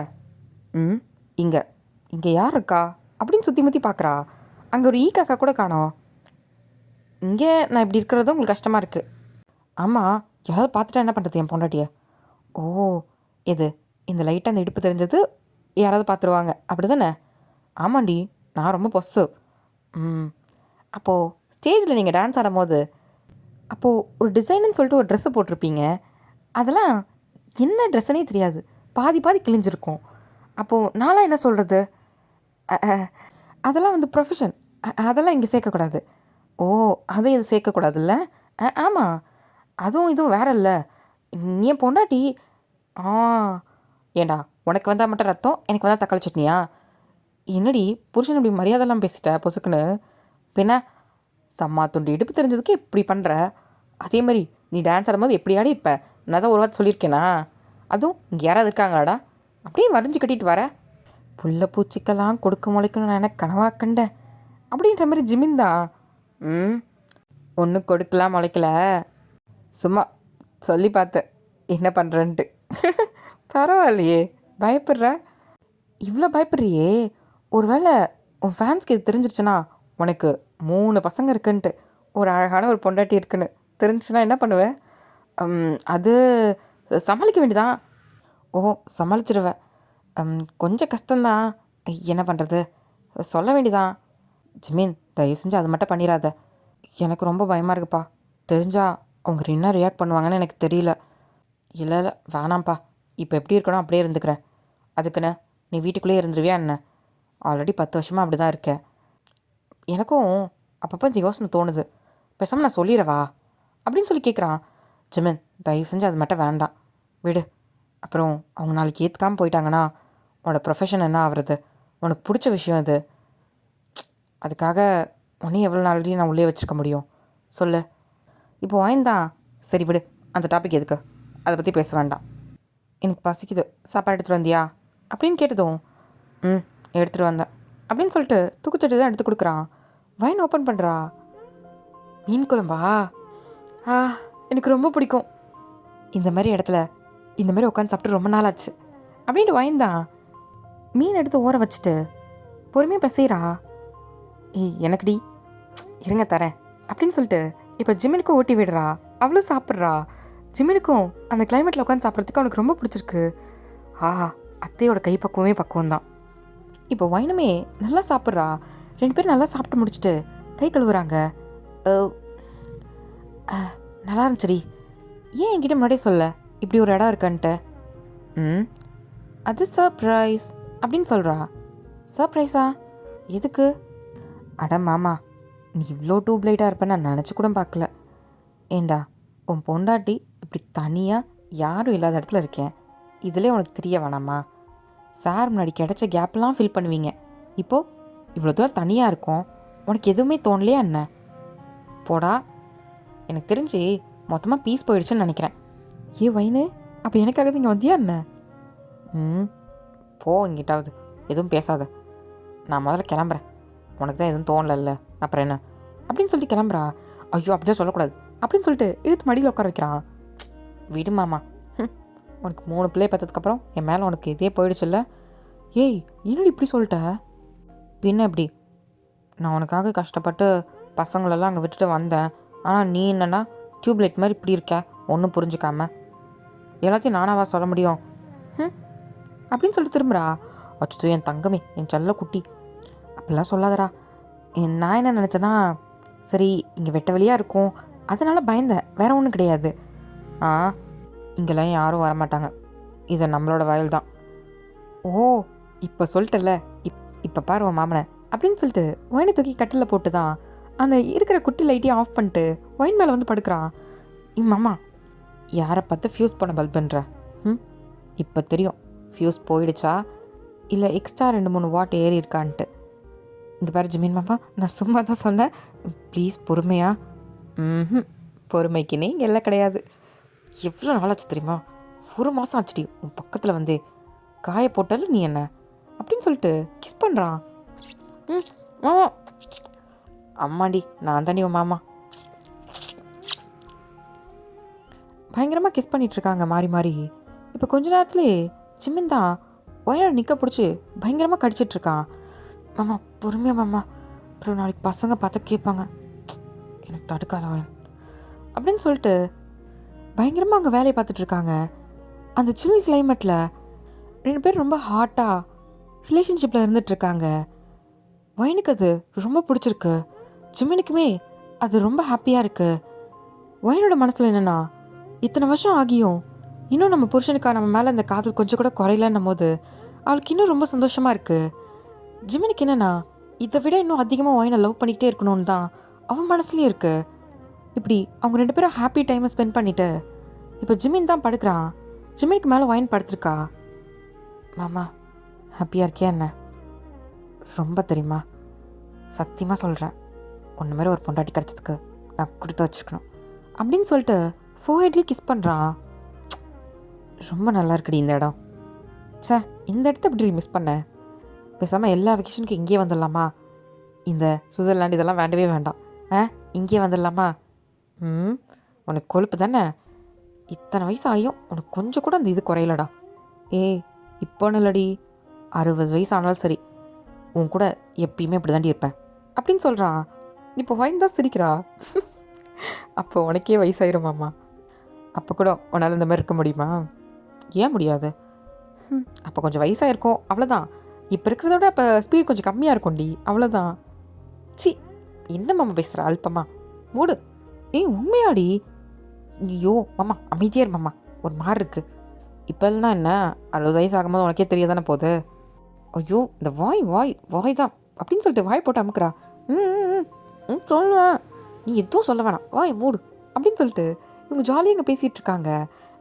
Speaker 2: இங்கே இங்கே யார் இருக்கா அப்படின்னு சுற்றி முற்றி பார்க்குறா. அங்கே ஒரு காக்கா கூட காணோம். இங்கே நான் இப்படி இருக்கிறதும் உங்களுக்கு கஷ்டமாக இருக்குது. ஆமாம், யாராவது பார்த்துட்டா என்ன பண்ணுறது என் பொண்டாட்டியை? ஓ எது இந்த லைட்டாக அந்த இடுப்பு தெரிஞ்சது யாராவது பார்த்துருவாங்க அப்படி தானே? ஆமாண்டி, நான் ரொம்ப பொஸ்ஸு. அப்போது ஸ்டேஜில் நீங்கள் டான்ஸ் ஆடும்போது அப்போது ஒரு டிசைனுன்னு சொல்லிட்டு ஒரு ட்ரெஸ்ஸு போட்டிருப்பீங்க, அதெல்லாம் என்ன ட்ரெஸ்ஸுனே தெரியாது, பாதி பாதி கிழிஞ்சிருக்கும். அப்போது நான்லாம் என்ன சொல்கிறது? அதெல்லாம் வந்து ப்ரொஃபஷன், அதெல்லாம் இங்கே சேர்க்கக்கூடாது. ஓ அதுவும் இது சேர்க்கக்கூடாதுல்ல? ஆமாம், அதுவும் இதுவும் வேற இல்லை, நீ என் பொண்டாட்டி. ஏண்டா உனக்கு வந்தால் மட்டும் ரத்தம், எனக்கு வந்தால் தக்காளி சட்னியா? என்னடி புருஷன் இப்படி மரியாதைலாம் பேசிட்ட பொசுக்குன்னு? பின்ன தம்மா துண்டு இடுப்பு தெரிஞ்சதுக்கு இப்படி பண்ணுற? அதே மாதிரி நீ டான்ஸ் ஆடும்போது எப்படி ஆடி இருப்ப, நான் தான் ஒரு வார்த்தை சொல்லியிருக்கேனா? அதுவும் இங்கே யாராவது இருக்காங்களாடா அப்படியே வரைஞ்சி கட்டிட்டு வர? புள்ள பூச்சிக்கெல்லாம் கொடுக்க முளைக்கணும் நான் எனக்கு கனவாக கண்டேன் அப்படின்ற மாதிரி ஜிமின் தான். ஒன்றும் கொடுக்கலாம் முளைக்கல, சும்மா சொல்லி பார்த்தேன் என்ன பண்ணுறேன்ட்டு. பரவாயில்லையே, பயப்படுற, இவ்வளோ பயப்படுறியே? ஒருவேளை உன் ஃபேன்ஸ்க்கு இது தெரிஞ்சிருச்சுன்னா, உனக்கு 3 பசங்க இருக்குன்ட்டு, ஒரு அழகான ஒரு பொண்டாட்டி இருக்குன்னு தெரிஞ்சுன்னா என்ன பண்ணுவேன்? அது சமாளிக்க வேண்டியதான். ஓ சமாளிச்சிடுவேன், கொஞ்சம் கஷ்டம்தான், என்ன பண்ணுறது, சொல்ல வேண்டியதான். ஜிமின் தயவு செஞ்சு அது மட்டும் பண்ணிடாத, எனக்கு ரொம்ப பயமாக இருக்குப்பா, தெரிஞ்சா அவங்க என்ன ரியாக்ட் பண்ணுவாங்கன்னு எனக்கு தெரியல. இல்லை இல்லை வேணாம்ப்பா, இப்போ எப்படி இருக்கணும் அப்படியே இருந்துக்கிறேன், அதுக்குன்னு நீ வீட்டுக்குள்ளேயே இருந்துருவியா என்ன? ஆல்ரெடி 10 வருஷமாக அப்படி தான் இருக்கேன். எனக்கும் அப்பப்போ இந்த யோசனை தோணுது, பேசாமல் நான் சொல்லிடவா அப்படின்னு சொல்லி கேட்குறான். ஜிமின் தயவு செஞ்சு அது மட்டும் வேண்டாம், விடு. அப்புறம் அவங்க நாளைக்கு ஏற்றுக்காமல் போயிட்டாங்கன்னா உன்னோட ப்ரொஃபஷன் என்ன ஆகுறது? உனக்கு பிடிச்ச விஷயம் இது, அதுக்காக உன்னையும் எவ்வளோ நாளைக்கு நான் உள்ளே வச்சுருக்க முடியும் சொல்லு. இப்போ வாய்ந்தான். சரி விடு, அந்த டாபிக் எதுக்கு, அதை பற்றி பேச வேண்டாம். எனக்கு பசிக்குது, சாப்பாடு எடுத்துகிட்டு வந்தியா அப்படின்னு கேட்டதும் எடுத்துகிட்டு வந்தேன் அப்படின்னு சொல்லிட்டு தூக்குச்சட்டி தான் எடுத்து கொடுக்குறான். வைன் ஓப்பன் பண்ணுறா. மீன் குழம்பா? எனக்கு ரொம்ப பிடிக்கும். இந்த மாதிரி இடத்துல இந்த மாதிரி உட்காந்து சாப்பிட்டு ரொம்ப நாள் ஆச்சு அப்படின்ட்டு வாய்ந்தான். மீன் எடுத்து ஊற வச்சுட்டு பொறுமையாக பசைறா. எனக்குடி இருங்க தரேன் அப்படின்னு சொல்லிட்டு இப்போ ஜிமினுக்கும் ஊட்டி விடுறா. அவ்வளோ சாப்பிட்றா. ஜிமினுக்கும் அந்த கிளைமேட்டில் உட்காந்து சாப்பிட்றதுக்கு அவனுக்கு ரொம்ப பிடிச்சிருக்கு. அத்தையோட கை பக்குவமே பக்குவம் தான். இப்போ வைனுமே நல்லா சாப்பிட்றா. 2 பேரும் நல்லா சாப்பிட்டு முடிச்சுட்டு கை கழுவுறாங்க. நல்லா இருந்துச்சுடி. ஏன் என்கிட்ட முன்னாடியே சொல்ல இப்படி ஒரு இடம் இருக்கான்ட்டு? அது சர்ப்ரைஸ் அப்படின்னு சொல்கிறா. சர்ப்ரைஸா? எதுக்கு? அட மாமா, நீ இவ்வளோ டியூப்லைட்டாக இருப்பேன்னு நான் நினச்சி கூட பார்க்கல. ஏண்டா உன் பொண்டாட்டி இப்படி தனியாக யாரும் இல்லாத இடத்துல இருக்கேன், இதிலே உனக்கு தெரிய வேணாமா? சார் முன்னாடி கிடைச்ச கேப்லாம் ஃபில் பண்ணுவீங்க. இப்போது இவ்வளோ தூரம் தனியாக இருக்கும், உனக்கு எதுவுமே தோணலையா என்ன? போடா. எனக்கு தெரிஞ்சு மொத்தமாக பீஸ் போயிடுச்சுன்னு நினைக்கிறேன். வைனு, அப்போ எனக்காக தான் இங்கே வந்தியா என்ன? போ இங்கிட்டாவது, எதுவும் பேசாத. நான் முதல்ல கிளம்புறேன், உனக்கு தான் எதுவும் தோணலல்ல, அப்புறம் என்ன அப்படின்னு சொல்லிட்டு கிளம்புறா. ஐயோ அப்படிதான் சொல்லக்கூடாது அப்படின்னு சொல்லிட்டு இழுத்து மடியில் உட்கார வைக்கிறான். விடு மாமா, உனக்கு 3 பிள்ளையை பார்த்ததுக்கப்புறம் என் மேலே உனக்கு இதே போயிடுச்சுல்ல. என்னடி இப்படி சொல்லிட்ட? பின்ன எப்படி? நான் உனக்காக கஷ்டப்பட்டு பசங்களெல்லாம் அங்கே விட்டுட்டு வந்தேன். ஆனால் நீ என்னன்னா டியூப்லைட் மாதிரி இப்படி இருக்க, ஒன்றும் புரிஞ்சுக்காம. எல்லாத்தையும் நானாவா சொல்ல முடியும் அப்படின்னு சொல்லிட்டு திரும்புறா. அச்சோ என் தங்கமே, என் செல்ல குட்டி, அப்படிலாம் சொல்லாதடா. நான் என்ன நினச்சேன்னா, சரி இங்கே வெட்ட வெளியாக இருக்கும் அதனால் பயந்தேன், வேற ஒன்றும் கிடையாது. இங்கெல்லாம் யாரும் வரமாட்டாங்க, இது நம்மளோட வயல் தான். ஓ இப்போ சொல்லிட்டல, இப்போ பாருவ மாமனை அப்படின்னு சொல்லிட்டு ஒயினை தூக்கி கட்டில் போட்டு தான் அந்த இருக்கிற குட்டி லைட்டையும் ஆஃப் பண்ணிட்டு ஒயின் மேலே வந்து படுக்கிறான். மாமா, யாரை பார்த்து ஃப்யூஸ் பண்ண பல்புன்ற? இப்போ தெரியும் ஃப்யூஸ் போயிடுச்சா இல்லை எக்ஸ்ட்ரா 2-3 வாட் ஏறி இருக்கான்ட்டு. இங்கே பாரு ஜிமின் மாமா, நான் சும்மா தான் சொன்னேன், ப்ளீஸ் பொறுமையா. பொறுமைக்கு நீங்கள் எல்லாம் கிடையாது. எவ்வளோ நாளாச்சு தெரியுமா? 1 மாதம் ஆச்சுடி உன் பக்கத்தில் வந்து. காய போட்டாலும் நீ என்ன அப்படின்னு சொல்லிட்டு கிஸ் பண்ணுறான். மாமா, அம்மாடி நான் தாண்டி உன் மாமா. பயங்கரமாக கிஸ் பண்ணிகிட்ருக்காங்க மாறி மாறி. இப்போ கொஞ்ச நேரத்துலேயே ஜிமின் தான் ஒயனோட நிற்க பிடிச்சி பயங்கரமாக கடிச்சிட்ருக்கான். மாமா பொறுமையா மாமா, அப்புறம் நாளைக்கு பசங்க பார்த்தா கேட்பாங்க, எனக்கு தடுக்காத வயன் அப்படின்னு சொல்லிட்டு பயங்கரமாக அங்கே வேலையை பார்த்துட்ருக்காங்க. அந்த சில் கிளைமேட்டில் 2 பேர் ரொம்ப ஹாட்டாக ரிலேஷன்ஷிப்பில் இருந்துகிட்ருக்காங்க. ஒயனுக்கு அது ரொம்ப பிடிச்சிருக்கு, ஜிமினுக்குமே அது ரொம்ப ஹாப்பியாக இருக்குது. ஒயனோட மனசில் என்னென்னா, இத்தனை வருஷம் ஆகியும் இன்னும் நம்ம புருஷனுக்கா நம்ம மேலே அந்த காதல் கொஞ்சம் கூட குறையலன்னும் போது அவளுக்கு இன்னும் ரொம்ப சந்தோஷமாக இருக்குது. ஜிமினுக்கு என்னென்னா, இதை விட இன்னும் அதிகமாக ஒயனை லவ் பண்ணிக்கிட்டே இருக்கணும்னு தான் அவன் மனசுலேயும் இருக்குது. இப்படி அவங்க 2 பேரும் ஹாப்பி டைமை ஸ்பெண்ட் பண்ணிவிட்டு இப்போ ஜிமின் தான் படுக்கிறான். ஜிமினுக்கு மேலே ஒயின் படுத்துருக்கா. மாமா ஹாப்பியாக இருக்கியா என்ன? ரொம்ப தெரியுமா, சத்தியமாக சொல்கிறேன், ஒன்று மாதிரி ஒரு பொண்டாட்டி கிடச்சதுக்கு நான் கொடுத்து வச்சுருக்கணும் அப்படின்னு சொல்லிட்டு ஃபோஹெட்லேயே கிஸ் பண்ணுறான். ரொம்ப நல்லா இருக்குடி இந்த இடம். இந்த இடத்த எப்படி மிஸ் பண்ணேன்? பேசாமல் எல்லா வெக்கேஷனுக்கும் இங்கேயே வந்துடலாமா? இந்த சுவிட்சர்லாண்டு இதெல்லாம் வேண்டவே வேண்டாம், இங்கேயே வந்துடலாமா? உனக்கு கொழுப்பு தானே, இத்தனை வயசு ஆகியும் உனக்கு கொஞ்சம் கூட அந்த இது குறையலடா. இப்போன்னு இல்லடி, 60 வயசு ஆனாலும் சரி உன் கூட எப்பயுமே அப்படி தாண்டி இருப்பேன் அப்படின்னு சொல்கிறான். இப்போ வாய்ந்தான் சிரிக்கிறா. அப்போ உனக்கே வயசாயிருமாம்மா, அப்போ கூட உன்னால் இந்த மாதிரி இருக்க முடியுமா? ஏன் முடியாது? அப்போ கொஞ்சம் வயசாக இருக்கும் அவ்வளோதான். இப்போ இருக்கிறத விட அப்போ ஸ்பீட் கொஞ்சம் கம்மியாக இருக்கும்டி, அவ்வளோதான். என்ன மாமா பேசுகிற அல்பமா, மூடு. உண்மையாடி? ஐயோ மாமா அமைதியாக இரு மாமா, ஒரு மாதிரி இருக்குது. இப்போ இல்லைனா என்ன, 60 வயசு ஆகும்போது உனக்கே தெரிய தானே போகுது. ஐயோ இந்த வாய் தான் அப்படின்னு சொல்லிட்டு வாய் போட்டு அமுக்குறா. சொல்லுவேன், நீ எதுவும் சொல்ல வேணாம், வாய் மூடு அப்படின்னு சொல்லிட்டு இவங்க ஜாலியாக இங்கே பேசிகிட்டு இருக்காங்க.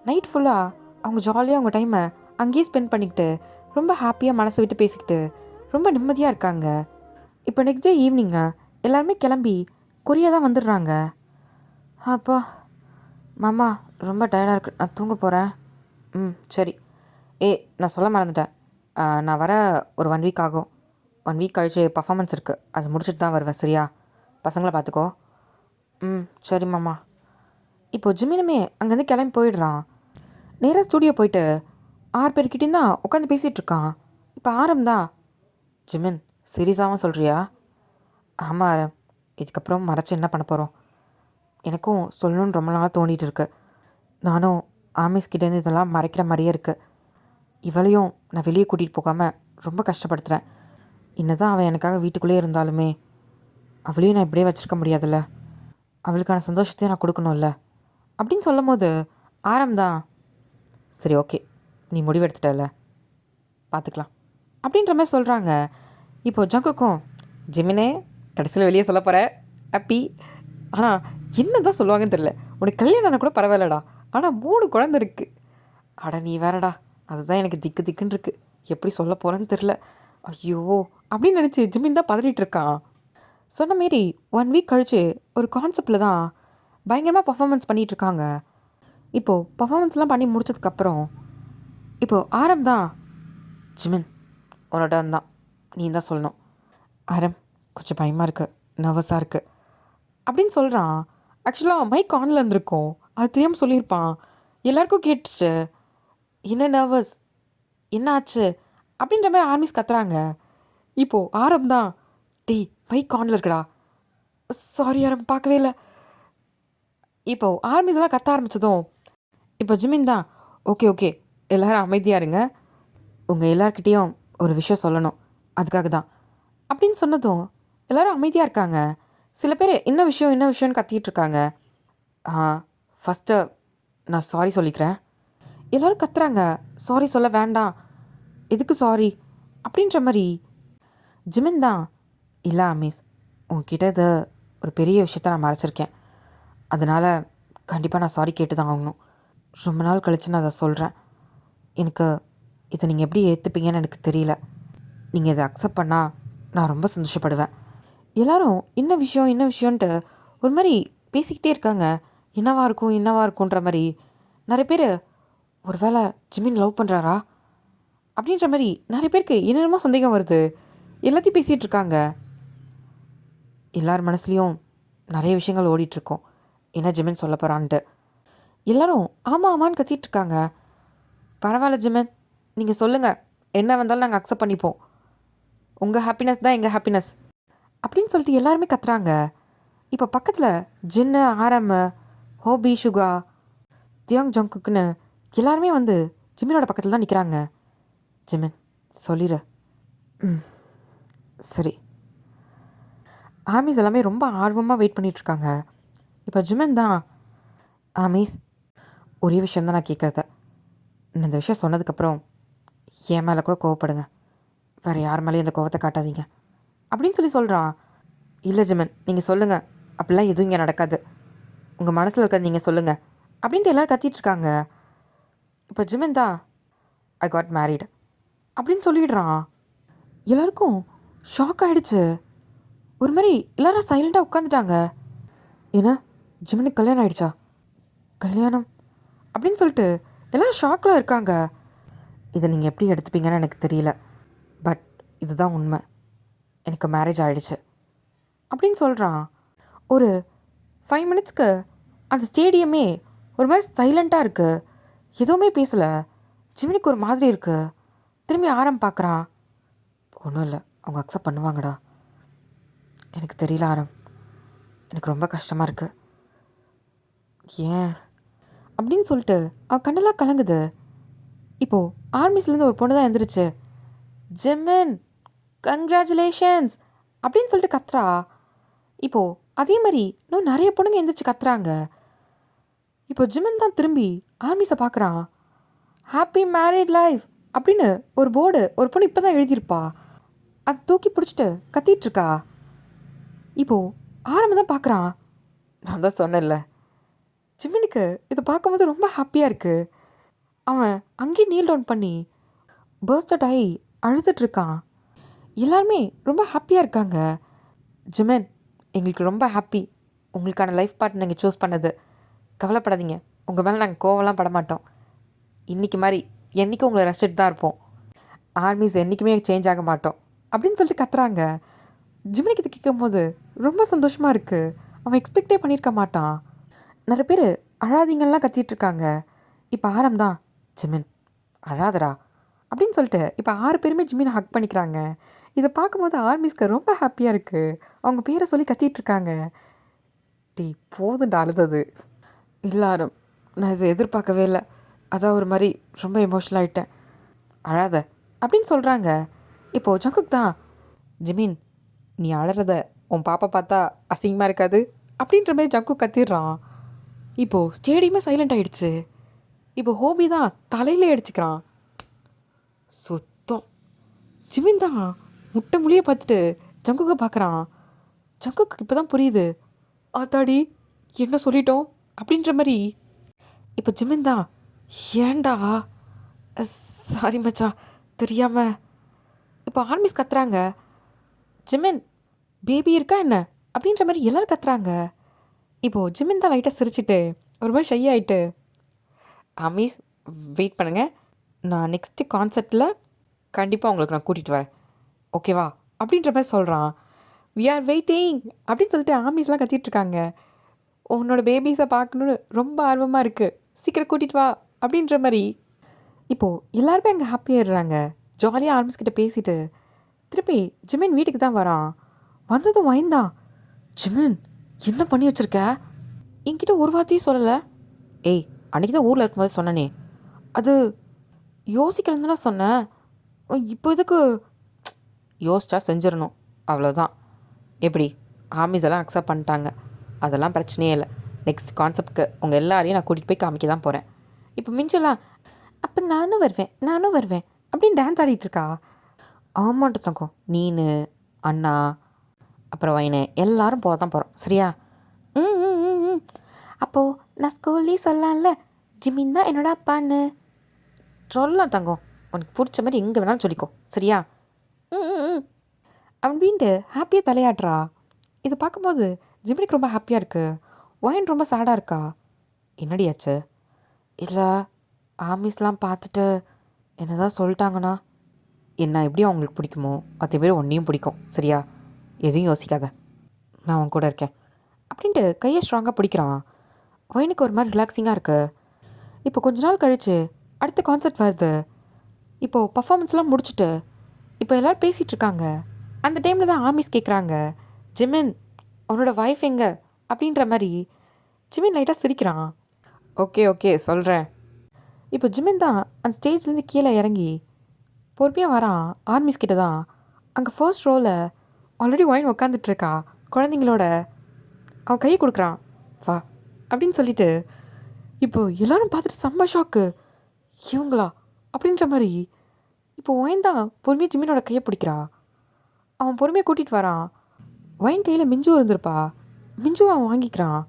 Speaker 2: நைட் ஃபுல்லாக அவங்க ஜாலியாக அவங்க டைமை அங்கேயே ஸ்பெண்ட் பண்ணிக்கிட்டு ரொம்ப ஹாப்பியாக மனசை விட்டு பேசிக்கிட்டு ரொம்ப நிம்மதியாக இருக்காங்க. இப்போ நெக்ஸ்ட் டே ஈவினிங்க எல்லாருமே கிளம்பி கொரியா தான் வந்துடுறாங்க. அப்பா மாமா ரொம்ப டயர்டாக இருக்கு, நான் தூங்க போகிறேன். சரி. நான் சொல்ல மறந்துட்டேன். நான் வர ஒரு 1 வீக் ஆகும். 1 வீக் கழிச்சு பர்ஃபார்மன்ஸ் இருக்குது, அதை முடிச்சுட்டு தான் வருவேன். சரியா? பசங்களை பார்த்துக்கோ. சரி மாமா. இப்போ ஜிமினுமே அங்கேருந்து கிளம்பி போயிடுறான். நேராக ஸ்டூடியோ போயிட்டு 6 பேர்கிட்டையும் தான் உட்காந்து பேசிகிட்டு இருக்கான். இப்போ ஆரம் தான், ஜிமின் சீரியஸாகவும் சொல்கிறியா? ஆமாம் ஆரம், இதுக்கப்புறம் மறைச்சு என்ன பண்ண போகிறோம்? எனக்கும் சொல்லணும்னு ரொம்ப நாளாக தோண்டிகிட்டு இருக்கு. நானும் ஆமீஸ்கிட்டேருந்து இதெல்லாம் மறைக்கிற மாதிரியே இருக்குது. இவளையும் நான் வெளியே கூட்டிகிட்டு போகாமல் ரொம்ப கஷ்டப்படுத்துகிறேன். இன்னதான் அவன் எனக்காக வீட்டுக்குள்ளே இருந்தாலுமே அவளையும் நான் இப்படியே வச்சுருக்க முடியாதுல்ல. அவளுக்கான சந்தோஷத்தையும் நான் கொடுக்கணும்ல அப்படின்னு சொல்லும் போது ஆரம் தான், சரி ஓகே, நீ முடிவெடுத்துட்டல, பார்த்துக்கலாம் அப்படின்ற மாதிரி சொல்கிறாங்க. இப்போது ஜங்குக்கும், ஜிமினே கடைசியில் வெளியே சொல்ல போகிற ஹாப்பி, ஆனால் என்ன தான் சொல்லுவாங்கன்னு தெரில. உனக்கு கல்யாணம் ஆனால் கூட பரவாயில்லடா, ஆனால் 3 குழந்தை இருக்குது. அட நீ வேறடா, அதுதான் எனக்கு திக்கு திக்குன்னு இருக்குது, எப்படி சொல்ல போகிறேன்னு தெரில. ஐயோ அப்படின்னு நினச்சி ஜிமின் தான் பதறிட்டு இருக்கான். சொன்ன மாரி 1 வீக் கழித்து ஒரு கான்செப்டில் தான் பயங்கரமாக பர்ஃபார்மன்ஸ் பண்ணிகிட்ருக்காங்க. இப்போது பர்ஃபார்மன்ஸ்லாம் பண்ணி முடிச்சதுக்கப்புறம் இப்போது ஆரம் தான், ஜிமின் உன்னோட தான், நீ தான் சொல்லணும். ஆரம் கொஞ்சம் பயமாக இருக்குது, நர்வஸாக இருக்குது அப்படின்னு சொல்கிறான். ஆக்சுவலாக மைக் ஆனில் இருந்திருக்கும், அது தெரியாமல் சொல்லியிருப்பான். எல்லாருக்கும் கேட்டுச்சு. என்ன நர்வஸ், என்ன ஆச்சு அப்படின்ற மாதிரி ஆர்மிஸ் கத்துறாங்க. இப்போது ஆரம் தான், டேய் மைக் ஆனில் இருக்குடா, சாரி ஆரம் பார்க்கவே இல்லை. இப்போது ஆர்மிஸ் எல்லாம் கத்த ஆரம்பித்ததும் இப்போ ஜிமின் தான், ஓகே ஓகே எல்லோரும் அமைதியாக இருங்க, உங்கள் எல்லார்கிட்டேயும் ஒரு விஷயம் சொல்லணும், அதுக்காக தான் அப்படின்னு சொன்னதும் எல்லோரும் அமைதியாக இருக்காங்க. சில பேர் என்ன விஷயம்னு கத்திக்கிட்டு இருக்காங்க. ஃபஸ்ட்டு நான் சாரி சொல்லிக்கிறேன். எல்லோரும் கத்துறாங்க, சாரி சொல்ல வேண்டாம், எதுக்கு சாரி அப்படின்ற மாதிரி. ஜிமின் தான், இல்லை அமீஸ், உங்ககிட்ட இது ஒரு பெரிய விஷயத்த நான் மறைச்சிருக்கேன், அதனால் கண்டிப்பாக நான் சாரி கேட்டு தான் ஆகணும். ரொம்ப நாள் கழித்து நான் அதை சொல்கிறேன். எனக்கு இதை நீங்கள் எப்படி ஏற்றுப்பீங்கன்னு எனக்கு தெரியல. நீங்கள் இதை அக்செப்ட் பண்ணால் நான் ரொம்ப சந்தோஷப்படுவேன். எல்லோரும் என்ன விஷயம்ன்ட்டு ஒரு மாதிரி பேசிக்கிட்டே இருக்காங்க. என்னவா இருக்கும்ன்ற மாதிரி. நிறைய பேர் ஒரு வேளை ஜிமின் லவ் பண்ணுறாரா அப்படின்ற மாதிரி நிறைய பேருக்கு என்னென்னமோ சந்தேகம் வருது. எல்லாத்தையும் பேசிகிட்டு இருக்காங்க. எல்லார் மனசுலேயும் நிறைய விஷயங்கள் ஓடிட்டுருக்கோம், என்ன ஜிமின் சொல்ல போகிறான்ட்டு. எல்லோரும் ஆமாம் ஆமான்னு கத்திட்டு இருக்காங்க. பரவாயில்ல ஜிமின், நீங்கள் சொல்லுங்கள், என்ன வந்தாலும் நாங்கள் அக்செப்ட் பண்ணிப்போம், உங்கள் ஹாப்பினஸ் தான் எங்கள் ஹாப்பினஸ் அப்படின்னு சொல்லிட்டு எல்லாருமே கத்துறாங்க. இப்போ பக்கத்தில் ஜின்னு, ஆரம், ஹோபி, சுகா, தியோங் ஜங்குக்குன்னு எல்லாருமே வந்து ஜிமினோட பக்கத்தில் தான் நிற்கிறாங்க. ஜிமின் சொல்லிடு. சரி. ஆமீஸ் எல்லாமே ரொம்ப ஆர்வமாக வெயிட் பண்ணிகிட்ருக்காங்க. இப்போ ஜிமின் தான், ஆமீஸ் ஒரே விஷயந்தான் நான் கேட்குறத, இந்த விஷயம் சொன்னதுக்கப்புறம் என் மேலே கூட கோவப்படுங்க, வேறு யார் மேலேயும் இந்த கோவத்தை காட்டாதீங்க அப்படின்னு சொல்கிறான். இல்லை ஜிமின் நீங்கள் சொல்லுங்கள், அப்படிலாம் எதுவும் இங்கே நடக்காது, உங்கள் மனசில் இருக்கிறது நீங்கள் சொல்லுங்கள் அப்படின்ட்டு எல்லோரும் கத்திகிட்ருக்காங்க. இப்போ ஜிமின் தான், ஐ காட் மேரீட் அப்படின்னு சொல்லிடுறான். எல்லாருக்கும் ஷாக் ஆகிடுச்சு. ஒரு மாதிரி எல்லோரும் சைலண்ட்டாக உட்காந்துட்டாங்க. ஏன்னா ஜிமினுக்கு கல்யாணம் ஆகிடுச்சா, கல்யாணம் அப்படின்னு சொல்லிட்டு எல்லோரும் ஷாக்கில் இருக்காங்க. இதை நீங்கள் எப்படி எடுத்துப்பீங்கன்னு எனக்கு தெரியல, பட் இதுதான் உண்மை, எனக்கு மேரேஜ் ஆகிடுச்சு அப்படின்னு சொல்கிறான். ஒரு 5 மினிட்ஸ்க்கு அந்த ஸ்டேடியமே ஒரு மாதிரி சைலண்ட்டாக இருக்குது, எதுவுமே பேசலை. ஜிமினுக்கு ஒரு மாதிரி இருக்குது. திரும்பி ஆரம் பார்க்குறான். ஒன்றும் இல்லை, அவங்க அக்செப்ட் பண்ணுவாங்கடா. எனக்கு தெரியல ஆரம், எனக்கு ரொம்ப கஷ்டமாக இருக்குது. ஏன் அப்படின்னு சொல்லிட்டு அவன் கண்ணெல்லாம் கலங்குது. இப்போது ஆர்மிஸ்லேருந்து ஒரு பொண்ணு தான் எழுந்திரிச்சு, ஜிமின் கங்க்ராச்சுலேஷன்ஸ் அப்படின்னு சொல்லிட்டு கத்துறா. இப்போது அதே மாதிரி இன்னும் நிறைய பொண்ணுங்க எழுந்திரிச்சு கத்துறாங்க. இப்போ ஜிமின் தான் திரும்பி ஆர்மிஸை பார்க்குறான். ஹாப்பி மேரிட் லைஃப் அப்படின்னு ஒரு போர்டு ஒரு பொண்ணு இப்போ தான் எழுதியிருப்பா, அதை தூக்கி பிடிச்சிட்டு கத்திகிட்ருக்கா. இப்போது ஆரம்பம் தான் பார்க்குறான். நான் தான் சொன்னேன்ல, ஜிமினுக்கு இதை பார்க்கும்போது ரொம்ப ஹாப்பியாக இருக்குது. அவன் அங்கேயே நீல் டவுன் பண்ணி பர்ஸ்ட் ஆகி அழுதுட்ருக்கான். எல்லாருமே ரொம்ப ஹாப்பியாக இருக்காங்க. ஜிமின் எங்களுக்கு ரொம்ப ஹாப்பி உங்களுக்கான லைஃப் பார்ட்னர் நீங்கள் சூஸ் பண்ணது. கவலைப்படாதீங்க, உங்கள் மேலே நாங்கள் கோவம்லாம் பட மாட்டோம். இன்றைக்கி மாதிரி என்றைக்கும் உங்களை ரசிச்சுட்டு தான் இருப்போம். ஆர்மிஸ் என்றைக்குமே சேஞ்ச் ஆக மாட்டோம் அப்படின்னு சொல்லிட்டு கத்துறாங்க. ஜிமினிக்கு இது கேட்கும்போது ரொம்ப சந்தோஷமாக இருக்குது. அவன் எக்ஸ்பெக்டே பண்ணியிருக்க மாட்டான். நிறைய பேர் அழாதீங்கலாம் கத்திட்டு இருக்காங்க. இப்போ ஆரம் தான் ஜிமின் அழாதடா அப்படின்னு சொல்லிட்டு இப்போ 6 பேருமே ஜிமினை ஹக் பண்ணிக்கிறாங்க. இதை பார்க்கும்போது ஆர்மிஸ்க்கு ரொம்ப ஹாப்பியாக இருக்குது. அவங்க பேரை சொல்லி கத்திட்டு இருக்காங்க. டீ போதுண்டா அழுதது. எல்லாரும் நான் இதை எதிர்பார்க்கவே இல்லை. அதான் ஒரு மாதிரி ரொம்ப எமோஷனல் ஆகிட்டேன். அழாத அப்படின்னு சொல்கிறாங்க. இப்போது ஜங்குக் தான் ஜிமின் நீ அழறத உன் பாப்பா பார்த்தா அசிங்கமாக இருக்காது அப்படின்ற மாதிரி ஜங்குக் கத்திடுறான். இப்போது ஸ்டேடியமே சைலண்ட் ஆகிடுச்சு. இப்போ ஹோபி தான் தலையிலே அடிச்சுக்கிறான். சுத்தம் ஜிமின் தான் முட்டை மொழியை பார்த்துட்டு ஜங்குக்கை பார்க்குறான். ஜங்குக்கு இப்போ தான் புரியுது, ஆத்தாடி என்ன சொல்லிட்டோம் அப்படின்ற மாதிரி. இப்போ ஜிமின் தான் ஏண்டா சாரி மச்சான் தெரியாம. இப்போ ஆர்மிஸ் கத்துறாங்க. ஜிமின் பேபி இருக்கா என்ன அப்படின்ற மாதிரி எல்லோரும் கத்துறாங்க. இப்போது ஜிமின் தான் லைட்டாக சிரிச்சிட்டு ஒரு மாதிரி ஷை ஆகிட்டு ஆர்மிஸ் வெயிட் பண்ணுங்கள், நான் நெக்ஸ்ட்டு கான்சர்ட்டில் கண்டிப்பாக உங்களுக்கு நான் கூட்டிகிட்டு வரேன் ஓகேவா அப்படின்ற மாதிரி சொல்கிறான். வி ஆர் வெயிட்டிங் அப்படின்னு சொல்லிட்டு ஆர்மிஸ்லாம் கத்திட்டுருக்காங்க. உன்னோட பேபிஸை பார்க்கணுன்னு ரொம்ப ஆர்வமாக இருக்குது, சீக்கிரம் கூட்டிகிட்டு வா அப்படின்ற மாதிரி. இப்போது எல்லாருமே அங்கே ஹாப்பியாகிடுறாங்க. ஜாலியாக ஆர்மிஸ் கிட்ட பேசிட்டு திருப்பி ஜிமின் வீட்டுக்கு தான் வரான். வந்ததும் வாய்ந்தான், ஜிமின் என்ன பண்ணி வச்சுருக்க, என்கிட்ட ஒரு வார்த்தையும் சொல்லலை. ஏய் அன்றைக்கி தான் ஊரில் இருக்கும்போது சொன்னனே, அது யோசிக்கிறேன்னு தானே சொன்னேன், இப்போ இதுக்கு யோசிச்சா செஞ்சிடணும் அவ்வளோதான். எப்படி ஆர்மிஸ் எல்லாம் அக்செப்ட் பண்ணிட்டாங்க, அதெல்லாம் பிரச்சனையே இல்லை. நெக்ஸ்ட் கான்செப்ட்க்கு உங்கள் எல்லாரையும் நான் கூட்டிகிட்டு போய் காமிக்க தான் போகிறேன். இப்போ மிஞ்சலாம் அப்போ நானும் வருவேன் அப்படின்னு டான்ஸ் ஆடிட்டுருக்கா. ஆமாட்ட தங்கம், நீனு அண்ணா அப்புறம் வைனு எல்லாரும் போக தான் போகிறோம் சரியா? ம் ம் ம் ம் அப்போது நான் ஸ்கூல்லேயே சொல்லலாம்ல ஜிமின் தான் என்னோட அப்பான்னு. சொல்லலாம் தங்கம், உனக்கு பிடிச்ச மாதிரி எங்கே வேணாலும் சொல்லிக்கோ சரியா? ம் ம் ம் அப்படின்ட்டு ஹாப்பியாக தலையாடுறா. இது பார்க்கும்போது ஜிமினிக்கு ரொம்ப ஹாப்பியாக இருக்குது. ஒயின் ரொம்ப சேடாக இருக்கா. என்னடியாச்சு? இல்லை ஆமிஸ்லாம் பார்த்துட்டு என்னதான் சொல்லிட்டாங்கன்னா என்ன எப்படி அவங்களுக்கு பிடிக்குமோ அதே பேர் ஒன்றையும் பிடிக்கும் சரியா? எதையும் யோசிக்காத, நான் உன் கூட இருக்கேன் அப்படின்ட்டு கையை ஸ்ட்ராங்காக பிடிக்கிறான். ஒயினுக்கு ஒரு மாதிரி ரிலாக்ஸிங்காக இருக்குது. இப்போ கொஞ்ச நாள் கழித்து அடுத்த கான்சர்ட் வருது. இப்போது பர்ஃபார்மன்ஸ்லாம் முடிச்சுட்டு இப்போ எல்லோரும் பேசிகிட்டு இருக்காங்க. அந்த டைமில் தான் ஆர்மிஸ் கேட்குறாங்க, ஜிமின் உன்னோட ஒய்ஃப் எங்கே அப்படின்ற மாதிரி. ஜிமின் லைட்டாக சிரிக்கிறான். ஓகே ஓகே சொல்கிறேன். இப்போ ஜிமின் தான் அந்த ஸ்டேஜ்லேருந்து கீழே இறங்கி பொறுமையாக வரான். ஆர்மிஸ் கிட்ட தான் அங்கே ஃபர்ஸ்ட் ரோவில் ஆல்ரெடி ஒயின் உக்காந்துட்ருக்கா குழந்தைங்களோட. அவன் கையை கொடுக்குறான், வா அப்படின்னு சொல்லிட்டு. இப்போது எல்லோரும் பார்த்துட்டு செம்ம ஷாக்கு, இவங்களா அப்படின்ற மாதிரி. இப்போ ஒயின் தான் பொறுமையாக ஜிமினோட கையை பிடிக்கிறா. அவன் பொறுமையாக கூட்டிகிட்டு வரான். ஒயின் கையில் மிஞ்சு இருந்திருப்பா, மிஞ்சுவை அவன் வாங்கிக்கிறான்.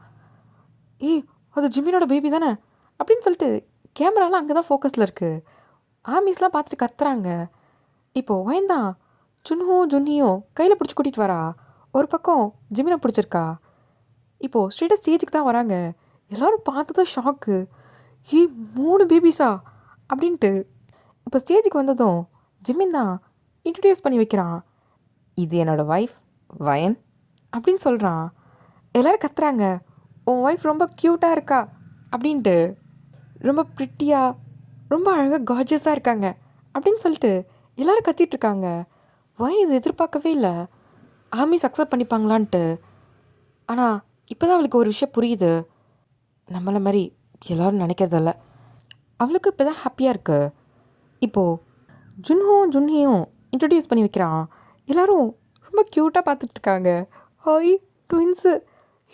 Speaker 2: ஏய் அது ஜிமினோட பேபி தானே அப்படின்னு சொல்லிட்டு கேமராலாம் அங்கே தான் ஃபோக்கஸில் இருக்குது. ஆர்மிஸ்லாம் பார்த்துட்டு கத்துறாங்க. இப்போது ஒயின் தான் ஜுன்னியும் கையில் பிடிச்சி கூட்டிகிட்டு வரா. ஒரு பக்கம் ஜிமினை பிடிச்சிருக்கா. இப்போது ஸ்ட்ரெயிட்டாக ஸ்டேஜுக்கு தான் வராங்க. எல்லோரும் பார்த்ததும் ஷாக்கு, ஏய் 3 பேபிஸா அப்படின்ட்டு. இப்போ ஸ்டேஜுக்கு வந்ததும் ஜிமின் தான் இன்ட்ரடியூஸ் பண்ணி வைக்கிறான். இது என்னோடய ஒய்ஃப் வயன் அப்படின்னு சொல்கிறான். எல்லோரும் கத்துறாங்க, உன் ஒய்ஃப் ரொம்ப க்யூட்டாக இருக்கா அப்படின்ட்டு. ரொம்ப ப்ரிட்டியாக ரொம்ப அழகாக கார்ஜியஸாக இருக்காங்க அப்படின்னு சொல்லிட்டு எல்லோரும் கத்திட்டுருக்காங்க. ஒயின் இது எதிர்பார்க்கவே இல்லை, ஆர்மிஸ் அக்செப்ட் பண்ணிப்பாங்களான்ட்டு. ஆனால் இப்போ தான் அவளுக்கு ஒரு விஷயம் புரியுது, நம்மளை மாதிரி எல்லோரும் நினைக்கிறதில்ல. அவளுக்கு இப்போ தான் ஹாப்பியாக இருக்குது. இப்போது ஜுன்னியும் இன்ட்ரடியூஸ் பண்ணி வைக்கிறான். எல்லோரும் ரொம்ப க்யூட்டாக பார்த்துட்ருக்காங்க. ஹாய் ட்வின்ஸு,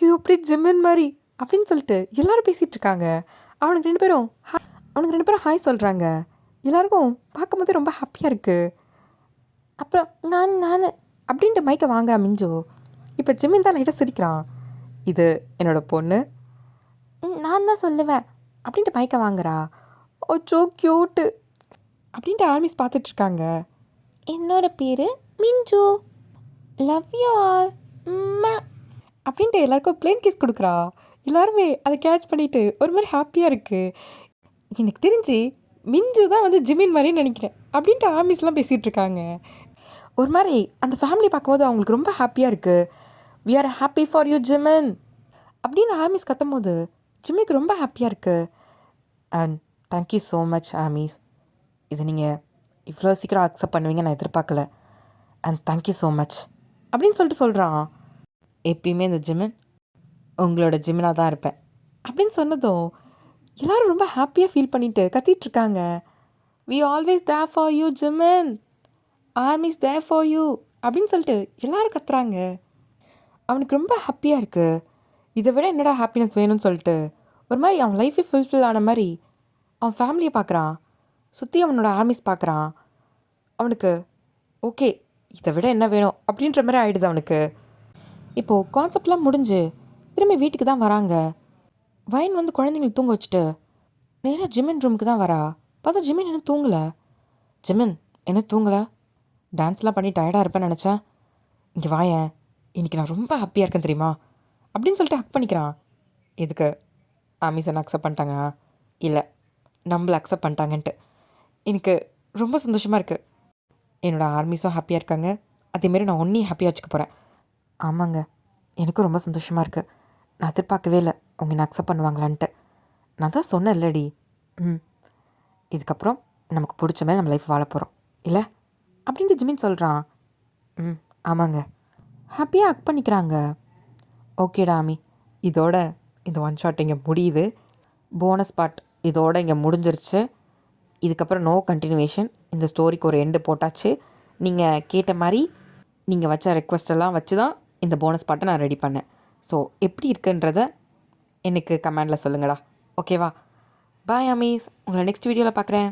Speaker 2: ஐயோ அப்படி ஜிமின் மாதிரி அப்படின்னு சொல்லிட்டு எல்லோரும் பேசிகிட்ருக்காங்க. அவனுக்கு ரெண்டு பேரும் ஹாய் சொல்கிறாங்க. எல்லாருக்கும் பார்க்கும்போது ரொம்ப ஹாப்பியாக இருக்குது. அப்புறம் நான் அப்படின்ட்டு மைக்கை வாங்குறான் மிஞ்சு. இப்போ ஜிமின் தான் லைட்டாக சிரிக்கிறான். இது என்னோட பொண்ணு, நான் தான் சொல்லுவேன் அப்படின்ட்டு மைக்கை வாங்குறா. ஓச்சோ க்யூட்டு அப்படின்ட்டு ஆர்மிஸ் பார்த்துட்ருக்காங்க. என்னோட பேர் மிஞ்சு, லவ் யூ ஆல். அப்படின்ட்டு எல்லாருக்கும் ப்ளேன் கிஸ் கொடுக்குறா. எல்லாருமே அதை கேட்ச் பண்ணிவிட்டு ஒரு மாதிரி ஹாப்பியாக இருக்குது. எனக்கு தெரிஞ்சு மிஞ்சு தான் வந்து ஜிமின் மாதிரின்னு நினைக்கிறேன் அப்படின்ட்டு ஆமிஸ்லாம் பேசிகிட்டு இருக்காங்க. ஒரு மாதிரி அந்த ஃபேமிலி பார்க்கும்போது அவங்களுக்கு ரொம்ப ஹாப்பியாக இருக்குது. We are happy for you Jimin அப்படின்னு ஆமிஸ் கத்தும்போது ஜிம்மிக்கு ரொம்ப ஹாப்பியாக இருக்குது. And thank you so much ARMYs, இது நீங்கள் இவ்வளோ சீக்கிரம் அக்செப்ட் பண்ணுவீங்க நான் எதிர்பார்க்கல. அண்ட் தேங்க்யூ ஸோ மச் அப்படின்னு சொல்லிட்டு சொல்கிறான். எப்பயுமே இந்த ஜிமின் உங்களோட ஜிமினாக தான் இருப்பேன் அப்படின்னு சொன்னதும் எல்லோரும் ரொம்ப ஹாப்பியாக ஃபீல் பண்ணிட்டு கத்திகிட்ருக்காங்க. We always there for you Jimin, ARMYs there for you அப்படின்னு சொல்லிட்டு எல்லோரும் கத்துறாங்க. அவனுக்கு ரொம்ப ஹாப்பியாக இருக்குது. இதை விட என்னடா ஹாப்பினஸ் வேணும்னு சொல்லிட்டு ஒரு மாதிரி அவன் லைஃபே ஃபுல்ஃபில் ஆன மாதிரி அவன் ஃபேமிலியை பார்க்குறான், சுற்றி அவனோட ஆர்மிஸ் பார்க்குறான். அவனுக்கு ஓகே இதை விட என்ன வேணும் அப்படின்ற மாதிரி ஆகிடுது அவனுக்கு. இப்போது கான்செப்ட்லாம் முடிஞ்சு திரும்பி வீட்டுக்கு தான் வராங்க. வைன் வந்து குழந்தைங்களை தூங்க வச்சுட்டு நேராக ஜிமின் ரூமுக்கு தான் வரா. பார்த்தா ஜிமின் என்ன தூங்கலை. ஜிமின் என்ன தூங்கலை, டான்ஸ்லாம் பண்ணி டயர்டாக இருப்பேன்னு நினச்சேன். இங்கே வாயேன், இன்றைக்கி நான் ரொம்ப ஹாப்பியாக இருக்கேன் தெரியுமா அப்படின்னு சொல்லிட்டு ஹக் பண்ணிக்கிறான். எதுக்கு அமேசான் அக்செப்ட் பண்ணிட்டாங்க, இல்லை நம்மளை அக்செப்ட் பண்ணிட்டாங்கன்ட்டு எனக்கு ரொம்ப சந்தோஷமாக இருக்குது. என்னோடய ஆர்மிஸும் ஹாப்பியாக இருக்காங்க, அதேமாரி நான் ஒன்றையும் ஹாப்பியாக வச்சுக்க போகிறேன். ஆமாங்க, எனக்கும் ரொம்ப சந்தோஷமாக இருக்குது. நான் எதிர்பார்க்கவே இல்லை அவங்க என்ன அக்செப்ட் பண்ணுவாங்களான்ட்டு. நான் தான் சொன்னேன் இல்லடி. இதுக்கப்புறம் நமக்கு பிடிச்ச மாதிரி நம்ம லைஃப் வாழ போகிறோம் இல்லை அப்படின்ட்டு ஜிமின் சொல்கிறான். ஆமாங்க, ஹாப்பியாக ஹக் பண்ணிக்கிறாங்க. ஓகேடா ஆமி, இதோட இந்த ஒன் ஷாட் இங்கே முடியுது. போனஸ் பார்ட் இதோட இங்கே முடிஞ்சிருச்சு. இதுக்கப்புறம் நோ கண்டினியூவேஷன். இந்த ஸ்டோரிக்கு ஒரு எண்டு போட்டாச்சு. நீங்கள் கேட்ட மாதிரி நீங்கள் வச்ச ரெக்வஸ்டெல்லாம் வச்சு தான் இந்த போனஸ் பார்ட்டை நான் ரெடி பண்ணேன். ஸோ எப்படி இருக்குன்றத எனக்கு கமெண்டில் சொல்லுங்கடா. ஓகேவா? பாய் அமீஸ், உங்களை நெக்ஸ்ட் வீடியோவில் பார்க்குறேன்.